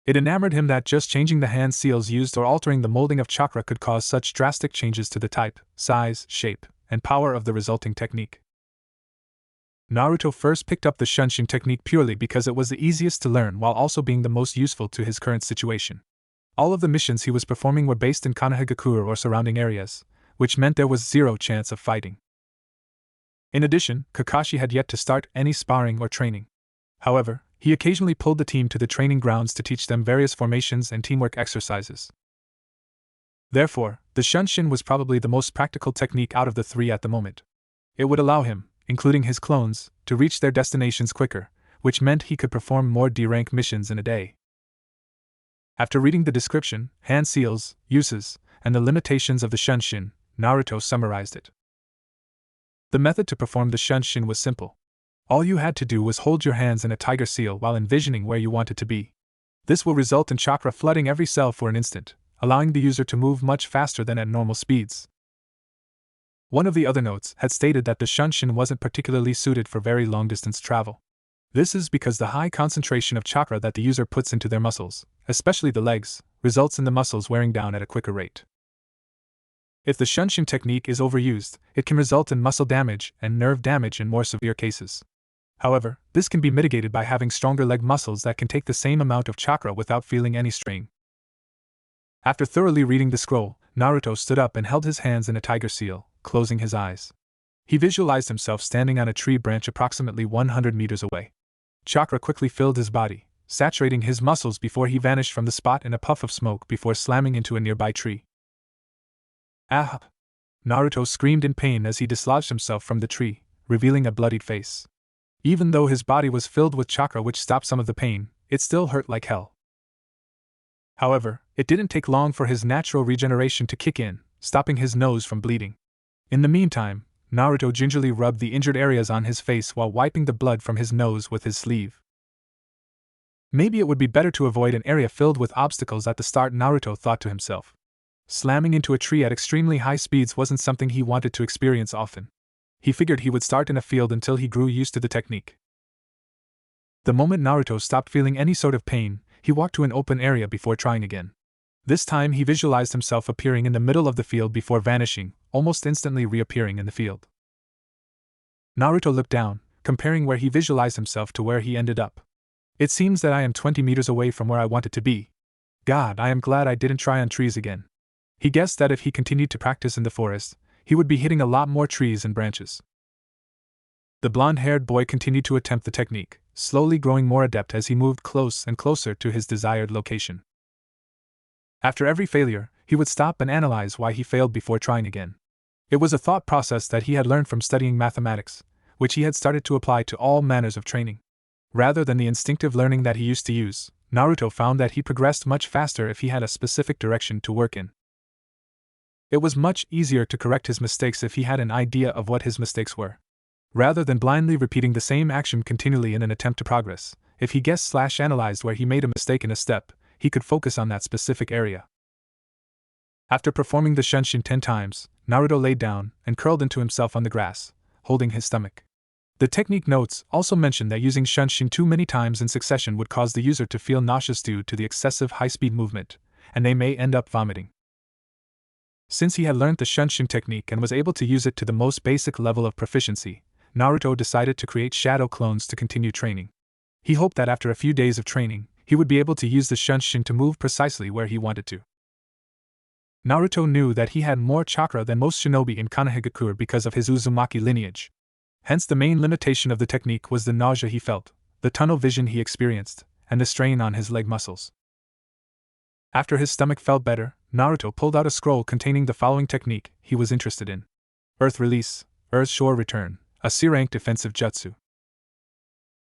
It enamored him that just changing the hand seals used or altering the molding of chakra could cause such drastic changes to the type, size, shape, and power of the resulting technique. Naruto first picked up the Shunshin technique purely because it was the easiest to learn while also being the most useful to his current situation. All of the missions he was performing were based in Konohagakure or surrounding areas, which meant there was zero chance of fighting. In addition, Kakashi had yet to start any sparring or training. However, he occasionally pulled the team to the training grounds to teach them various formations and teamwork exercises. Therefore, the Shunshin was probably the most practical technique out of the 3 at the moment. It would allow him, including his clones, to reach their destinations quicker, which meant he could perform more D-rank missions in a day. After reading the description, hand seals, uses, and the limitations of the Shunshin, Naruto summarized it. The method to perform the Shunshin was simple. All you had to do was hold your hands in a tiger seal while envisioning where you wanted to be. This will result in chakra flooding every cell for an instant, allowing the user to move much faster than at normal speeds. One of the other notes had stated that the Shunshin wasn't particularly suited for very long-distance travel. This is because the high concentration of chakra that the user puts into their muscles, especially the legs, results in the muscles wearing down at a quicker rate. If the Shunshin technique is overused, it can result in muscle damage and nerve damage in more severe cases. However, this can be mitigated by having stronger leg muscles that can take the same amount of chakra without feeling any strain. After thoroughly reading the scroll, Naruto stood up and held his hands in a tiger seal, closing his eyes. He visualized himself standing on a tree branch approximately 100 meters away. Chakra quickly filled his body, saturating his muscles before he vanished from the spot in a puff of smoke before slamming into a nearby tree. Ah! Naruto screamed in pain as he dislodged himself from the tree, revealing a bloodied face. Even though his body was filled with chakra which stopped some of the pain, it still hurt like hell. However, it didn't take long for his natural regeneration to kick in, stopping his nose from bleeding. In the meantime, Naruto gingerly rubbed the injured areas on his face while wiping the blood from his nose with his sleeve. Maybe it would be better to avoid an area filled with obstacles at the start, Naruto thought to himself. Slamming into a tree at extremely high speeds wasn't something he wanted to experience often. He figured he would start in a field until he grew used to the technique. The moment Naruto stopped feeling any sort of pain, he walked to an open area before trying again. This time he visualized himself appearing in the middle of the field before vanishing, almost instantly reappearing in the field. Naruto looked down, comparing where he visualized himself to where he ended up. It seems that I am 20 meters away from where I wanted to be. God, I am glad I didn't try on trees again. He guessed that if he continued to practice in the forest, he would be hitting a lot more trees and branches. The blonde-haired boy continued to attempt the technique, slowly growing more adept as he moved close and closer to his desired location. After every failure, he would stop and analyze why he failed before trying again. It was a thought process that he had learned from studying mathematics, which he had started to apply to all manners of training. Rather than the instinctive learning that he used to use, Naruto found that he progressed much faster if he had a specific direction to work in. It was much easier to correct his mistakes if he had an idea of what his mistakes were. Rather than blindly repeating the same action continually in an attempt to progress, if he guessed/analyzed where he made a mistake in a step, he could focus on that specific area. After performing the Shunshin 10 times, Naruto laid down and curled into himself on the grass, holding his stomach. The technique notes also mention that using Shunshin too many times in succession would cause the user to feel nauseous due to the excessive high-speed movement, and they may end up vomiting. Since he had learned the Shunshin technique and was able to use it to the most basic level of proficiency, Naruto decided to create shadow clones to continue training. He hoped that after a few days of training, he would be able to use the Shunshin to move precisely where he wanted to. Naruto knew that he had more chakra than most shinobi in Konohagakure because of his Uzumaki lineage. Hence the main limitation of the technique was the nausea he felt, the tunnel vision he experienced, and the strain on his leg muscles. After his stomach felt better, Naruto pulled out a scroll containing the following technique he was interested in. Earth Release, Earth Shore Return, a C-rank defensive jutsu.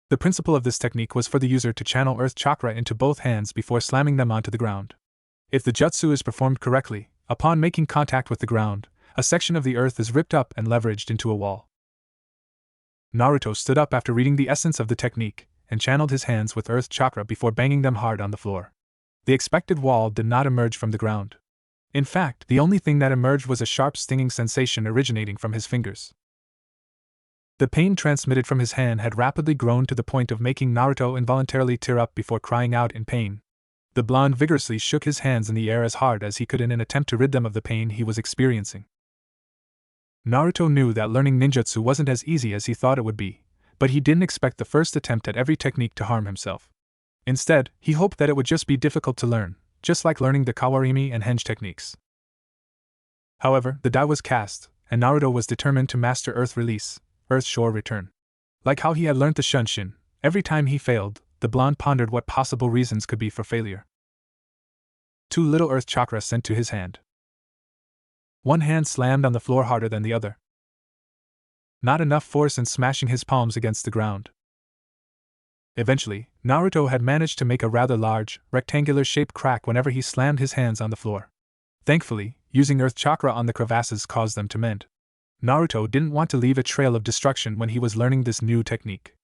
The principle of this technique was for the user to channel earth chakra into both hands before slamming them onto the ground. If the jutsu is performed correctly, upon making contact with the ground, a section of the earth is ripped up and leveraged into a wall. Naruto stood up after reading the essence of the technique, and channeled his hands with earth chakra before banging them hard on the floor. The expected wall did not emerge from the ground. In fact, the only thing that emerged was a sharp stinging sensation originating from his fingers. The pain transmitted from his hand had rapidly grown to the point of making Naruto involuntarily tear up before crying out in pain. The blonde vigorously shook his hands in the air as hard as he could in an attempt to rid them of the pain he was experiencing. Naruto knew that learning ninjutsu wasn't as easy as he thought it would be, but he didn't expect the first attempt at every technique to harm himself. Instead, he hoped that it would just be difficult to learn, just like learning the kawarimi and henge techniques. However, the die was cast, and Naruto was determined to master Earth Release, Earth Shore Return. Like how he had learned the Shunshin, every time he failed, the blonde pondered what possible reasons could be for failure. 2 little earth chakra sent to his hand. One hand slammed on the floor harder than the other. not enough force in smashing his palms against the ground. Eventually, Naruto had managed to make a rather large, rectangular-shaped crack whenever he slammed his hands on the floor. Thankfully, using earth chakra on the crevasses caused them to mend. Naruto didn't want to leave a trail of destruction when he was learning this new technique.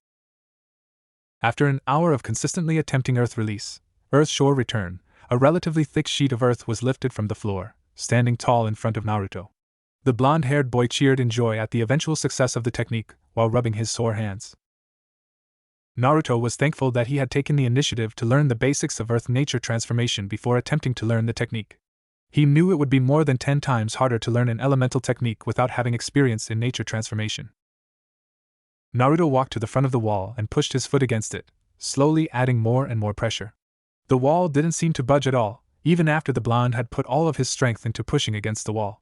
After an hour of consistently attempting earth release, earth shore return, a relatively thick sheet of earth was lifted from the floor, standing tall in front of Naruto. The blonde-haired boy cheered in joy at the eventual success of the technique, while rubbing his sore hands. Naruto was thankful that he had taken the initiative to learn the basics of earth-nature transformation before attempting to learn the technique. He knew it would be more than 10 times harder to learn an elemental technique without having experience in nature transformation. Naruto walked to the front of the wall and pushed his foot against it, slowly adding more and more pressure. The wall didn't seem to budge at all, even after the blonde had put all of his strength into pushing against the wall.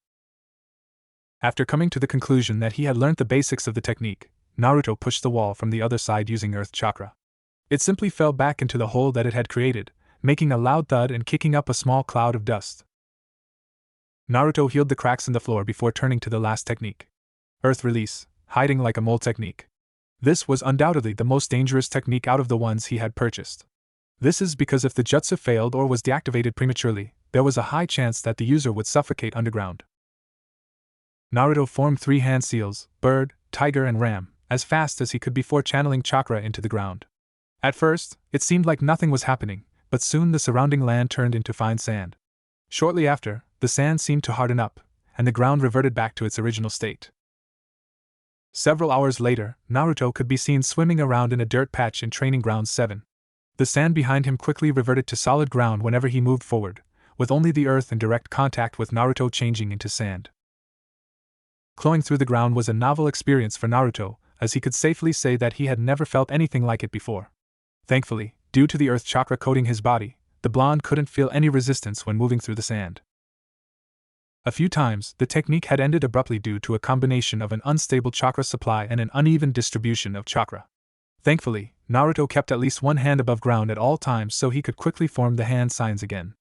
After coming to the conclusion that he had learned the basics of the technique, Naruto pushed the wall from the other side using earth chakra. It simply fell back into the hole that it had created, making a loud thud and kicking up a small cloud of dust. Naruto healed the cracks in the floor before turning to the last technique. Earth release, hiding like a mole technique. This was undoubtedly the most dangerous technique out of the ones he had purchased. This is because if the jutsu failed or was deactivated prematurely, there was a high chance that the user would suffocate underground. Naruto formed 3 hand seals, bird, tiger and ram, as fast as he could before channeling chakra into the ground. At first, it seemed like nothing was happening, but soon the surrounding land turned into fine sand. Shortly after, the sand seemed to harden up, and the ground reverted back to its original state. Several hours later, Naruto could be seen swimming around in a dirt patch in Training Ground 7. The sand behind him quickly reverted to solid ground whenever he moved forward, with only the earth in direct contact with Naruto changing into sand. Clawing through the ground was a novel experience for Naruto, as he could safely say that he had never felt anything like it before. Thankfully, due to the earth chakra coating his body, the blonde couldn't feel any resistance when moving through the sand. A few times, the technique had ended abruptly due to a combination of an unstable chakra supply and an uneven distribution of chakra. Thankfully, Naruto kept at least one hand above ground at all times so he could quickly form the hand signs again.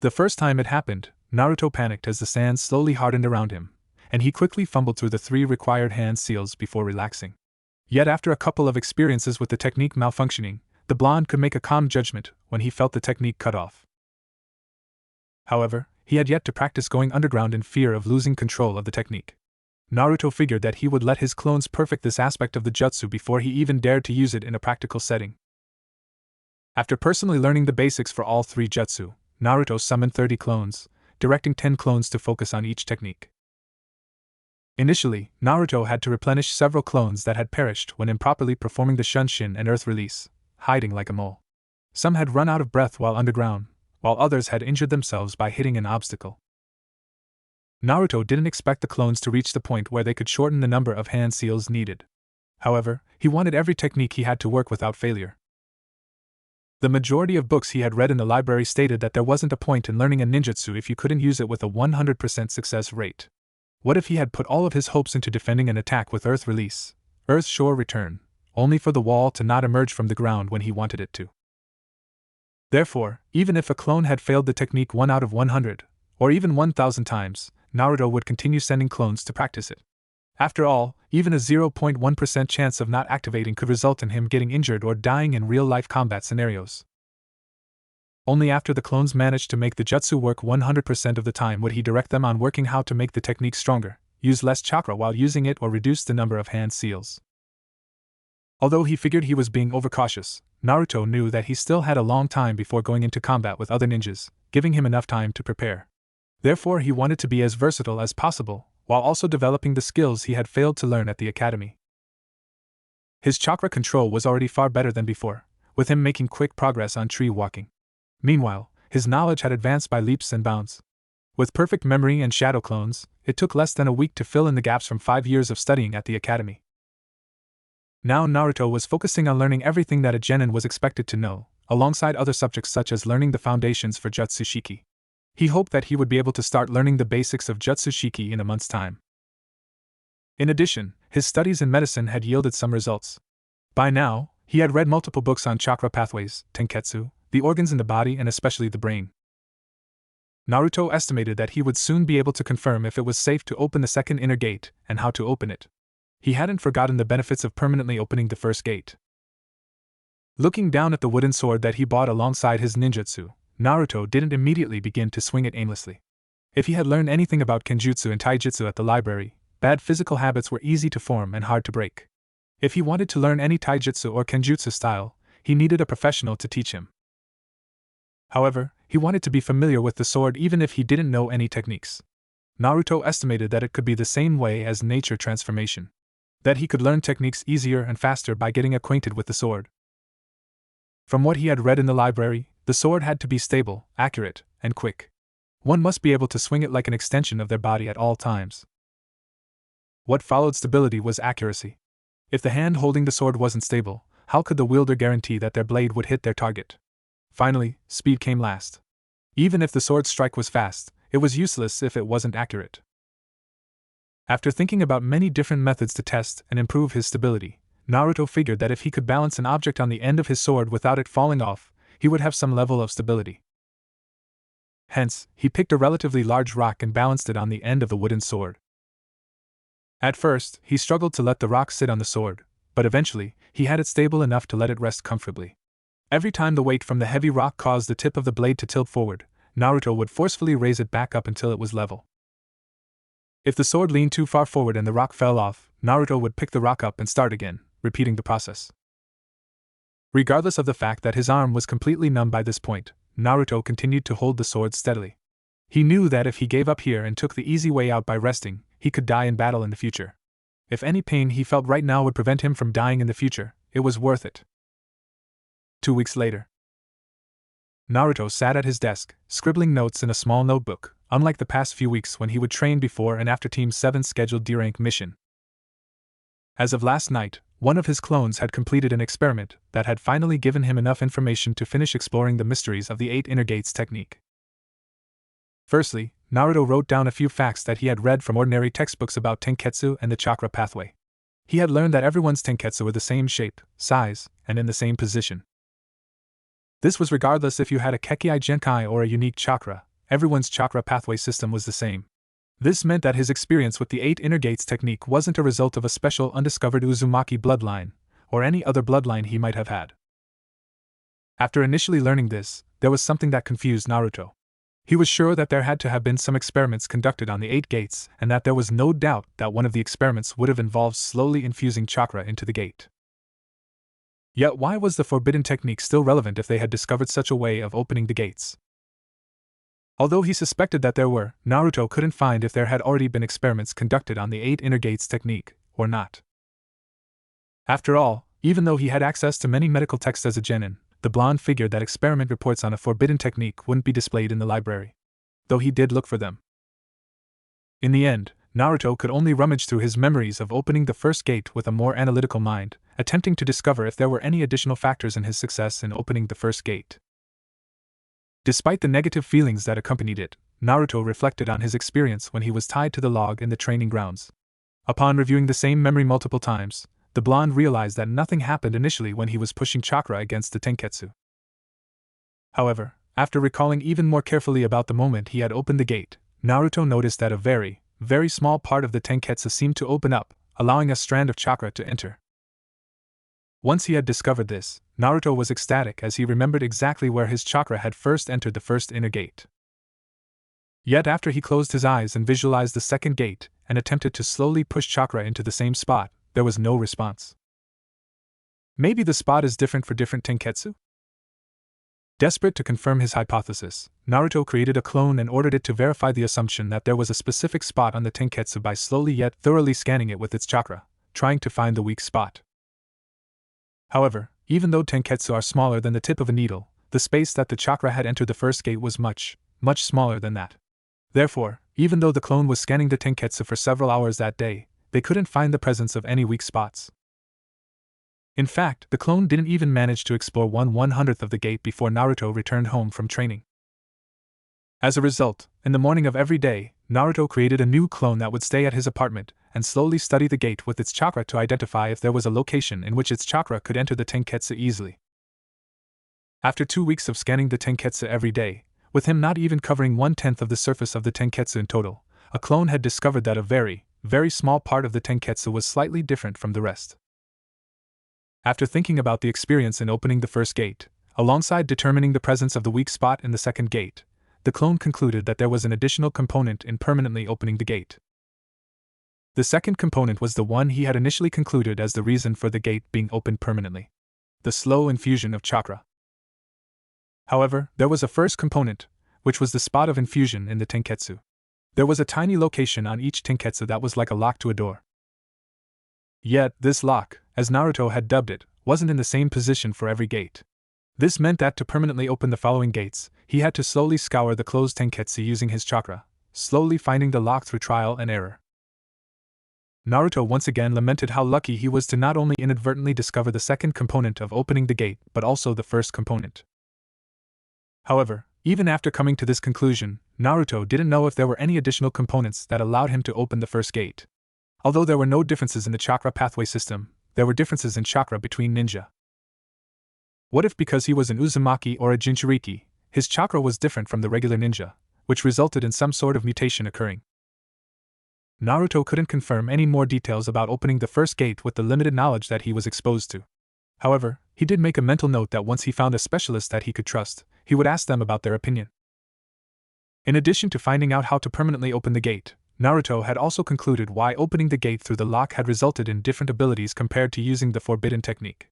The first time it happened, Naruto panicked as the sand slowly hardened around him, and he quickly fumbled through the 3 required hand seals before relaxing. Yet after a couple of experiences with the technique malfunctioning, the blonde could make a calm judgment when he felt the technique cut off. However, he had yet to practice going underground in fear of losing control of the technique. Naruto figured that he would let his clones perfect this aspect of the jutsu before he even dared to use it in a practical setting. After personally learning the basics for all 3 jutsu, Naruto summoned 30 clones, directing 10 clones to focus on each technique. Initially, Naruto had to replenish several clones that had perished when improperly performing the Shunshin and Earth Release, hiding like a mole. Some had run out of breath while underground, while others had injured themselves by hitting an obstacle. Naruto didn't expect the clones to reach the point where they could shorten the number of hand seals needed. However, he wanted every technique he had to work without failure. The majority of books he had read in the library stated that there wasn't a point in learning a ninjutsu if you couldn't use it with a 100% success rate. What if he had put all of his hopes into defending an attack with Earth Release, Earth Shore Return, only for the wall to not emerge from the ground when he wanted it to? Therefore, even if a clone had failed the technique 1 out of 100, or even 1,000 times, Naruto would continue sending clones to practice it. After all, even a 0.1% chance of not activating could result in him getting injured or dying in real-life combat scenarios. Only after the clones managed to make the jutsu work 100% of the time would he direct them on working how to make the technique stronger, use less chakra while using it or reduce the number of hand seals. Although he figured he was being overcautious, Naruto knew that he still had a long time before going into combat with other ninjas, giving him enough time to prepare. Therefore he wanted to be as versatile as possible, while also developing the skills he had failed to learn at the academy. His chakra control was already far better than before, with him making quick progress on tree walking. Meanwhile, his knowledge had advanced by leaps and bounds. With perfect memory and shadow clones, it took less than a week to fill in the gaps from 5 years of studying at the academy. Now Naruto was focusing on learning everything that a genin was expected to know, alongside other subjects such as learning the foundations for Jutsu Shiki. He hoped that he would be able to start learning the basics of Jutsu Shiki in a month's time. In addition, his studies in medicine had yielded some results. By now, he had read multiple books on chakra pathways, tenketsu, the organs in the body and especially the brain. Naruto estimated that he would soon be able to confirm if it was safe to open the second inner gate and how to open it. He hadn't forgotten the benefits of permanently opening the first gate. Looking down at the wooden sword that he bought alongside his ninjutsu, Naruto didn't immediately begin to swing it aimlessly. If he had learned anything about kenjutsu and taijutsu at the library, bad physical habits were easy to form and hard to break. If he wanted to learn any taijutsu or kenjutsu style, he needed a professional to teach him. However, he wanted to be familiar with the sword even if he didn't know any techniques. Naruto estimated that it could be the same way as nature transformation. That he could learn techniques easier and faster by getting acquainted with the sword. From what he had read in the library, the sword had to be stable, accurate, and quick. One must be able to swing it like an extension of their body at all times. What followed stability was accuracy. If the hand holding the sword wasn't stable, how could the wielder guarantee that their blade would hit their target? Finally, speed came last. Even if the sword strike was fast, it was useless if it wasn't accurate. After thinking about many different methods to test and improve his stability, Naruto figured that if he could balance an object on the end of his sword without it falling off, he would have some level of stability. Hence, he picked a relatively large rock and balanced it on the end of the wooden sword. At first, he struggled to let the rock sit on the sword, but eventually, he had it stable enough to let it rest comfortably. Every time the weight from the heavy rock caused the tip of the blade to tilt forward, Naruto would forcefully raise it back up until it was level. If the sword leaned too far forward and the rock fell off, Naruto would pick the rock up and start again, repeating the process. Regardless of the fact that his arm was completely numb by this point, Naruto continued to hold the sword steadily. He knew that if he gave up here and took the easy way out by resting, he could die in battle in the future. If any pain he felt right now would prevent him from dying in the future, it was worth it. 2 weeks later, Naruto sat at his desk, scribbling notes in a small notebook, unlike the past few weeks when he would train before and after Team 7's scheduled D-rank mission. As of last night, one of his clones had completed an experiment that had finally given him enough information to finish exploring the mysteries of the 8 inner gates technique. Firstly, Naruto wrote down a few facts that he had read from ordinary textbooks about tenketsu and the chakra pathway. He had learned that everyone's tenketsu were the same shape, size, and in the same position. This was regardless if you had a Kekkai Genkai or a unique chakra, everyone's chakra pathway system was the same. This meant that his experience with the 8 inner gates technique wasn't a result of a special undiscovered Uzumaki bloodline, or any other bloodline he might have had. After initially learning this, there was something that confused Naruto. He was sure that there had to have been some experiments conducted on the 8 gates, and that there was no doubt that one of the experiments would have involved slowly infusing chakra into the gate. Yet why was the forbidden technique still relevant if they had discovered such a way of opening the gates? Although he suspected that there were, Naruto couldn't find if there had already been experiments conducted on the 8 inner gates technique, or not. After all, even though he had access to many medical texts as a genin, the blonde figured that experiment reports on a forbidden technique wouldn't be displayed in the library. Though he did look for them. In the end, Naruto could only rummage through his memories of opening the first gate with a more analytical mind, attempting to discover if there were any additional factors in his success in opening the first gate. Despite the negative feelings that accompanied it, Naruto reflected on his experience when he was tied to the log in the training grounds. Upon reviewing the same memory multiple times, the blonde realized that nothing happened initially when he was pushing chakra against the tenketsu. However, after recalling even more carefully about the moment he had opened the gate, Naruto noticed that a very, very small part of the tenketsu seemed to open up, allowing a strand of chakra to enter. Once he had discovered this, Naruto was ecstatic as he remembered exactly where his chakra had first entered the first inner gate. Yet after he closed his eyes and visualized the second gate, and attempted to slowly push chakra into the same spot, there was no response. Maybe the spot is different for different tenketsu? Desperate to confirm his hypothesis, Naruto created a clone and ordered it to verify the assumption that there was a specific spot on the tenketsu by slowly yet thoroughly scanning it with its chakra, trying to find the weak spot. However, even though tenketsu are smaller than the tip of a needle, the space that the chakra had entered the first gate was much, much smaller than that. Therefore, even though the clone was scanning the tenketsu for several hours that day, they couldn't find the presence of any weak spots. In fact, the clone didn't even manage to explore 1/100th of the gate before Naruto returned home from training. As a result, in the morning of every day, Naruto created a new clone that would stay at his apartment and slowly study the gate with its chakra to identify if there was a location in which its chakra could enter the tenketsu easily. After 2 weeks of scanning the tenketsu every day, with him not even covering 1/10th of the surface of the tenketsu in total, a clone had discovered that a very, very small part of the tenketsu was slightly different from the rest. After thinking about the experience in opening the first gate, alongside determining the presence of the weak spot in the second gate, the clone concluded that there was an additional component in permanently opening the gate. The second component was the one he had initially concluded as the reason for the gate being opened permanently: the slow infusion of chakra. However, there was a first component, which was the spot of infusion in the tenketsu. There was a tiny location on each tenketsu that was like a lock to a door. Yet, this lock, as Naruto had dubbed it, wasn't in the same position for every gate. This meant that to permanently open the following gates, he had to slowly scour the closed tenketsu using his chakra, slowly finding the lock through trial and error. Naruto once again lamented how lucky he was to not only inadvertently discover the second component of opening the gate but also the first component. However, even after coming to this conclusion, Naruto didn't know if there were any additional components that allowed him to open the first gate. Although there were no differences in the chakra pathway system, there were differences in chakra between ninja. What if because he was an Uzumaki or a Jinchuriki, his chakra was different from the regular ninja, which resulted in some sort of mutation occurring? Naruto couldn't confirm any more details about opening the first gate with the limited knowledge that he was exposed to. However, he did make a mental note that once he found a specialist that he could trust, he would ask them about their opinion. In addition to finding out how to permanently open the gate, Naruto had also concluded why opening the gate through the lock had resulted in different abilities compared to using the forbidden technique.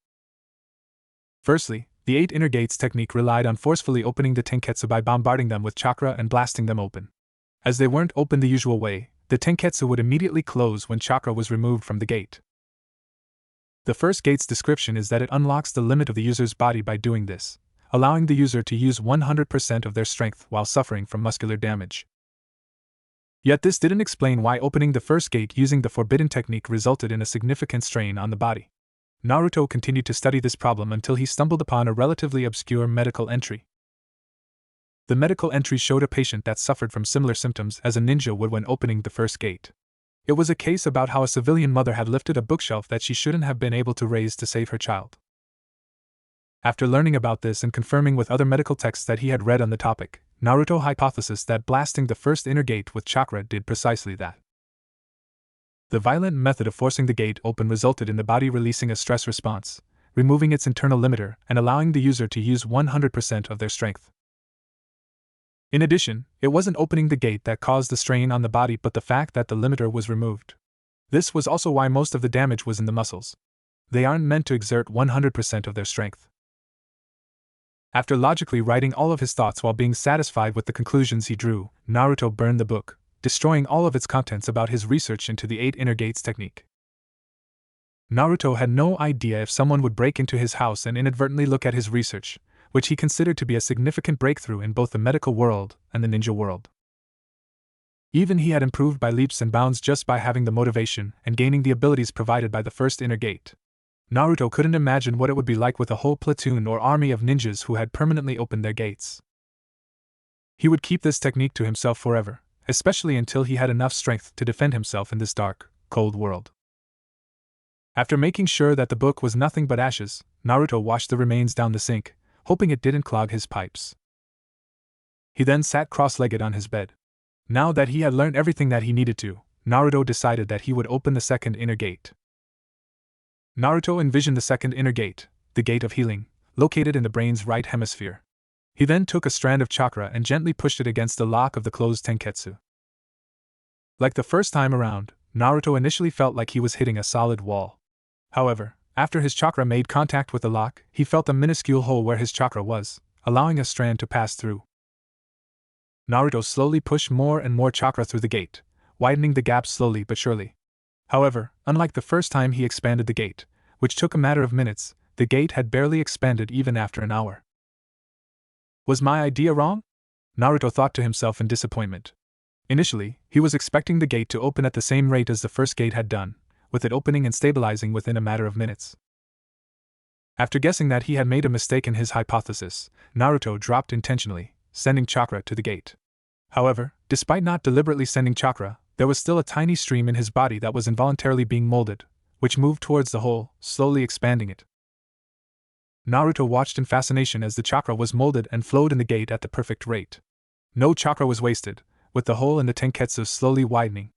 Firstly, the 8 inner gates technique relied on forcefully opening the tenketsu by bombarding them with chakra and blasting them open. As they weren't opened the usual way, the tenketsu would immediately close when chakra was removed from the gate. The first gate's description is that it unlocks the limit of the user's body by doing this, allowing the user to use 100% of their strength while suffering from muscular damage. Yet this didn't explain why opening the first gate using the forbidden technique resulted in a significant strain on the body. Naruto continued to study this problem until he stumbled upon a relatively obscure medical entry. The medical entry showed a patient that suffered from similar symptoms as a ninja would when opening the first gate. It was a case about how a civilian mother had lifted a bookshelf that she shouldn't have been able to raise to save her child. After learning about this and confirming with other medical texts that he had read on the topic, Naruto hypothesized that blasting the first inner gate with chakra did precisely that. The violent method of forcing the gate open resulted in the body releasing a stress response, removing its internal limiter and allowing the user to use 100% of their strength. In addition, it wasn't opening the gate that caused the strain on the body but the fact that the limiter was removed. This was also why most of the damage was in the muscles. They aren't meant to exert 100% of their strength. After logically writing all of his thoughts while being satisfied with the conclusions he drew, Naruto burned the book, destroying all of its contents about his research into the 8 inner gates technique. Naruto had no idea if someone would break into his house and inadvertently look at his research, which he considered to be a significant breakthrough in both the medical world and the ninja world. Even he had improved by leaps and bounds just by having the motivation and gaining the abilities provided by the first inner gate. Naruto couldn't imagine what it would be like with a whole platoon or army of ninjas who had permanently opened their gates. He would keep this technique to himself forever, especially until he had enough strength to defend himself in this dark, cold world. After making sure that the book was nothing but ashes, Naruto washed the remains down the sink, hoping it didn't clog his pipes. He then sat cross-legged on his bed. Now that he had learned everything that he needed to, Naruto decided that he would open the second inner gate. Naruto envisioned the second inner gate, the gate of healing, located in the brain's right hemisphere. He then took a strand of chakra and gently pushed it against the lock of the closed tenketsu. Like the first time around, Naruto initially felt like he was hitting a solid wall. However, after his chakra made contact with the lock, he felt a minuscule hole where his chakra was, allowing a strand to pass through. Naruto slowly pushed more and more chakra through the gate, widening the gap slowly but surely. However, unlike the first time he expanded the gate, which took a matter of minutes, the gate had barely expanded even after an hour. Was my idea wrong? Naruto thought to himself in disappointment. Initially, he was expecting the gate to open at the same rate as the first gate had done, with it opening and stabilizing within a matter of minutes. After guessing that he had made a mistake in his hypothesis, Naruto dropped intentionally, sending chakra to the gate. However, despite not deliberately sending chakra, there was still a tiny stream in his body that was involuntarily being molded, which moved towards the hole, slowly expanding it. Naruto watched in fascination as the chakra was molded and flowed in the gate at the perfect rate. No chakra was wasted, with the hole in the tenketsu slowly widening.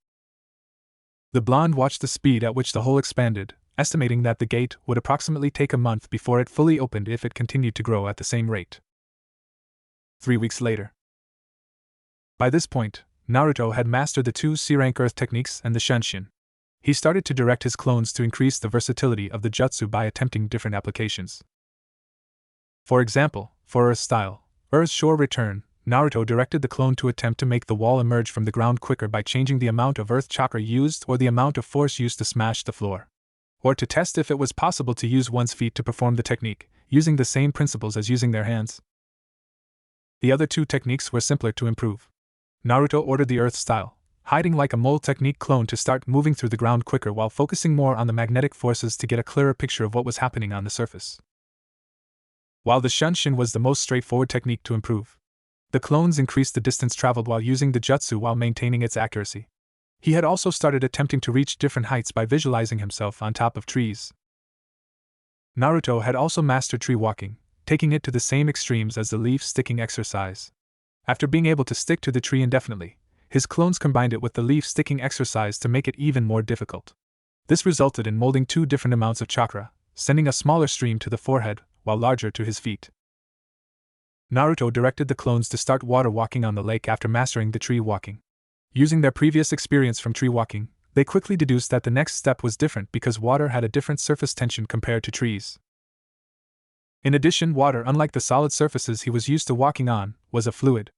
The blonde watched the speed at which the hole expanded, estimating that the gate would approximately take a month before it fully opened if it continued to grow at the same rate. 3 weeks later. By this point, Naruto had mastered the 2 C-rank earth techniques and the Shunshin. He started to direct his clones to increase the versatility of the jutsu by attempting different applications. For example, for Earth Style, Earth Shore Return, Naruto directed the clone to attempt to make the wall emerge from the ground quicker by changing the amount of earth chakra used or the amount of force used to smash the floor. Or to test if it was possible to use one's feet to perform the technique, using the same principles as using their hands. The other 2 techniques were simpler to improve. Naruto ordered the Earth Style, hiding like a mole technique clone to start moving through the ground quicker while focusing more on the magnetic forces to get a clearer picture of what was happening on the surface. While the Shunshin was the most straightforward technique to improve, the clones increased the distance traveled while using the jutsu while maintaining its accuracy. He had also started attempting to reach different heights by visualizing himself on top of trees. Naruto had also mastered tree walking, taking it to the same extremes as the leaf sticking exercise. After being able to stick to the tree indefinitely, his clones combined it with the leaf sticking exercise to make it even more difficult. This resulted in molding 2 different amounts of chakra, sending a smaller stream to the forehead, while larger to his feet. Naruto directed the clones to start water walking on the lake after mastering the tree walking. Using their previous experience from tree walking, they quickly deduced that the next step was different because water had a different surface tension compared to trees. In addition, water, unlike the solid surfaces he was used to walking on, was a fluid.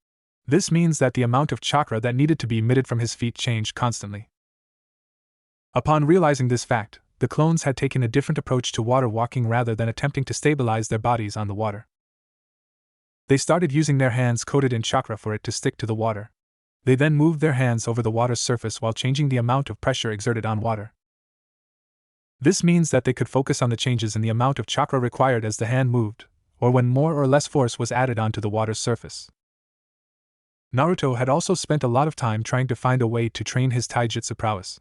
This means that the amount of chakra that needed to be emitted from his feet changed constantly. Upon realizing this fact, the clones had taken a different approach to water walking rather than attempting to stabilize their bodies on the water. They started using their hands coated in chakra for it to stick to the water. They then moved their hands over the water's surface while changing the amount of pressure exerted on water. This means that they could focus on the changes in the amount of chakra required as the hand moved, or when more or less force was added onto the water's surface. Naruto had also spent a lot of time trying to find a way to train his taijutsu prowess.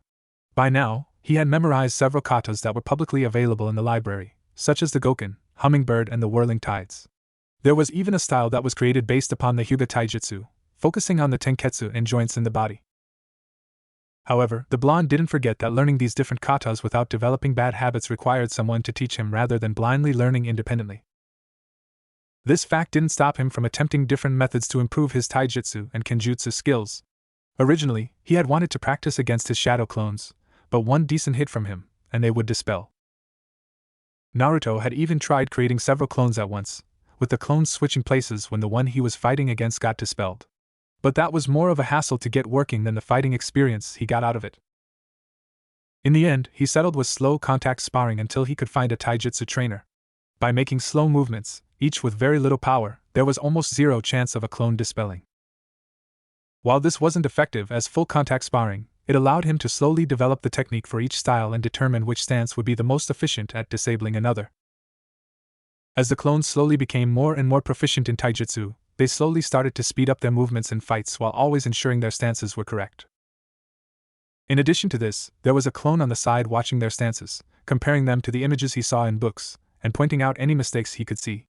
By now, he had memorized several katas that were publicly available in the library, such as the Goken, Hummingbird, and the Whirling Tides. There was even a style that was created based upon the Hyuga taijutsu, focusing on the tenketsu and joints in the body. However, the blonde didn't forget that learning these different katas without developing bad habits required someone to teach him rather than blindly learning independently. This fact didn't stop him from attempting different methods to improve his taijutsu and kenjutsu skills. Originally, he had wanted to practice against his shadow clones, but one decent hit from him, and they would dispel. Naruto had even tried creating several clones at once, with the clones switching places when the one he was fighting against got dispelled. But that was more of a hassle to get working than the fighting experience he got out of it. In the end, he settled with slow contact sparring until he could find a taijutsu trainer. By making slow movements, each with very little power, there was almost zero chance of a clone dispelling. While this wasn't effective as full contact sparring, it allowed him to slowly develop the technique for each style and determine which stance would be the most efficient at disabling another. As the clones slowly became more and more proficient in taijutsu, they slowly started to speed up their movements in fights while always ensuring their stances were correct. In addition to this, there was a clone on the side watching their stances, comparing them to the images he saw in books, and pointing out any mistakes he could see.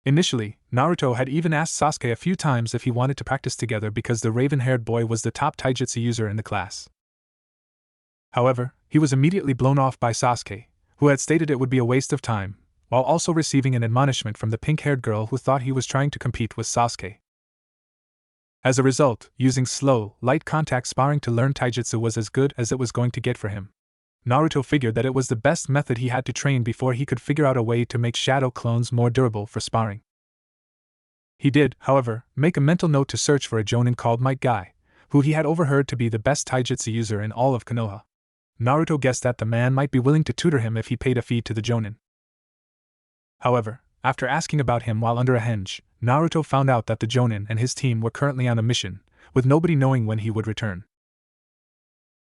Initially, Naruto had even asked Sasuke a few times if he wanted to practice together because the raven-haired boy was the top taijutsu user in the class. However, he was immediately blown off by Sasuke, who had stated it would be a waste of time, while also receiving an admonishment from the pink-haired girl who thought he was trying to compete with Sasuke. As a result, using slow, light contact sparring to learn taijutsu was as good as it was going to get for him. Naruto figured that it was the best method he had to train before he could figure out a way to make shadow clones more durable for sparring. He did, however, make a mental note to search for a jonin called Might Guy, who he had overheard to be the best taijutsu user in all of Konoha. Naruto guessed that the man might be willing to tutor him if he paid a fee to the jonin. However, after asking about him while under a henge, Naruto found out that the jonin and his team were currently on a mission, with nobody knowing when he would return.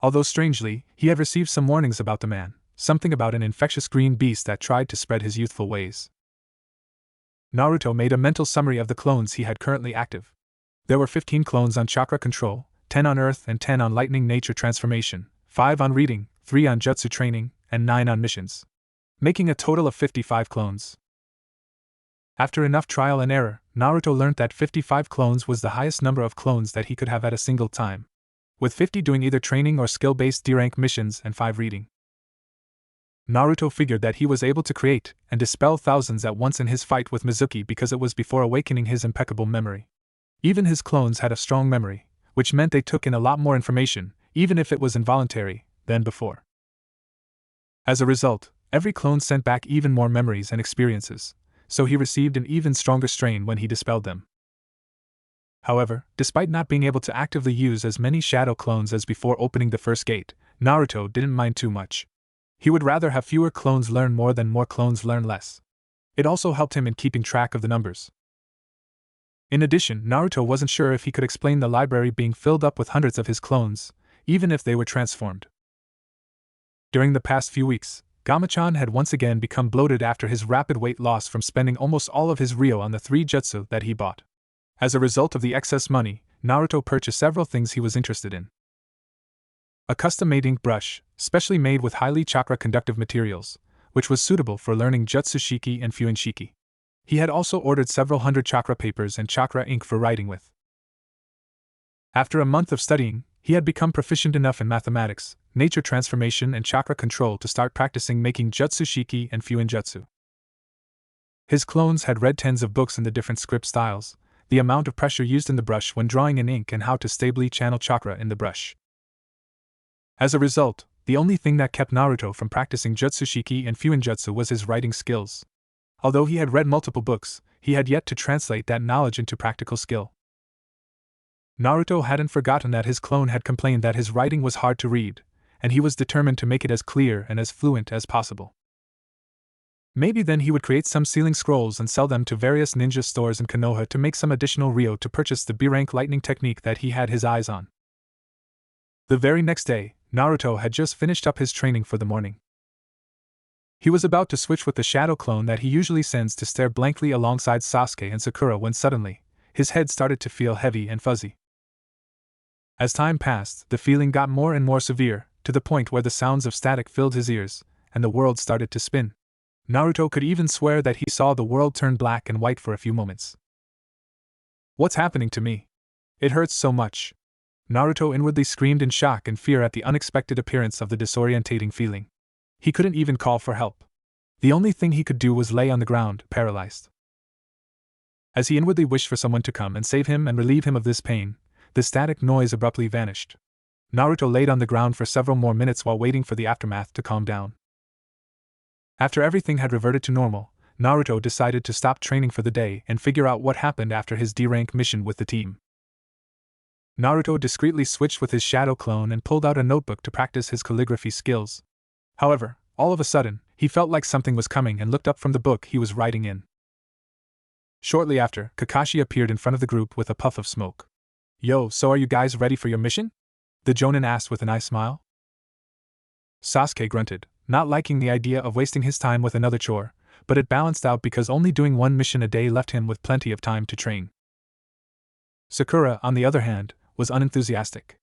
Although strangely, he had received some warnings about the man, something about an infectious green beast that tried to spread his youthful ways. Naruto made a mental summary of the clones he had currently active. There were 15 clones on chakra control, 10 on earth and 10 on lightning nature transformation, 5 on reading, 3 on jutsu training, and 9 on missions, making a total of 55 clones. After enough trial and error, Naruto learned that 55 clones was the highest number of clones that he could have at a single time. with 50 doing either training or skill-based D-rank missions and 5 reading. Naruto figured that he was able to create and dispel thousands at once in his fight with Mizuki because it was before awakening his impeccable memory. Even his clones had a strong memory, which meant they took in a lot more information, even if it was involuntary, than before. As a result, every clone sent back even more memories and experiences, so he received an even stronger strain when he dispelled them. However, despite not being able to actively use as many shadow clones as before opening the first gate, Naruto didn't mind too much. He would rather have fewer clones learn more than more clones learn less. It also helped him in keeping track of the numbers. In addition, Naruto wasn't sure if he could explain the library being filled up with hundreds of his clones, even if they were transformed. During the past few weeks, Gamachan had once again become bloated after his rapid weight loss from spending almost all of his Ryo on the 3 jutsu that he bought. As a result of the excess money, Naruto purchased several things he was interested in. A custom-made ink brush, specially made with highly chakra-conductive materials, which was suitable for learning Jutsu Shiki and Fuin Shiki. He had also ordered several hundred chakra papers and chakra ink for writing with. After a month of studying, he had become proficient enough in mathematics, nature transformation and chakra control to start practicing making Jutsu Shiki and Fuin Jutsu. His clones had read tens of books in the different script styles, the amount of pressure used in the brush when drawing in ink and how to stably channel chakra in the brush. As a result, the only thing that kept Naruto from practicing Jutsu Shiki and Fuin Jutsu was his writing skills. Although he had read multiple books, he had yet to translate that knowledge into practical skill. Naruto hadn't forgotten that his clone had complained that his writing was hard to read, and he was determined to make it as clear and as fluent as possible. Maybe then he would create some sealing scrolls and sell them to various ninja stores in Konoha to make some additional Ryo to purchase the B-rank lightning technique that he had his eyes on. The very next day, Naruto had just finished up his training for the morning. He was about to switch with the shadow clone that he usually sends to stare blankly alongside Sasuke and Sakura when suddenly, his head started to feel heavy and fuzzy. As time passed, the feeling got more and more severe, to the point where the sounds of static filled his ears, and the world started to spin. Naruto could even swear that he saw the world turn black and white for a few moments. What's happening to me? It hurts so much. Naruto inwardly screamed in shock and fear at the unexpected appearance of the disorientating feeling. He couldn't even call for help. The only thing he could do was lay on the ground, paralyzed. As he inwardly wished for someone to come and save him and relieve him of this pain, the static noise abruptly vanished. Naruto laid on the ground for several more minutes while waiting for the aftermath to calm down. After everything had reverted to normal, Naruto decided to stop training for the day and figure out what happened after his D-rank mission with the team. Naruto discreetly switched with his shadow clone and pulled out a notebook to practice his calligraphy skills. However, all of a sudden, he felt like something was coming and looked up from the book he was writing in. Shortly after, Kakashi appeared in front of the group with a puff of smoke. "Yo, so are you guys ready for your mission?" the Jonin asked with a nice smile. Sasuke grunted, not liking the idea of wasting his time with another chore, but it balanced out because only doing one mission a day left him with plenty of time to train. Sakura, on the other hand, was unenthusiastic.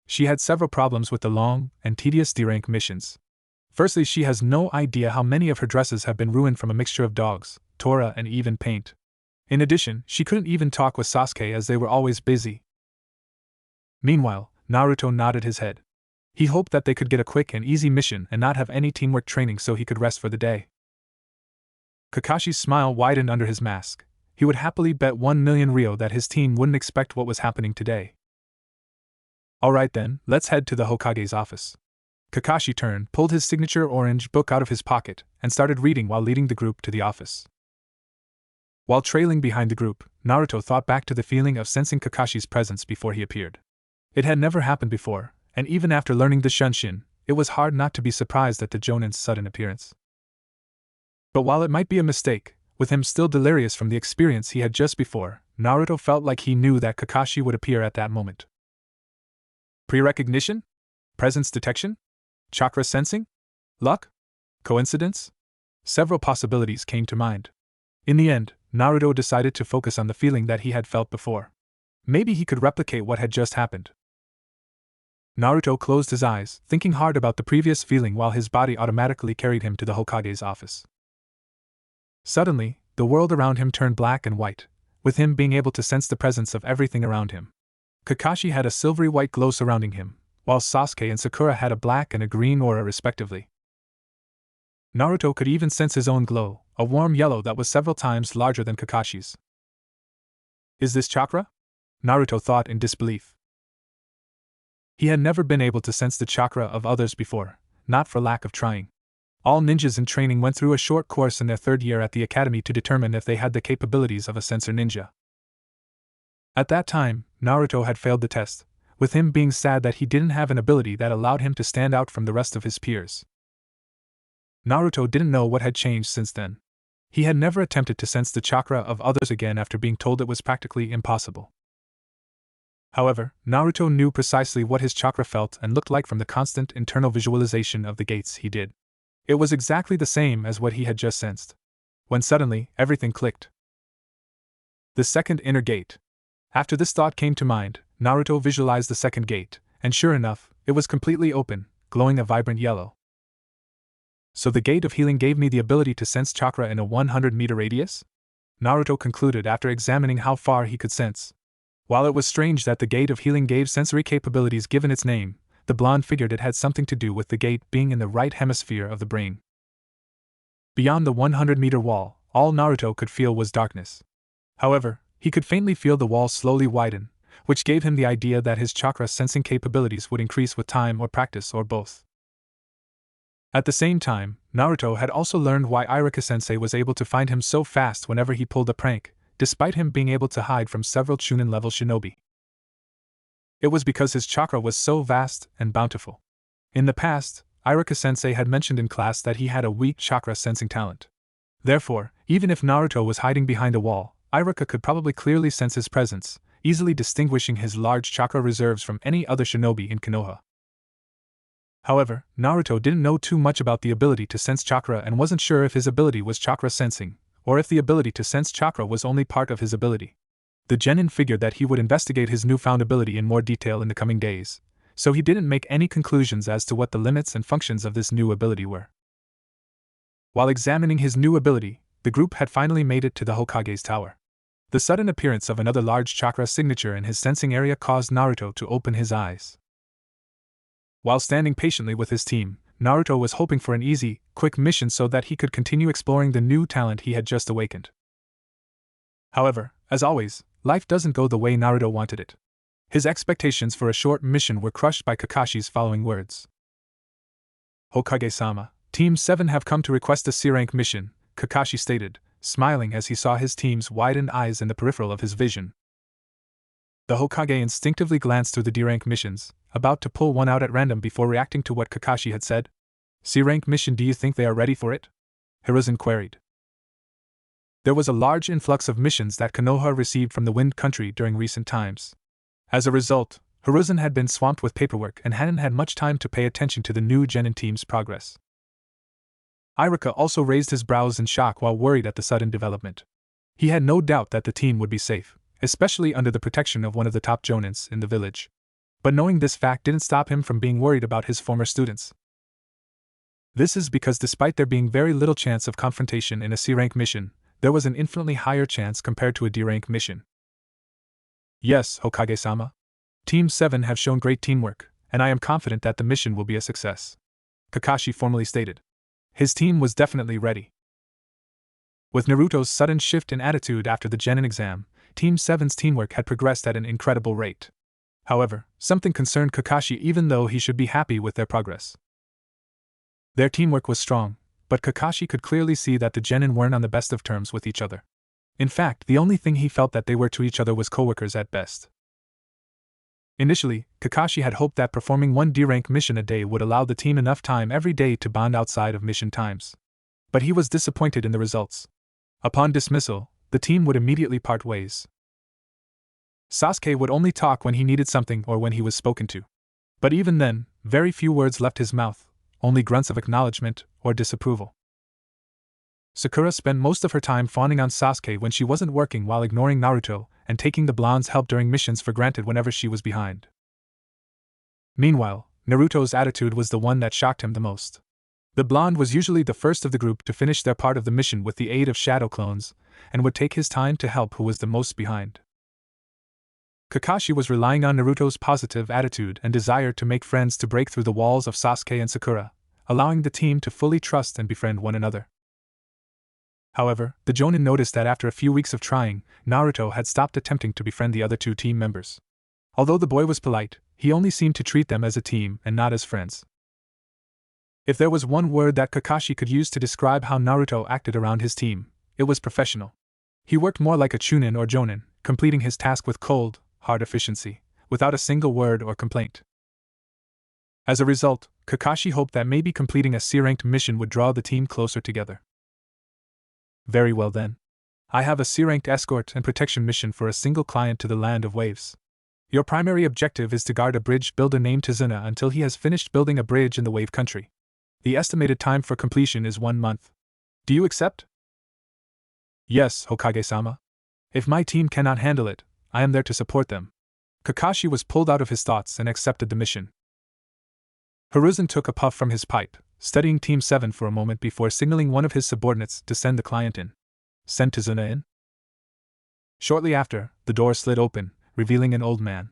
She had several problems with the long and tedious D-rank missions. Firstly, she has no idea how many of her dresses have been ruined from a mixture of dogs, Tora, and even paint. In addition, she couldn't even talk with Sasuke as they were always busy. Meanwhile, Naruto nodded his head. He hoped that they could get a quick and easy mission and not have any teamwork training so he could rest for the day. Kakashi's smile widened under his mask. He would happily bet 1,000,000 Ryo that his team wouldn't expect what was happening today. Alright then, let's head to the Hokage's office. Kakashi turned, pulled his signature orange book out of his pocket, and started reading while leading the group to the office. While trailing behind the group, Naruto thought back to the feeling of sensing Kakashi's presence before he appeared. It had never happened before, and even after learning the Shunshin, it was hard not to be surprised at the Jonin's sudden appearance. But while it might be a mistake, with him still delirious from the experience he had just before, Naruto felt like he knew that Kakashi would appear at that moment. Pre-recognition? Presence detection? Chakra sensing? Luck? Coincidence? Several possibilities came to mind. In the end, Naruto decided to focus on the feeling that he had felt before. Maybe he could replicate what had just happened. Naruto closed his eyes, thinking hard about the previous feeling while his body automatically carried him to the Hokage's office. Suddenly, the world around him turned black and white, with him being able to sense the presence of everything around him. Kakashi had a silvery white glow surrounding him, while Sasuke and Sakura had a black and a green aura respectively. Naruto could even sense his own glow, a warm yellow that was several times larger than Kakashi's. Is this chakra? Naruto thought in disbelief. He had never been able to sense the chakra of others before, not for lack of trying. All ninjas in training went through a short course in their third year at the academy to determine if they had the capabilities of a sensor ninja. At that time, Naruto had failed the test, with him being sad that he didn't have an ability that allowed him to stand out from the rest of his peers. Naruto didn't know what had changed since then. He had never attempted to sense the chakra of others again after being told it was practically impossible. However, Naruto knew precisely what his chakra felt and looked like from the constant internal visualization of the gates he did. It was exactly the same as what he had just sensed. When suddenly, everything clicked. The second inner gate. After this thought came to mind, Naruto visualized the second gate, and sure enough, it was completely open, glowing a vibrant yellow. So the gate of healing gave me the ability to sense chakra in a 100-meter radius? Naruto concluded after examining how far he could sense. While it was strange that the gate of healing gave sensory capabilities given its name, the blonde figured it had something to do with the gate being in the right hemisphere of the brain. Beyond the 100-meter wall, all Naruto could feel was darkness. However, he could faintly feel the wall slowly widen, which gave him the idea that his chakra sensing capabilities would increase with time or practice or both. At the same time, Naruto had also learned why Iruka-sensei was able to find him so fast whenever he pulled a prank, despite him being able to hide from several Chunin-level shinobi. It was because his chakra was so vast and bountiful. In the past, Iruka-sensei had mentioned in class that he had a weak chakra sensing talent. Therefore, even if Naruto was hiding behind a wall, Iruka could probably clearly sense his presence, easily distinguishing his large chakra reserves from any other shinobi in Konoha. However, Naruto didn't know too much about the ability to sense chakra and wasn't sure if his ability was chakra sensing, or if the ability to sense chakra was only part of his ability. The genin figured that he would investigate his newfound ability in more detail in the coming days, so he didn't make any conclusions as to what the limits and functions of this new ability were. While examining his new ability, the group had finally made it to the Hokage's tower. The sudden appearance of another large chakra signature in his sensing area caused Naruto to open his eyes. While standing patiently with his team, Naruto was hoping for an easy, quick mission so that he could continue exploring the new talent he had just awakened. However, as always, life doesn't go the way Naruto wanted it. His expectations for a short mission were crushed by Kakashi's following words. Hokage-sama, Team 7 have come to request a C-rank mission, Kakashi stated, smiling as he saw his team's widened eyes in the peripheral of his vision. The Hokage instinctively glanced through the D-rank missions, about to pull one out at random before reacting to what Kakashi had said. C-rank mission, do you think they are ready for it? Hiruzen queried. There was a large influx of missions that Konoha received from the Wind Country during recent times. As a result, Hiruzen had been swamped with paperwork and hadn't had much time to pay attention to the new genin team's progress. Iruka also raised his brows in shock while worried at the sudden development. He had no doubt that the team would be safe, especially under the protection of one of the top jonins in the village. But knowing this fact didn't stop him from being worried about his former students. This is because despite there being very little chance of confrontation in a C-rank mission, there was an infinitely higher chance compared to a D-rank mission. Yes, Hokage-sama. Team 7 have shown great teamwork, and I am confident that the mission will be a success. Kakashi formally stated. His team was definitely ready. With Naruto's sudden shift in attitude after the genin exam, Team 7's teamwork had progressed at an incredible rate. However, something concerned Kakashi even though he should be happy with their progress. Their teamwork was strong, but Kakashi could clearly see that the genin weren't on the best of terms with each other. In fact, the only thing he felt that they were to each other was co-workers at best. Initially, Kakashi had hoped that performing one D-rank mission a day would allow the team enough time every day to bond outside of mission times. But he was disappointed in the results. Upon dismissal, the team would immediately part ways. Sasuke would only talk when he needed something or when he was spoken to. But even then, very few words left his mouth, only grunts of acknowledgement or disapproval. Sakura spent most of her time fawning on Sasuke when she wasn't working while ignoring Naruto and taking the blonde's help during missions for granted whenever she was behind. Meanwhile, Naruto's attitude was the one that shocked him the most. The blonde was usually the first of the group to finish their part of the mission with the aid of shadow clones, and would take his time to help who was the most behind. Kakashi was relying on Naruto's positive attitude and desire to make friends to break through the walls of Sasuke and Sakura, allowing the team to fully trust and befriend one another. However, the Jonin noticed that after a few weeks of trying, Naruto had stopped attempting to befriend the other two team members. Although the boy was polite, he only seemed to treat them as a team and not as friends. If there was one word that Kakashi could use to describe how Naruto acted around his team, it was professional. He worked more like a Chunin or Jonin, completing his task with cold, hard efficiency, without a single word or complaint. As a result, Kakashi hoped that maybe completing a C-ranked mission would draw the team closer together. Very well then. I have a C-ranked escort and protection mission for a single client to the Land of Waves. Your primary objective is to guard a bridge builder named Tazuna until he has finished building a bridge in the Wave Country. The estimated time for completion is 1 month. Do you accept? Yes, Hokage-sama. If my team cannot handle it, I am there to support them. Kakashi was pulled out of his thoughts and accepted the mission. Hiruzen took a puff from his pipe, studying Team 7 for a moment before signaling one of his subordinates to send the client in. Send Tazuna in? Shortly after, the door slid open, revealing an old man.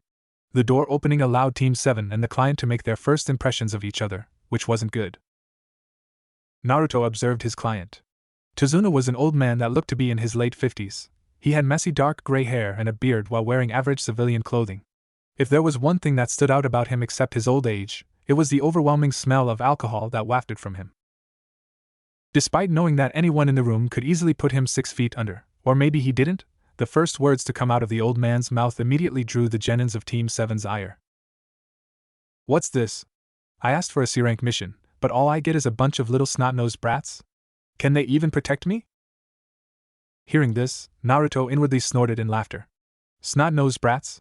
The door opening allowed Team 7 and the client to make their first impressions of each other, which wasn't good. Naruto observed his client. Tazuna was an old man that looked to be in his late 50s. He had messy dark gray hair and a beard while wearing average civilian clothing. If there was one thing that stood out about him except his old age, it was the overwhelming smell of alcohol that wafted from him. Despite knowing that anyone in the room could easily put him 6 feet under, or maybe he didn't, the first words to come out of the old man's mouth immediately drew the genins of Team 7's ire. What's this? I asked for a C-rank mission, but all I get is a bunch of little snot-nosed brats? Can they even protect me? Hearing this, Naruto inwardly snorted in laughter. Snot-nosed brats?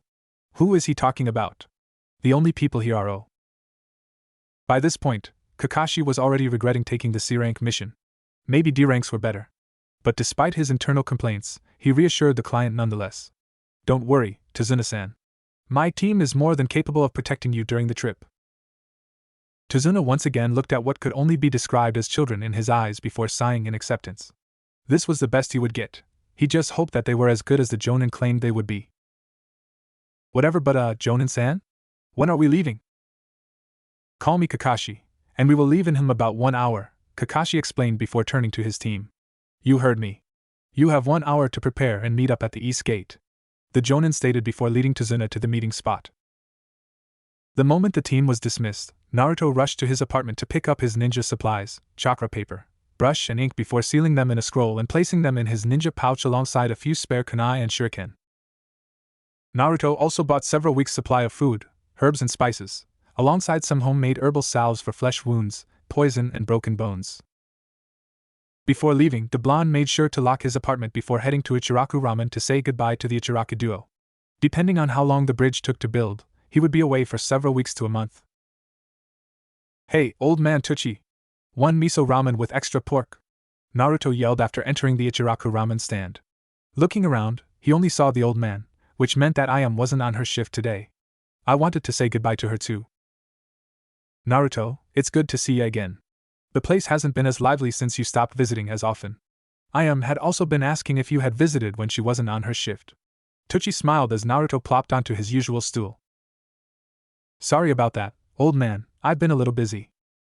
Who is he talking about? The only people here are By this point, Kakashi was already regretting taking the C-rank mission. Maybe D ranks were better. But despite his internal complaints, he reassured the client nonetheless. Don't worry, Tazuna-san. My team is more than capable of protecting you during the trip. Tazuna once again looked at what could only be described as children in his eyes before sighing in acceptance. This was the best he would get. He just hoped that they were as good as the Jonin claimed they would be. Whatever but Jonin-san? When are we leaving? Call me Kakashi, and we will leave in him about 1 hour, Kakashi explained before turning to his team. You heard me. You have 1 hour to prepare and meet up at the East Gate, the Jonin stated before leading Tazuna to the meeting spot. The moment the team was dismissed, Naruto rushed to his apartment to pick up his ninja supplies, chakra paper, brush and ink before sealing them in a scroll and placing them in his ninja pouch alongside a few spare kunai and shuriken. Naruto also bought several weeks' supply of food, herbs and spices, alongside some homemade herbal salves for flesh wounds, poison and broken bones. Before leaving, the blonde made sure to lock his apartment before heading to Ichiraku Ramen to say goodbye to the Ichiraku duo. Depending on how long the bridge took to build, he would be away for several weeks to a month. Hey, old man Tucci! 1 miso ramen with extra pork! Naruto yelled after entering the Ichiraku Ramen stand. Looking around, he only saw the old man, which meant that Ayam wasn't on her shift today. I wanted to say goodbye to her too. Naruto, it's good to see you again. The place hasn't been as lively since you stopped visiting as often. Ayam had also been asking if you had visited when she wasn't on her shift. Tucci smiled as Naruto plopped onto his usual stool. Sorry about that, old man, I've been a little busy.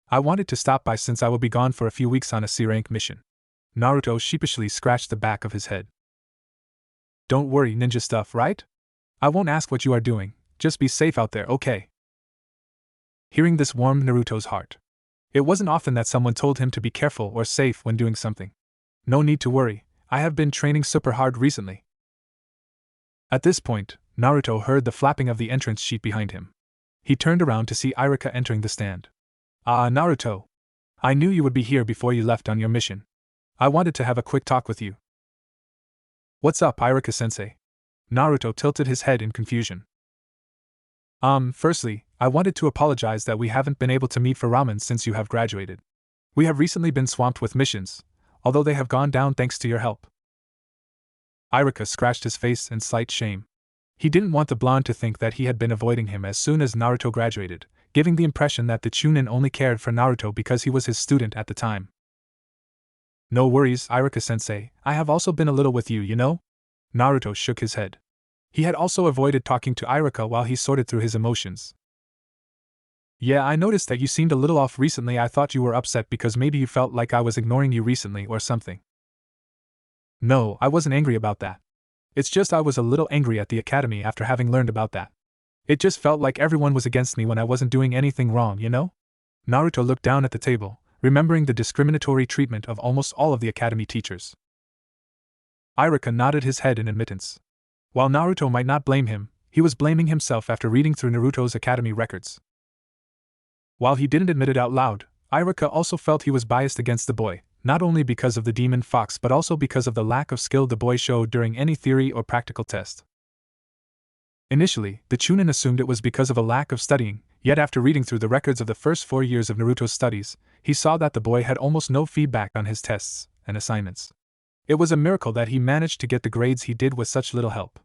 I wanted to stop by since I will be gone for a few weeks on a C-rank mission. Naruto sheepishly scratched the back of his head. Don't worry, ninja stuff, right? I won't ask what you are doing, just be safe out there, okay? Hearing this warmed Naruto's heart. It wasn't often that someone told him to be careful or safe when doing something. No need to worry, I have been training super hard recently. At this point, Naruto heard the flapping of the entrance sheet behind him. He turned around to see Irika entering the stand. Naruto. I knew you would be here before you left on your mission. I wanted to have a quick talk with you. What's up, Irika-sensei? Naruto tilted his head in confusion. Firstly, I wanted to apologize that we haven't been able to meet for ramen since you have graduated. We have recently been swamped with missions, although they have gone down thanks to your help. Irika scratched his face in slight shame. He didn't want the blonde to think that he had been avoiding him as soon as Naruto graduated, giving the impression that the Chunin only cared for Naruto because he was his student at the time. No worries, Irika-sensei, I have also been a little with you, you know? Naruto shook his head. He had also avoided talking to Irika while he sorted through his emotions. Yeah, I noticed that you seemed a little off recently. I thought you were upset because maybe you felt like I was ignoring you recently or something. No, I wasn't angry about that. It's just I was a little angry at the academy after having learned about that. It just felt like everyone was against me when I wasn't doing anything wrong, you know? Naruto looked down at the table, remembering the discriminatory treatment of almost all of the academy teachers. Irika nodded his head in admittance. While Naruto might not blame him, he was blaming himself after reading through Naruto's academy records. While he didn't admit it out loud, Irika also felt he was biased against the boy, not only because of the demon fox but also because of the lack of skill the boy showed during any theory or practical test. Initially, the Chunin assumed it was because of a lack of studying, yet after reading through the records of the first 4 years of Naruto's studies, he saw that the boy had almost no feedback on his tests and assignments. It was a miracle that he managed to get the grades he did with such little help.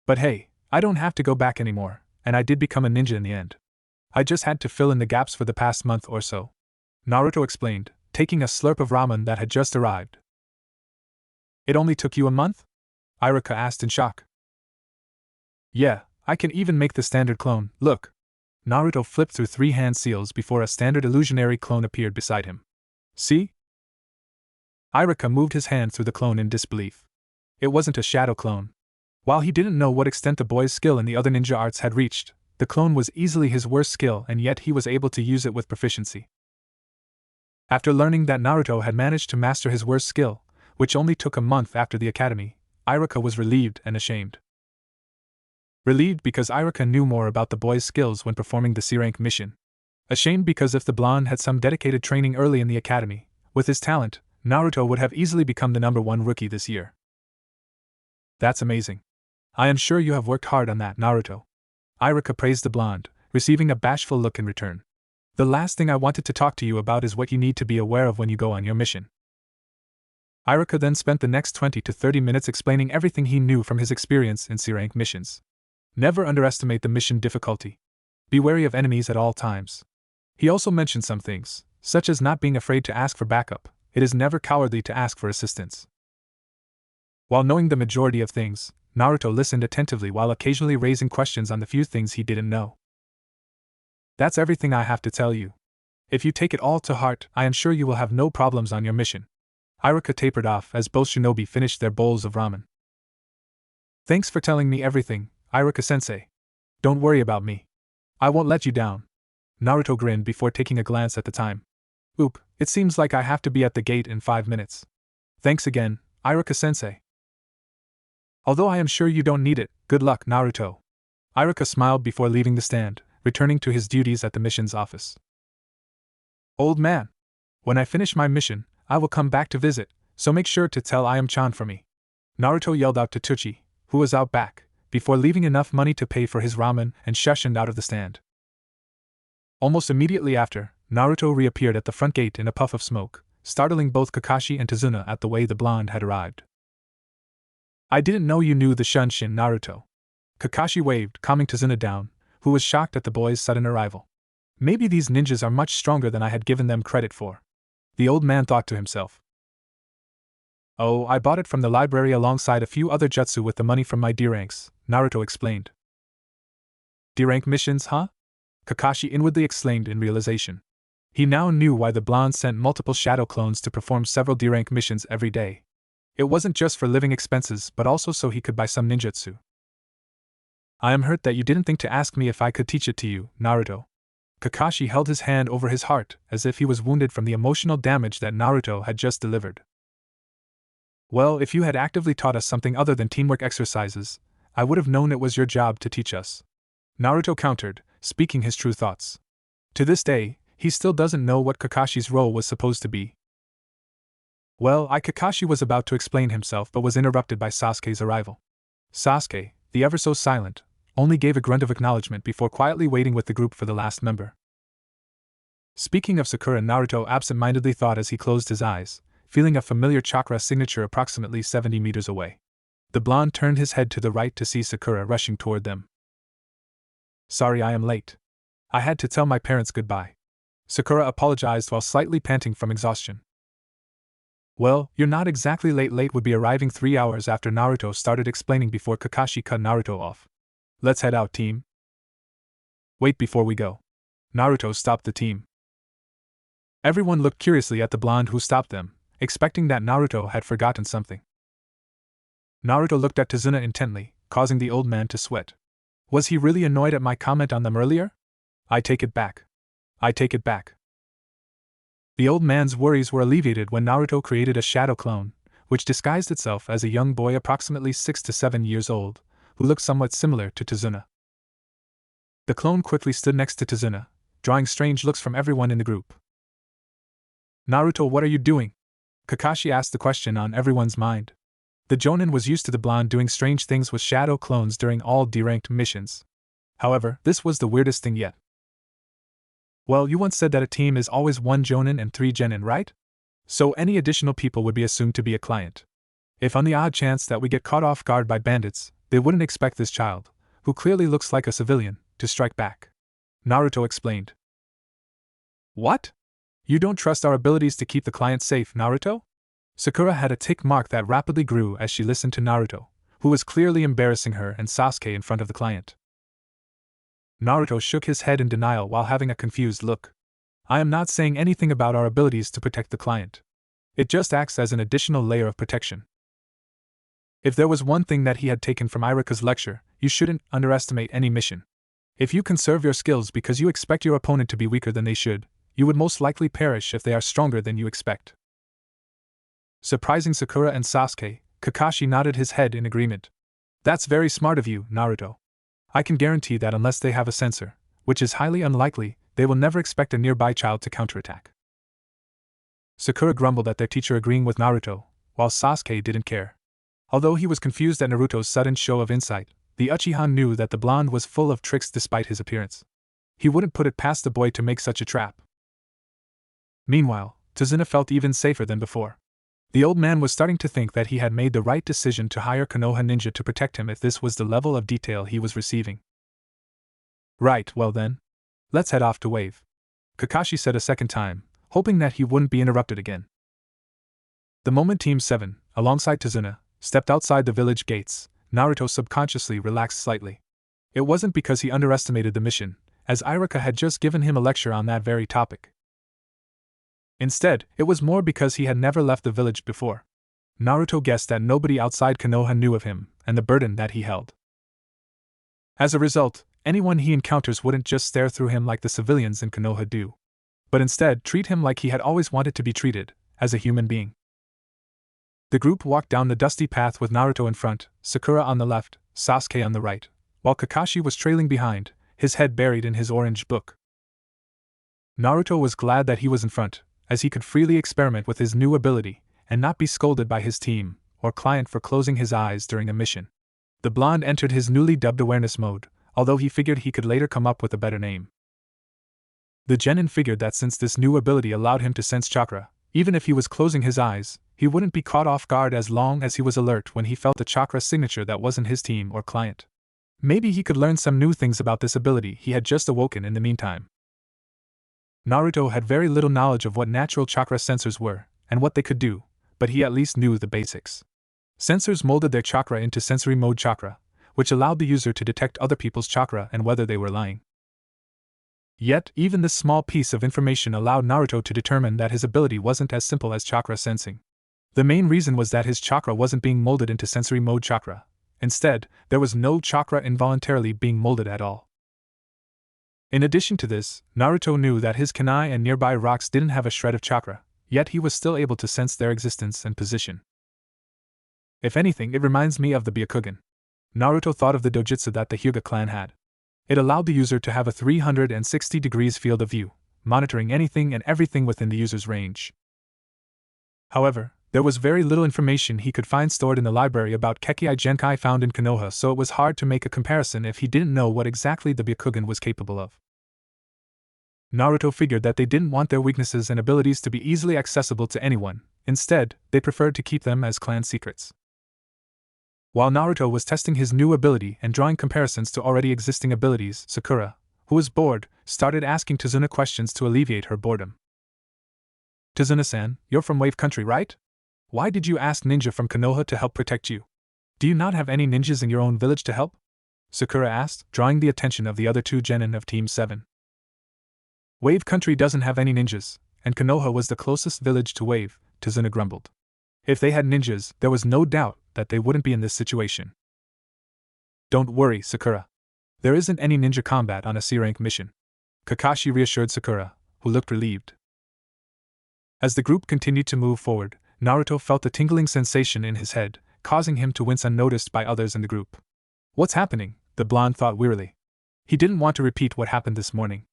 But hey, I don't have to go back anymore, and I did become a ninja in the end. I just had to fill in the gaps for the past month or so. Naruto explained, taking a slurp of ramen that had just arrived. It only took you a month? Irika asked in shock. Yeah, I can even make the standard clone, look. Naruto flipped through 3 hand seals before a standard illusionary clone appeared beside him. See? Irika moved his hand through the clone in disbelief. It wasn't a shadow clone. While he didn't know what extent the boy's skill in the other ninja arts had reached, the clone was easily his worst skill and yet he was able to use it with proficiency. After learning that Naruto had managed to master his worst skill, which only took a month after the academy, Irika was relieved and ashamed. Relieved because Irika knew more about the boy's skills when performing the C-rank mission. Ashamed because if the blonde had some dedicated training early in the academy, with his talent, Naruto would have easily become the #1 rookie this year. That's amazing. I am sure you have worked hard on that, Naruto. Irika praised the blonde, receiving a bashful look in return. The last thing I wanted to talk to you about is what you need to be aware of when you go on your mission. Irika then spent the next 20 to 30 minutes explaining everything he knew from his experience in C-rank missions. Never underestimate the mission difficulty. Be wary of enemies at all times. He also mentioned some things, such as not being afraid to ask for backup. It is never cowardly to ask for assistance. While knowing the majority of things, Naruto listened attentively while occasionally raising questions on the few things he didn't know. That's everything I have to tell you. If you take it all to heart, I am sure you will have no problems on your mission. Irika tapered off as both shinobi finished their bowls of ramen. Thanks for telling me everything, Irika-sensei. Don't worry about me. I won't let you down. Naruto grinned before taking a glance at the time. Oop, it seems like I have to be at the gate in 5 minutes. Thanks again, Irika-sensei. Although I am sure you don't need it, good luck, Naruto. Irika smiled before leaving the stand, returning to his duties at the mission's office. Old man. When I finish my mission, I will come back to visit, so make sure to tell I-am-chan for me. Naruto yelled out to Tsuchi, who was out back, before leaving enough money to pay for his ramen and shushened out of the stand. Almost immediately after, Naruto reappeared at the front gate in a puff of smoke, startling both Kakashi and Tazuna at the way the blonde had arrived. I didn't know you knew the Shunshin, Naruto. Kakashi waved, calming Tazuna down, who was shocked at the boy's sudden arrival. Maybe these ninjas are much stronger than I had given them credit for. The old man thought to himself. Oh, I bought it from the library alongside a few other jutsu with the money from my D-ranks, Naruto explained. D-rank missions, huh? Kakashi inwardly exclaimed in realization. He now knew why the blonde sent multiple shadow clones to perform several D-rank missions every day. It wasn't just for living expenses but also so he could buy some ninjutsu. I am hurt that you didn't think to ask me if I could teach it to you, Naruto. Kakashi held his hand over his heart as if he was wounded from the emotional damage that Naruto had just delivered. Well, if you had actively taught us something other than teamwork exercises, I would have known it was your job to teach us. Naruto countered, speaking his true thoughts. To this day, he still doesn't know what Kakashi's role was supposed to be. Well, Kakashi was about to explain himself but was interrupted by Sasuke's arrival. Sasuke, the ever so silent, only gave a grunt of acknowledgement before quietly waiting with the group for the last member. Speaking of Sakura, Naruto absent-mindedly thought as he closed his eyes, feeling a familiar chakra signature approximately 70 meters away. The blonde turned his head to the right to see Sakura rushing toward them. Sorry I am late. I had to tell my parents goodbye. Sakura apologized while slightly panting from exhaustion. Well, you're not exactly late. Late would be arriving 3 hours after Naruto started explaining before Kakashi cut Naruto off. Let's head out, team. Wait before we go. Naruto stopped the team. Everyone looked curiously at the blonde who stopped them, expecting that Naruto had forgotten something. Naruto looked at Tazuna intently, causing the old man to sweat. Was he really annoyed at my comment on them earlier? I take it back. I take it back. The old man's worries were alleviated when Naruto created a shadow clone, which disguised itself as a young boy approximately 6 to 7 years old, who looked somewhat similar to Tazuna. The clone quickly stood next to Tazuna, drawing strange looks from everyone in the group. Naruto, what are you doing? Kakashi asked the question on everyone's mind. The Jonin was used to the blonde doing strange things with shadow clones during all D-ranked missions. However, this was the weirdest thing yet. Well, you once said that a team is always 1 Jonin and 3 Genin, right? So any additional people would be assumed to be a client. If on the odd chance that we get caught off guard by bandits, they wouldn't expect this child, who clearly looks like a civilian, to strike back. Naruto explained. What? You don't trust our abilities to keep the client safe, Naruto? Sakura had a tick mark that rapidly grew as she listened to Naruto, who was clearly embarrassing her and Sasuke in front of the client. Naruto shook his head in denial while having a confused look. I am not saying anything about our abilities to protect the client. It just acts as an additional layer of protection. If there was one thing that he had taken from Irika's lecture, you shouldn't underestimate any mission. If you conserve your skills because you expect your opponent to be weaker than they should, you would most likely perish if they are stronger than you expect. Surprising Sakura and Sasuke, Kakashi nodded his head in agreement. That's very smart of you, Naruto. I can guarantee that unless they have a sensor, which is highly unlikely, they will never expect a nearby child to counterattack. Sakura grumbled at their teacher agreeing with Naruto, while Sasuke didn't care. Although he was confused at Naruto's sudden show of insight, the Uchiha knew that the blonde was full of tricks despite his appearance. He wouldn't put it past the boy to make such a trap. Meanwhile, Tazuna felt even safer than before. The old man was starting to think that he had made the right decision to hire Konoha Ninja to protect him if this was the level of detail he was receiving. Right, well then. Let's head off to Wave. Kakashi said a second time, hoping that he wouldn't be interrupted again. The moment Team 7, alongside Tazuna, stepped outside the village gates, Naruto subconsciously relaxed slightly. It wasn't because he underestimated the mission, as Irika had just given him a lecture on that very topic. Instead, it was more because he had never left the village before. Naruto guessed that nobody outside Konoha knew of him and the burden that he held. As a result, anyone he encounters wouldn't just stare through him like the civilians in Konoha do, but instead treat him like he had always wanted to be treated, as a human being. The group walked down the dusty path with Naruto in front, Sakura on the left, Sasuke on the right, while Kakashi was trailing behind, his head buried in his orange book. Naruto was glad that he was in front, as he could freely experiment with his new ability, and not be scolded by his team or client for closing his eyes during a mission. The blonde entered his newly dubbed awareness mode, although he figured he could later come up with a better name. The genin figured that since this new ability allowed him to sense chakra, even if he was closing his eyes, he wouldn't be caught off guard as long as he was alert when he felt a chakra signature that wasn't his team or client. Maybe he could learn some new things about this ability he had just awoken in the meantime. Naruto had very little knowledge of what natural chakra sensors were, and what they could do, but he at least knew the basics. Sensors molded their chakra into sensory mode chakra, which allowed the user to detect other people's chakra and whether they were lying. Yet, even this small piece of information allowed Naruto to determine that his ability wasn't as simple as chakra sensing. The main reason was that his chakra wasn't being molded into sensory mode chakra. Instead, there was no chakra involuntarily being molded at all. In addition to this, Naruto knew that his kunai and nearby rocks didn't have a shred of chakra, yet he was still able to sense their existence and position. If anything, it reminds me of the Byakugan. Naruto thought of the dojutsu that the Hyuga clan had. It allowed the user to have a 360 degrees field of view, monitoring anything and everything within the user's range. However, there was very little information he could find stored in the library about Kekkei Genkai found in Konoha, so it was hard to make a comparison if he didn't know what exactly the Byakugan was capable of. Naruto figured that they didn't want their weaknesses and abilities to be easily accessible to anyone. Instead, they preferred to keep them as clan secrets. While Naruto was testing his new ability and drawing comparisons to already existing abilities, Sakura, who was bored, started asking Tazuna questions to alleviate her boredom. Tazuna-san, you're from Wave Country, right? Why did you ask ninja from Konoha to help protect you? Do you not have any ninjas in your own village to help? Sakura asked, drawing the attention of the other two genin of Team 7. Wave Country doesn't have any ninjas, and Konoha was the closest village to Wave, Tazuna grumbled. If they had ninjas, there was no doubt that they wouldn't be in this situation. Don't worry, Sakura. There isn't any ninja combat on a C-rank mission, Kakashi reassured Sakura, who looked relieved. As the group continued to move forward, Naruto felt a tingling sensation in his head, causing him to wince unnoticed by others in the group. What's happening? The blonde thought wearily. He didn't want to repeat what happened this morning.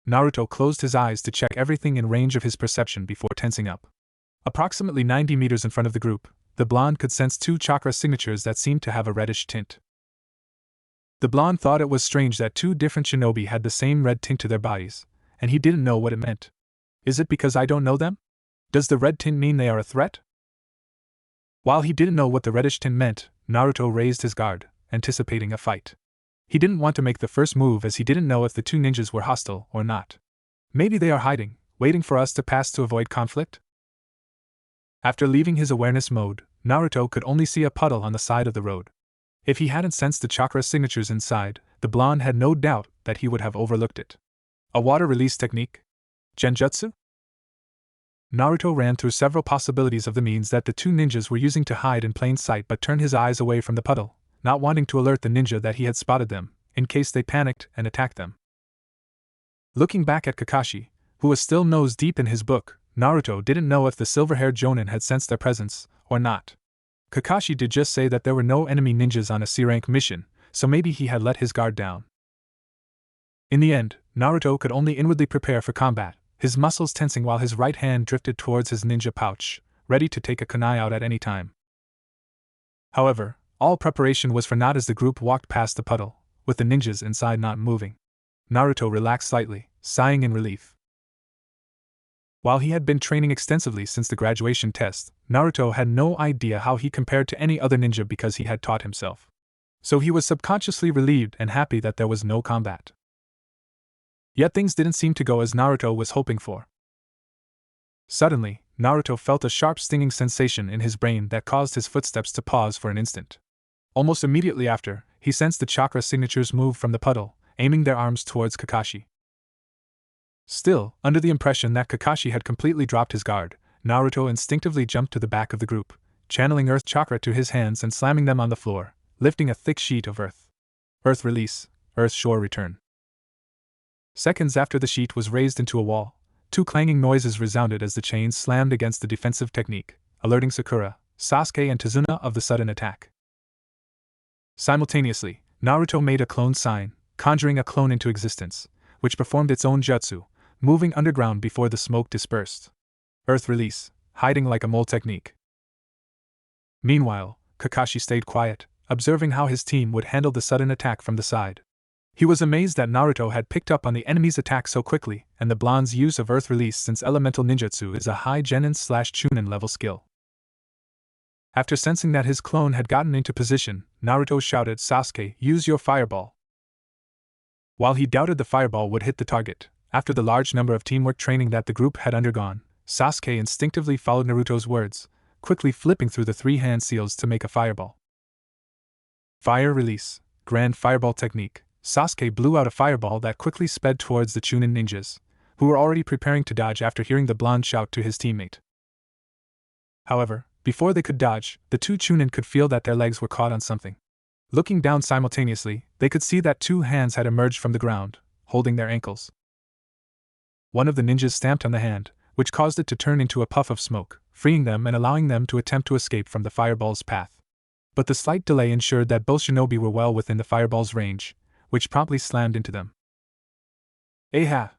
Naruto closed his eyes to check everything in range of his perception before tensing up. Approximately 90 meters in front of the group, the blonde could sense two chakra signatures that seemed to have a reddish tint. The blonde thought it was strange that two different shinobi had the same red tint to their bodies, and he didn't know what it meant. Is it because I don't know them? Does the red tint mean they are a threat? While he didn't know what the reddish tint meant, Naruto raised his guard, anticipating a fight. He didn't want to make the first move as he didn't know if the two ninjas were hostile or not. Maybe they are hiding, waiting for us to pass to avoid conflict? After leaving his awareness mode, Naruto could only see a puddle on the side of the road. If he hadn't sensed the chakra signatures inside, the blonde had no doubt that he would have overlooked it. A water release technique? Genjutsu? Naruto ran through several possibilities of the means that the two ninjas were using to hide in plain sight but turned his eyes away from the puddle, not wanting to alert the ninja that he had spotted them, in case they panicked and attacked them. Looking back at Kakashi, who was still nose deep in his book, Naruto didn't know if the silver-haired Jonin had sensed their presence, or not. Kakashi did just say that there were no enemy ninjas on a C-rank mission, so maybe he had let his guard down. In the end, Naruto could only inwardly prepare for combat, his muscles tensing while his right hand drifted towards his ninja pouch, ready to take a kunai out at any time. However, all preparation was for naught as the group walked past the puddle, with the ninjas inside not moving. Naruto relaxed slightly, sighing in relief. While he had been training extensively since the graduation test, Naruto had no idea how he compared to any other ninja because he had taught himself. So he was subconsciously relieved and happy that there was no combat. Yet things didn't seem to go as Naruto was hoping for. Suddenly, Naruto felt a sharp stinging sensation in his brain that caused his footsteps to pause for an instant. Almost immediately after, he sensed the chakra signatures move from the puddle, aiming their arms towards Kakashi. Still, under the impression that Kakashi had completely dropped his guard, Naruto instinctively jumped to the back of the group, channeling earth chakra to his hands and slamming them on the floor, lifting a thick sheet of earth. Earth release, earth shore return. Seconds after the sheet was raised into a wall, two clanging noises resounded as the chains slammed against the defensive technique, alerting Sakura, Sasuke and Tazuna of the sudden attack. Simultaneously, Naruto made a clone sign, conjuring a clone into existence, which performed its own jutsu, moving underground before the smoke dispersed. Earth release, hiding like a mole technique. Meanwhile, Kakashi stayed quiet, observing how his team would handle the sudden attack from the side. He was amazed that Naruto had picked up on the enemy's attack so quickly, and the blonde's use of earth release since elemental ninjutsu is a high genin/chunin level skill. After sensing that his clone had gotten into position, Naruto shouted, "Sasuke, use your fireball." While he doubted the fireball would hit the target, after the large number of teamwork training that the group had undergone, Sasuke instinctively followed Naruto's words, quickly flipping through the three hand seals to make a fireball. Fire release, grand fireball technique. Sasuke blew out a fireball that quickly sped towards the Chunin ninjas, who were already preparing to dodge after hearing the blonde shout to his teammate. However, before they could dodge, the two Chunin could feel that their legs were caught on something. Looking down simultaneously, they could see that two hands had emerged from the ground, holding their ankles. One of the ninjas stamped on the hand, which caused it to turn into a puff of smoke, freeing them and allowing them to attempt to escape from the fireball's path. But the slight delay ensured that both shinobi were well within the fireball's range, which promptly slammed into them. "Aha!"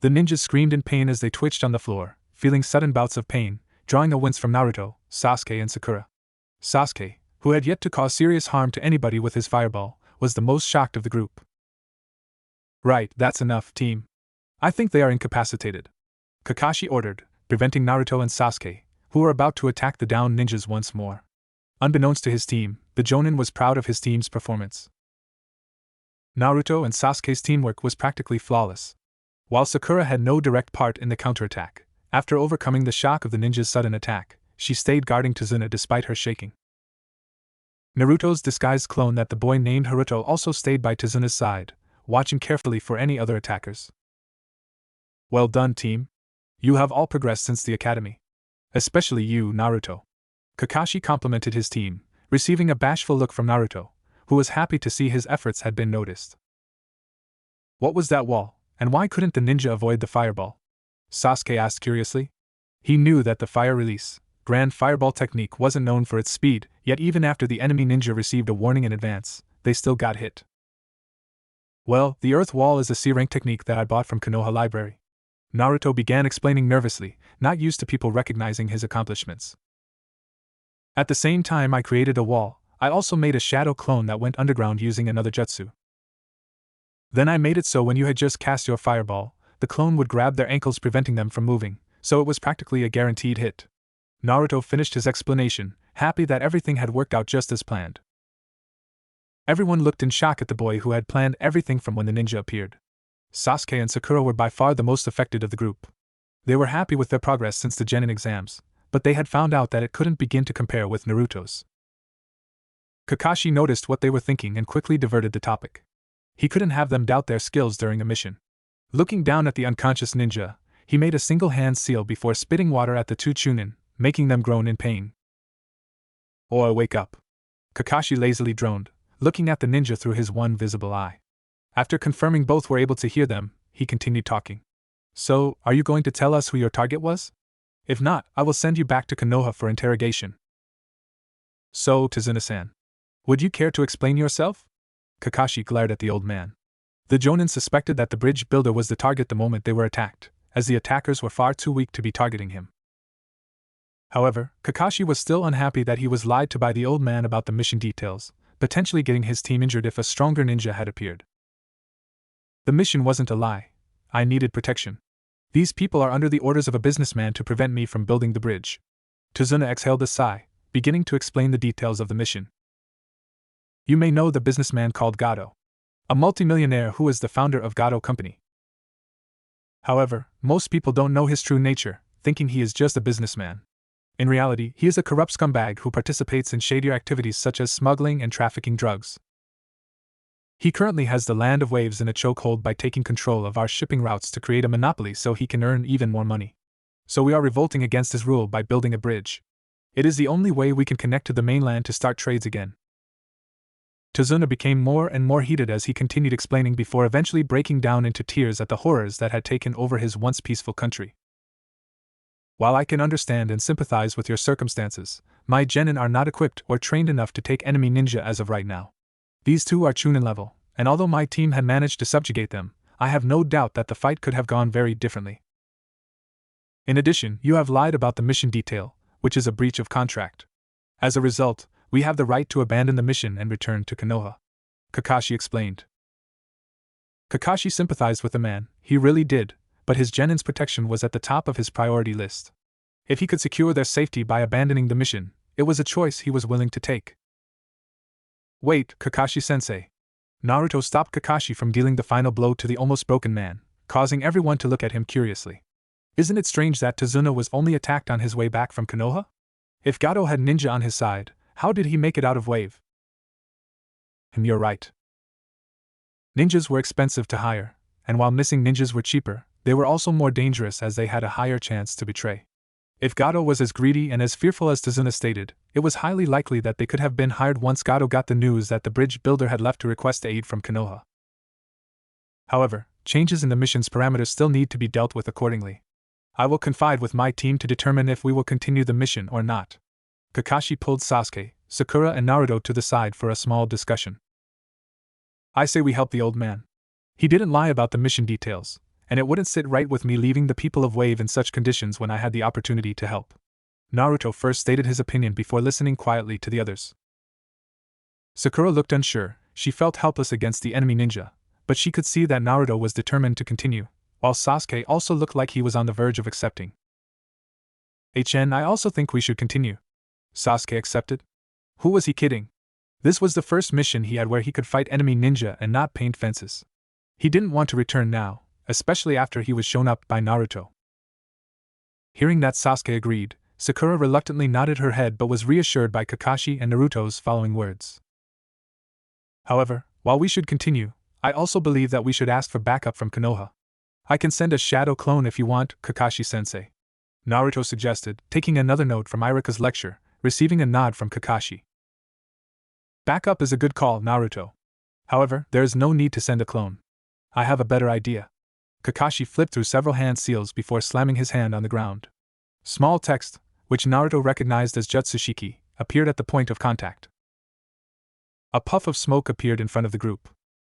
The ninjas screamed in pain as they twitched on the floor, feeling sudden bouts of pain, drawing a wince from Naruto, Sasuke and Sakura. Sasuke, who had yet to cause serious harm to anybody with his fireball, was the most shocked of the group. "Right, that's enough, team. I think they are incapacitated," Kakashi ordered, preventing Naruto and Sasuke, who were about to attack the downed ninjas once more. Unbeknownst to his team, the Jonin was proud of his team's performance. Naruto and Sasuke's teamwork was practically flawless. While Sakura had no direct part in the counterattack, after overcoming the shock of the ninjas' sudden attack, she stayed guarding Tazuna despite her shaking. Naruto's disguised clone that the boy named Haruto also stayed by Tazuna's side, watching carefully for any other attackers. Well done, team. You have all progressed since the academy. Especially you, Naruto. Kakashi complimented his team, receiving a bashful look from Naruto, who was happy to see his efforts had been noticed. What was that wall, and why couldn't the ninja avoid the fireball? Sasuke asked curiously. He knew that the fire release, Grand Fireball technique wasn't known for its speed, yet even after the enemy ninja received a warning in advance, they still got hit. Well, the earth wall is a C-rank technique that I bought from Konoha Library. Naruto began explaining nervously, not used to people recognizing his accomplishments. At the same time I created a wall, I also made a shadow clone that went underground using another jutsu. Then I made it so when you had just cast your fireball, the clone would grab their ankles preventing them from moving, so it was practically a guaranteed hit. Naruto finished his explanation, happy that everything had worked out just as planned. Everyone looked in shock at the boy who had planned everything from when the ninja appeared. Sasuke and Sakura were by far the most affected of the group. They were happy with their progress since the genin exams, but they had found out that it couldn't begin to compare with Naruto's. Kakashi noticed what they were thinking and quickly diverted the topic. He couldn't have them doubt their skills during a mission. Looking down at the unconscious ninja, he made a single hand seal before spitting water at the two Chunin, making them groan in pain. "Oi, wake up!" Kakashi lazily droned, looking at the ninja through his one visible eye. After confirming both were able to hear them, he continued talking. "So, are you going to tell us who your target was? If not, I will send you back to Konoha for interrogation." "So, Tazuna-san, would you care to explain yourself?" Kakashi glared at the old man. The Jonin suspected that the bridge builder was the target the moment they were attacked, as the attackers were far too weak to be targeting him. However, Kakashi was still unhappy that he was lied to by the old man about the mission details, potentially getting his team injured if a stronger ninja had appeared. "The mission wasn't a lie. I needed protection. These people are under the orders of a businessman to prevent me from building the bridge." Tazuna exhaled a sigh, beginning to explain the details of the mission. "You may know the businessman called Gato, a multimillionaire who is the founder of Gato Company. However, most people don't know his true nature, thinking he is just a businessman. In reality, he is a corrupt scumbag who participates in shadier activities such as smuggling and trafficking drugs. He currently has the Land of Waves in a chokehold by taking control of our shipping routes to create a monopoly so he can earn even more money. So we are revolting against his rule by building a bridge. It is the only way we can connect to the mainland to start trades again." Tazuna became more and more heated as he continued explaining before eventually breaking down into tears at the horrors that had taken over his once peaceful country. "While I can understand and sympathize with your circumstances, my genin are not equipped or trained enough to take enemy ninja as of right now. These two are Chunin level, and although my team had managed to subjugate them, I have no doubt that the fight could have gone very differently. In addition, you have lied about the mission detail, which is a breach of contract. As a result, we have the right to abandon the mission and return to Konoha," Kakashi explained. Kakashi sympathized with the man, he really did, but his genin's protection was at the top of his priority list. If he could secure their safety by abandoning the mission, it was a choice he was willing to take. "Wait, Kakashi-sensei." Naruto stopped Kakashi from dealing the final blow to the almost broken man, causing everyone to look at him curiously. "Isn't it strange that Tazuna was only attacked on his way back from Konoha? If Gato had ninja on his side, how did he make it out of Wave?" "You're right. Ninjas were expensive to hire, and while missing ninjas were cheaper, they were also more dangerous as they had a higher chance to betray. If Gato was as greedy and as fearful as Tazuna stated, it was highly likely that they could have been hired once Gato got the news that the bridge builder had left to request aid from Konoha. However, changes in the mission's parameters still need to be dealt with accordingly. I will confide with my team to determine if we will continue the mission or not." Kakashi pulled Sasuke, Sakura and Naruto to the side for a small discussion. "I say we help the old man. He didn't lie about the mission details, and it wouldn't sit right with me leaving the people of Wave in such conditions when I had the opportunity to help." Naruto first stated his opinion before listening quietly to the others. Sakura looked unsure, she felt helpless against the enemy ninja, but she could see that Naruto was determined to continue, while Sasuke also looked like he was on the verge of accepting. I also think we should continue," Sasuke accepted. Who was he kidding? This was the first mission he had where he could fight enemy ninja and not paint fences. He didn't want to return now, especially after he was shown up by Naruto. Hearing that Sasuke agreed, Sakura reluctantly nodded her head but was reassured by Kakashi and Naruto's following words. However, while we should continue, I also believe that we should ask for backup from Konoha. I can send a shadow clone if you want, Kakashi-sensei, Naruto suggested, taking another note from Irika's lecture, receiving a nod from Kakashi. Backup is a good call, Naruto. However, there is no need to send a clone. I have a better idea. Kakashi flipped through several hand seals before slamming his hand on the ground. Small text, which Naruto recognized as Jutsushiki, appeared at the point of contact. A puff of smoke appeared in front of the group.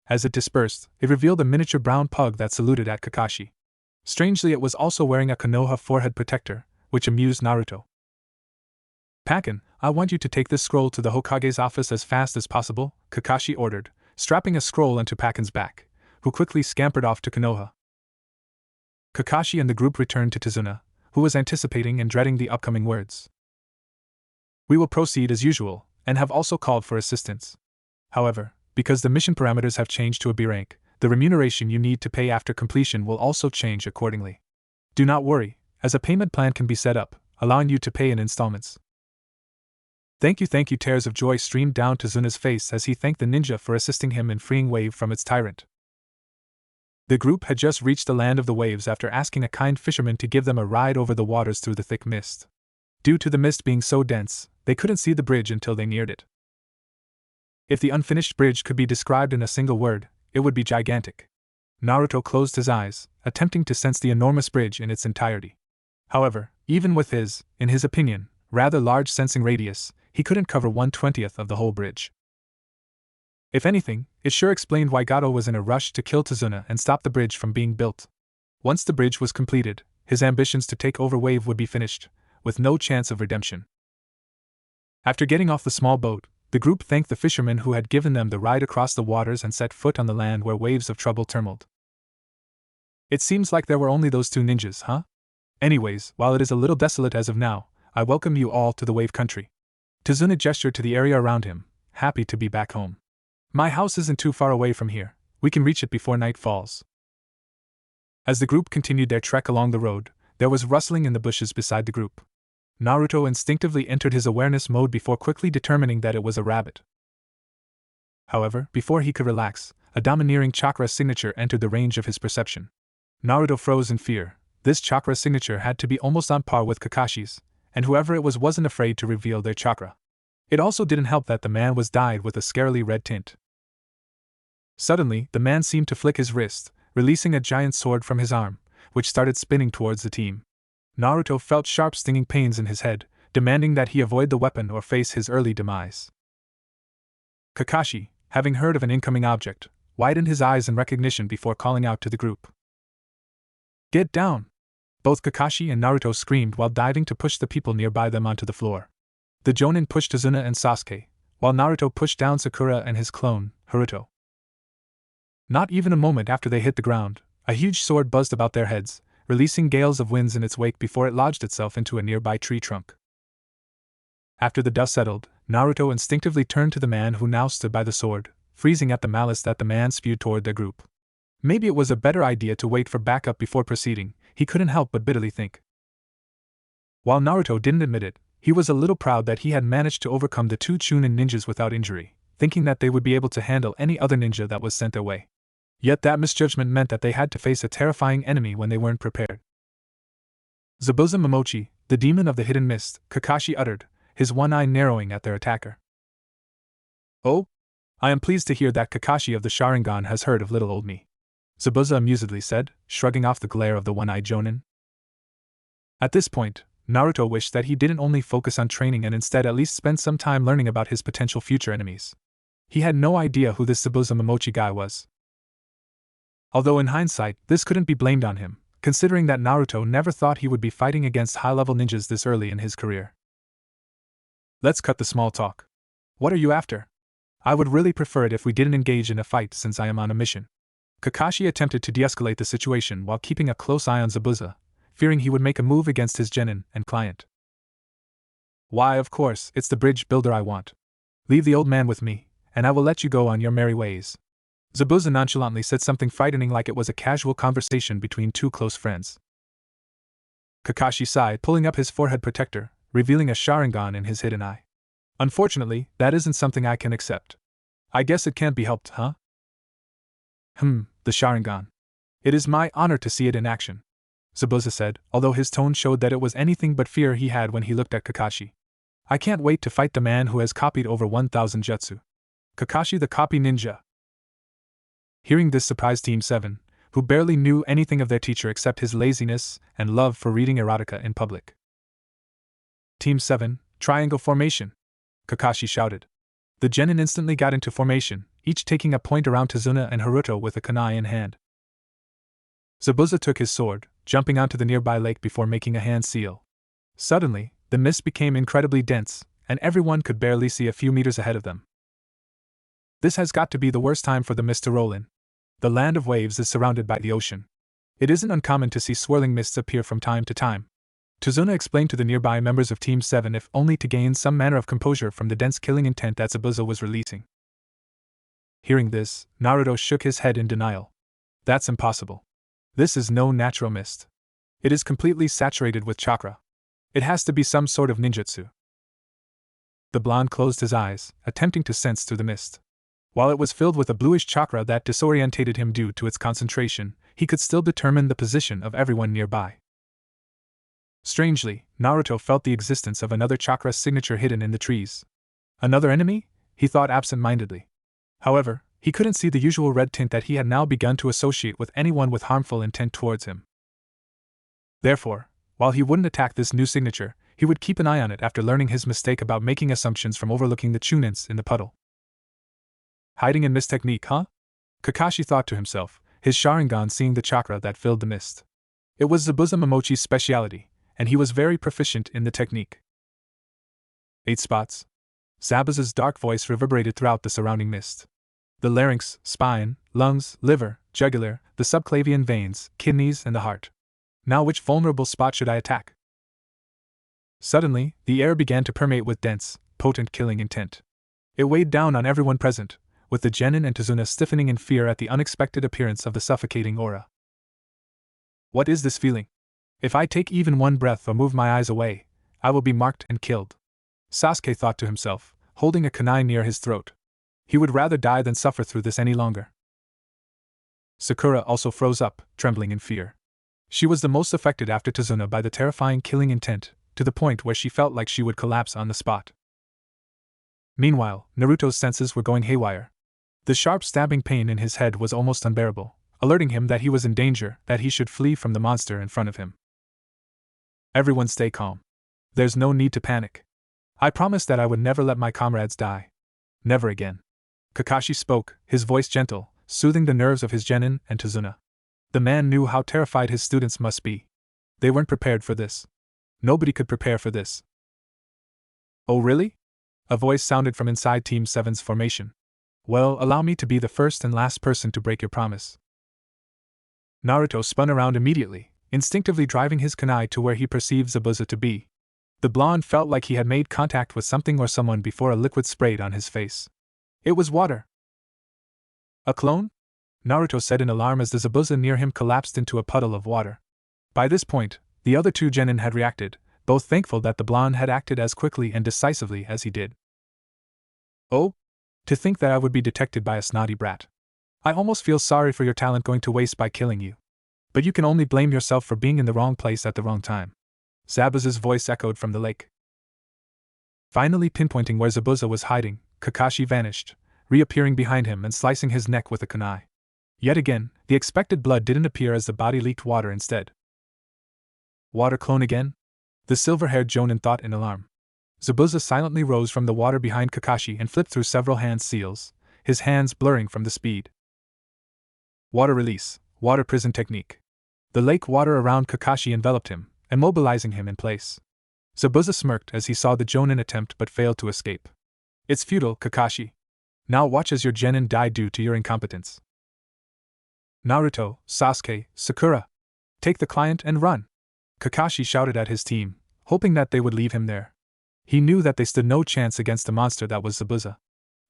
As it dispersed, it revealed a miniature brown pug that saluted at Kakashi. Strangely, it was also wearing a Konoha forehead protector, which amused Naruto. Pakken, I want you to take this scroll to the Hokage's office as fast as possible, Kakashi ordered, strapping a scroll onto Pakken's back, who quickly scampered off to Konoha. Kakashi and the group returned to Tazuna, who was anticipating and dreading the upcoming words. We will proceed as usual, and have also called for assistance. However, because the mission parameters have changed to a B rank, the remuneration you need to pay after completion will also change accordingly. Do not worry, as a payment plan can be set up, allowing you to pay in installments. Thank you, tears of joy streamed down Tazuna's face as he thanked the ninja for assisting him in freeing Wave from its tyrant. The group had just reached the land of the waves after asking a kind fisherman to give them a ride over the waters through the thick mist. Due to the mist being so dense, they couldn't see the bridge until they neared it. If the unfinished bridge could be described in a single word, it would be gigantic. Naruto closed his eyes, attempting to sense the enormous bridge in its entirety. However, even with his, in his opinion, rather large sensing radius, he couldn't cover 1/20th of the whole bridge. If anything, it sure explained why Gato was in a rush to kill Tazuna and stop the bridge from being built. Once the bridge was completed, his ambitions to take over Wave would be finished, with no chance of redemption. After getting off the small boat, the group thanked the fisherman who had given them the ride across the waters and set foot on the land where waves of trouble tumbled. It seems like there were only those two ninjas, huh? Anyways, while it is a little desolate as of now, I welcome you all to the Wave Country. Tazuna gestured to the area around him, happy to be back home. My house isn't too far away from here, we can reach it before night falls. As the group continued their trek along the road, there was rustling in the bushes beside the group. Naruto instinctively entered his awareness mode before quickly determining that it was a rabbit. However, before he could relax, a domineering chakra signature entered the range of his perception. Naruto froze in fear. This chakra signature had to be almost on par with Kakashi's, and whoever it was wasn't afraid to reveal their chakra. It also didn't help that the man was dyed with a scarily red tint. Suddenly, the man seemed to flick his wrist, releasing a giant sword from his arm, which started spinning towards the team. Naruto felt sharp stinging pains in his head, demanding that he avoid the weapon or face his early demise. Kakashi, having heard of an incoming object, widened his eyes in recognition before calling out to the group. Get down! Both Kakashi and Naruto screamed while diving to push the people nearby them onto the floor. The Jonin pushed Tazuna and Sasuke, while Naruto pushed down Sakura and his clone, Haruto. Not even a moment after they hit the ground, a huge sword buzzed about their heads, releasing gales of winds in its wake before it lodged itself into a nearby tree trunk. After the dust settled, Naruto instinctively turned to the man who now stood by the sword, freezing at the malice that the man spewed toward their group. Maybe it was a better idea to wait for backup before proceeding, he couldn't help but bitterly think. While Naruto didn't admit it, he was a little proud that he had managed to overcome the two Chunin ninjas without injury, thinking that they would be able to handle any other ninja that was sent their way. Yet that misjudgment meant that they had to face a terrifying enemy when they weren't prepared. Zabuza Momochi, the demon of the hidden mist, Kakashi uttered, his one eye narrowing at their attacker. Oh? I am pleased to hear that Kakashi of the Sharingan has heard of little old me, Zabuza amusedly said, shrugging off the glare of the one-eyed Jonin. At this point, Naruto wished that he didn't only focus on training and instead at least spend some time learning about his potential future enemies. He had no idea who this Zabuza Momochi guy was. Although in hindsight, this couldn't be blamed on him, considering that Naruto never thought he would be fighting against high-level ninjas this early in his career. Let's cut the small talk. What are you after? I would really prefer it if we didn't engage in a fight since I am on a mission. Kakashi attempted to de-escalate the situation while keeping a close eye on Zabuza, fearing he would make a move against his genin and client. Why, of course, it's the bridge builder I want. Leave the old man with me, and I will let you go on your merry ways. Zabuza nonchalantly said something frightening like it was a casual conversation between two close friends. Kakashi sighed, pulling up his forehead protector, revealing a Sharingan in his hidden eye. Unfortunately, that isn't something I can accept. I guess it can't be helped, huh? The Sharingan. It is my honor to see it in action, Zabuza said, although his tone showed that it was anything but fear he had when he looked at Kakashi. I can't wait to fight the man who has copied over 1,000 jutsu. Kakashi the copy ninja. Hearing this surprised Team 7, who barely knew anything of their teacher except his laziness and love for reading erotica in public. Team 7, triangle formation, Kakashi shouted. The genin instantly got into formation, each taking a point around Tazuna and Naruto with a kunai in hand. Zabuza took his sword, jumping onto the nearby lake before making a hand seal. Suddenly, the mist became incredibly dense, and everyone could barely see a few meters ahead of them. This has got to be the worst time for the mist to roll in. The land of waves is surrounded by the ocean. It isn't uncommon to see swirling mists appear from time to time. Tazuna explained to the nearby members of Team 7 if only to gain some manner of composure from the dense killing intent that Zabuza was releasing. Hearing this, Naruto shook his head in denial. That's impossible. This is no natural mist. It is completely saturated with chakra. It has to be some sort of ninjutsu. The blonde closed his eyes, attempting to sense through the mist. While it was filled with a bluish chakra that disorientated him due to its concentration, he could still determine the position of everyone nearby. Strangely, Naruto felt the existence of another chakra signature hidden in the trees. Another enemy? He thought absent-mindedly. However, he couldn't see the usual red tint that he had now begun to associate with anyone with harmful intent towards him. Therefore, while he wouldn't attack this new signature, he would keep an eye on it after learning his mistake about making assumptions from overlooking the chunins in the puddle. Hiding in mist technique, huh? Kakashi thought to himself, his Sharingan seeing the chakra that filled the mist. It was Zabuza Momochi's specialty, and he was very proficient in the technique. 8 spots. Zabuza's dark voice reverberated throughout the surrounding mist. The larynx, spine, lungs, liver, jugular, the subclavian veins, kidneys, and the heart. Now which vulnerable spot should I attack? Suddenly, the air began to permeate with dense, potent killing intent. It weighed down on everyone present, with the genin and Tazuna stiffening in fear at the unexpected appearance of the suffocating aura. What is this feeling? If I take even one breath or move my eyes away, I will be marked and killed. Sasuke thought to himself, holding a kunai near his throat. He would rather die than suffer through this any longer. Sakura also froze up, trembling in fear. She was the most affected after Tazuna by the terrifying killing intent, to the point where she felt like she would collapse on the spot. Meanwhile, Naruto's senses were going haywire. The sharp stabbing pain in his head was almost unbearable, alerting him that he was in danger, that he should flee from the monster in front of him. Everyone stay calm. There's no need to panic. I promised that I would never let my comrades die. Never again. Kakashi spoke, his voice gentle, soothing the nerves of his genin and Tazuna. The man knew how terrified his students must be. They weren't prepared for this. Nobody could prepare for this. Oh really? A voice sounded from inside Team 7's formation. Well, allow me to be the first and last person to break your promise. Naruto spun around immediately, instinctively driving his kunai to where he perceived Zabuza to be. The blonde felt like he had made contact with something or someone before a liquid sprayed on his face. It was water. A clone? Naruto said in alarm as the Zabuza near him collapsed into a puddle of water. By this point, the other two genin had reacted, both thankful that the blonde had acted as quickly and decisively as he did. Oh? To think that I would be detected by a snotty brat. I almost feel sorry for your talent going to waste by killing you. But you can only blame yourself for being in the wrong place at the wrong time. Zabuza's voice echoed from the lake. Finally pinpointing where Zabuza was hiding, Kakashi vanished, reappearing behind him and slicing his neck with a kunai. Yet again, the expected blood didn't appear as the body leaked water instead. Water clone again? The silver-haired jonin thought in alarm. Zabuza silently rose from the water behind Kakashi and flipped through several hand seals, his hands blurring from the speed. Water release, water prison technique. The lake water around Kakashi enveloped him, immobilizing him in place. Zabuza smirked as he saw the jonin attempt but failed to escape. It's futile, Kakashi. Now watch as your genin die due to your incompetence. Naruto, Sasuke, Sakura. Take the client and run. Kakashi shouted at his team, hoping that they would leave him there. He knew that they stood no chance against the monster that was Zabuza.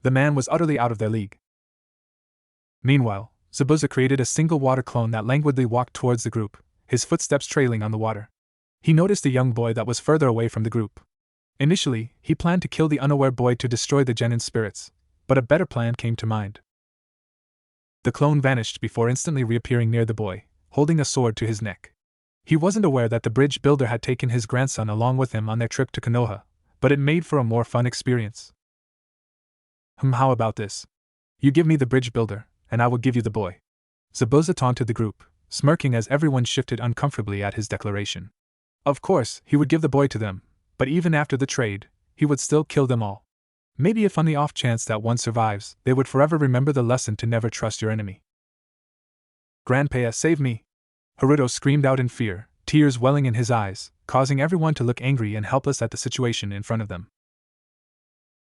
The man was utterly out of their league. Meanwhile, Zabuza created a single water clone that languidly walked towards the group, his footsteps trailing on the water. He noticed a young boy that was further away from the group. Initially, he planned to kill the unaware boy to destroy the genin spirits, but a better plan came to mind. The clone vanished before instantly reappearing near the boy, holding a sword to his neck. He wasn't aware that the bridge builder had taken his grandson along with him on their trip to Konoha, but it made for a more fun experience. How about this? You give me the bridge builder, and I will give you the boy. Zabuza taunted the group, smirking as everyone shifted uncomfortably at his declaration. Of course, he would give the boy to them, but even after the trade, he would still kill them all. Maybe if on the off chance that one survives, they would forever remember the lesson to never trust your enemy. Grandpa, save me! Naruto screamed out in fear, tears welling in his eyes, causing everyone to look angry and helpless at the situation in front of them.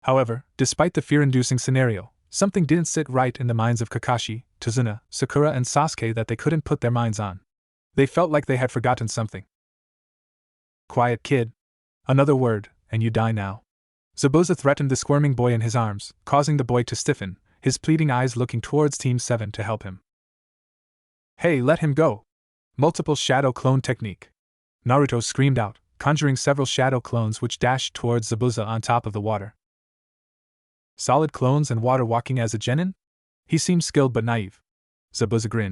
However, despite the fear-inducing scenario, something didn't sit right in the minds of Kakashi, Tazuna, Sakura and Sasuke that they couldn't put their minds on. They felt like they had forgotten something. Quiet, kid. Another word, and you die now. Zabuza threatened the squirming boy in his arms, causing the boy to stiffen, his pleading eyes looking towards Team 7 to help him. Hey, let him go! Multiple shadow clone technique. Naruto screamed out, conjuring several shadow clones which dashed towards Zabuza on top of the water. Solid clones and water walking as a genin? He seemed skilled but naive. Zabuza grinned.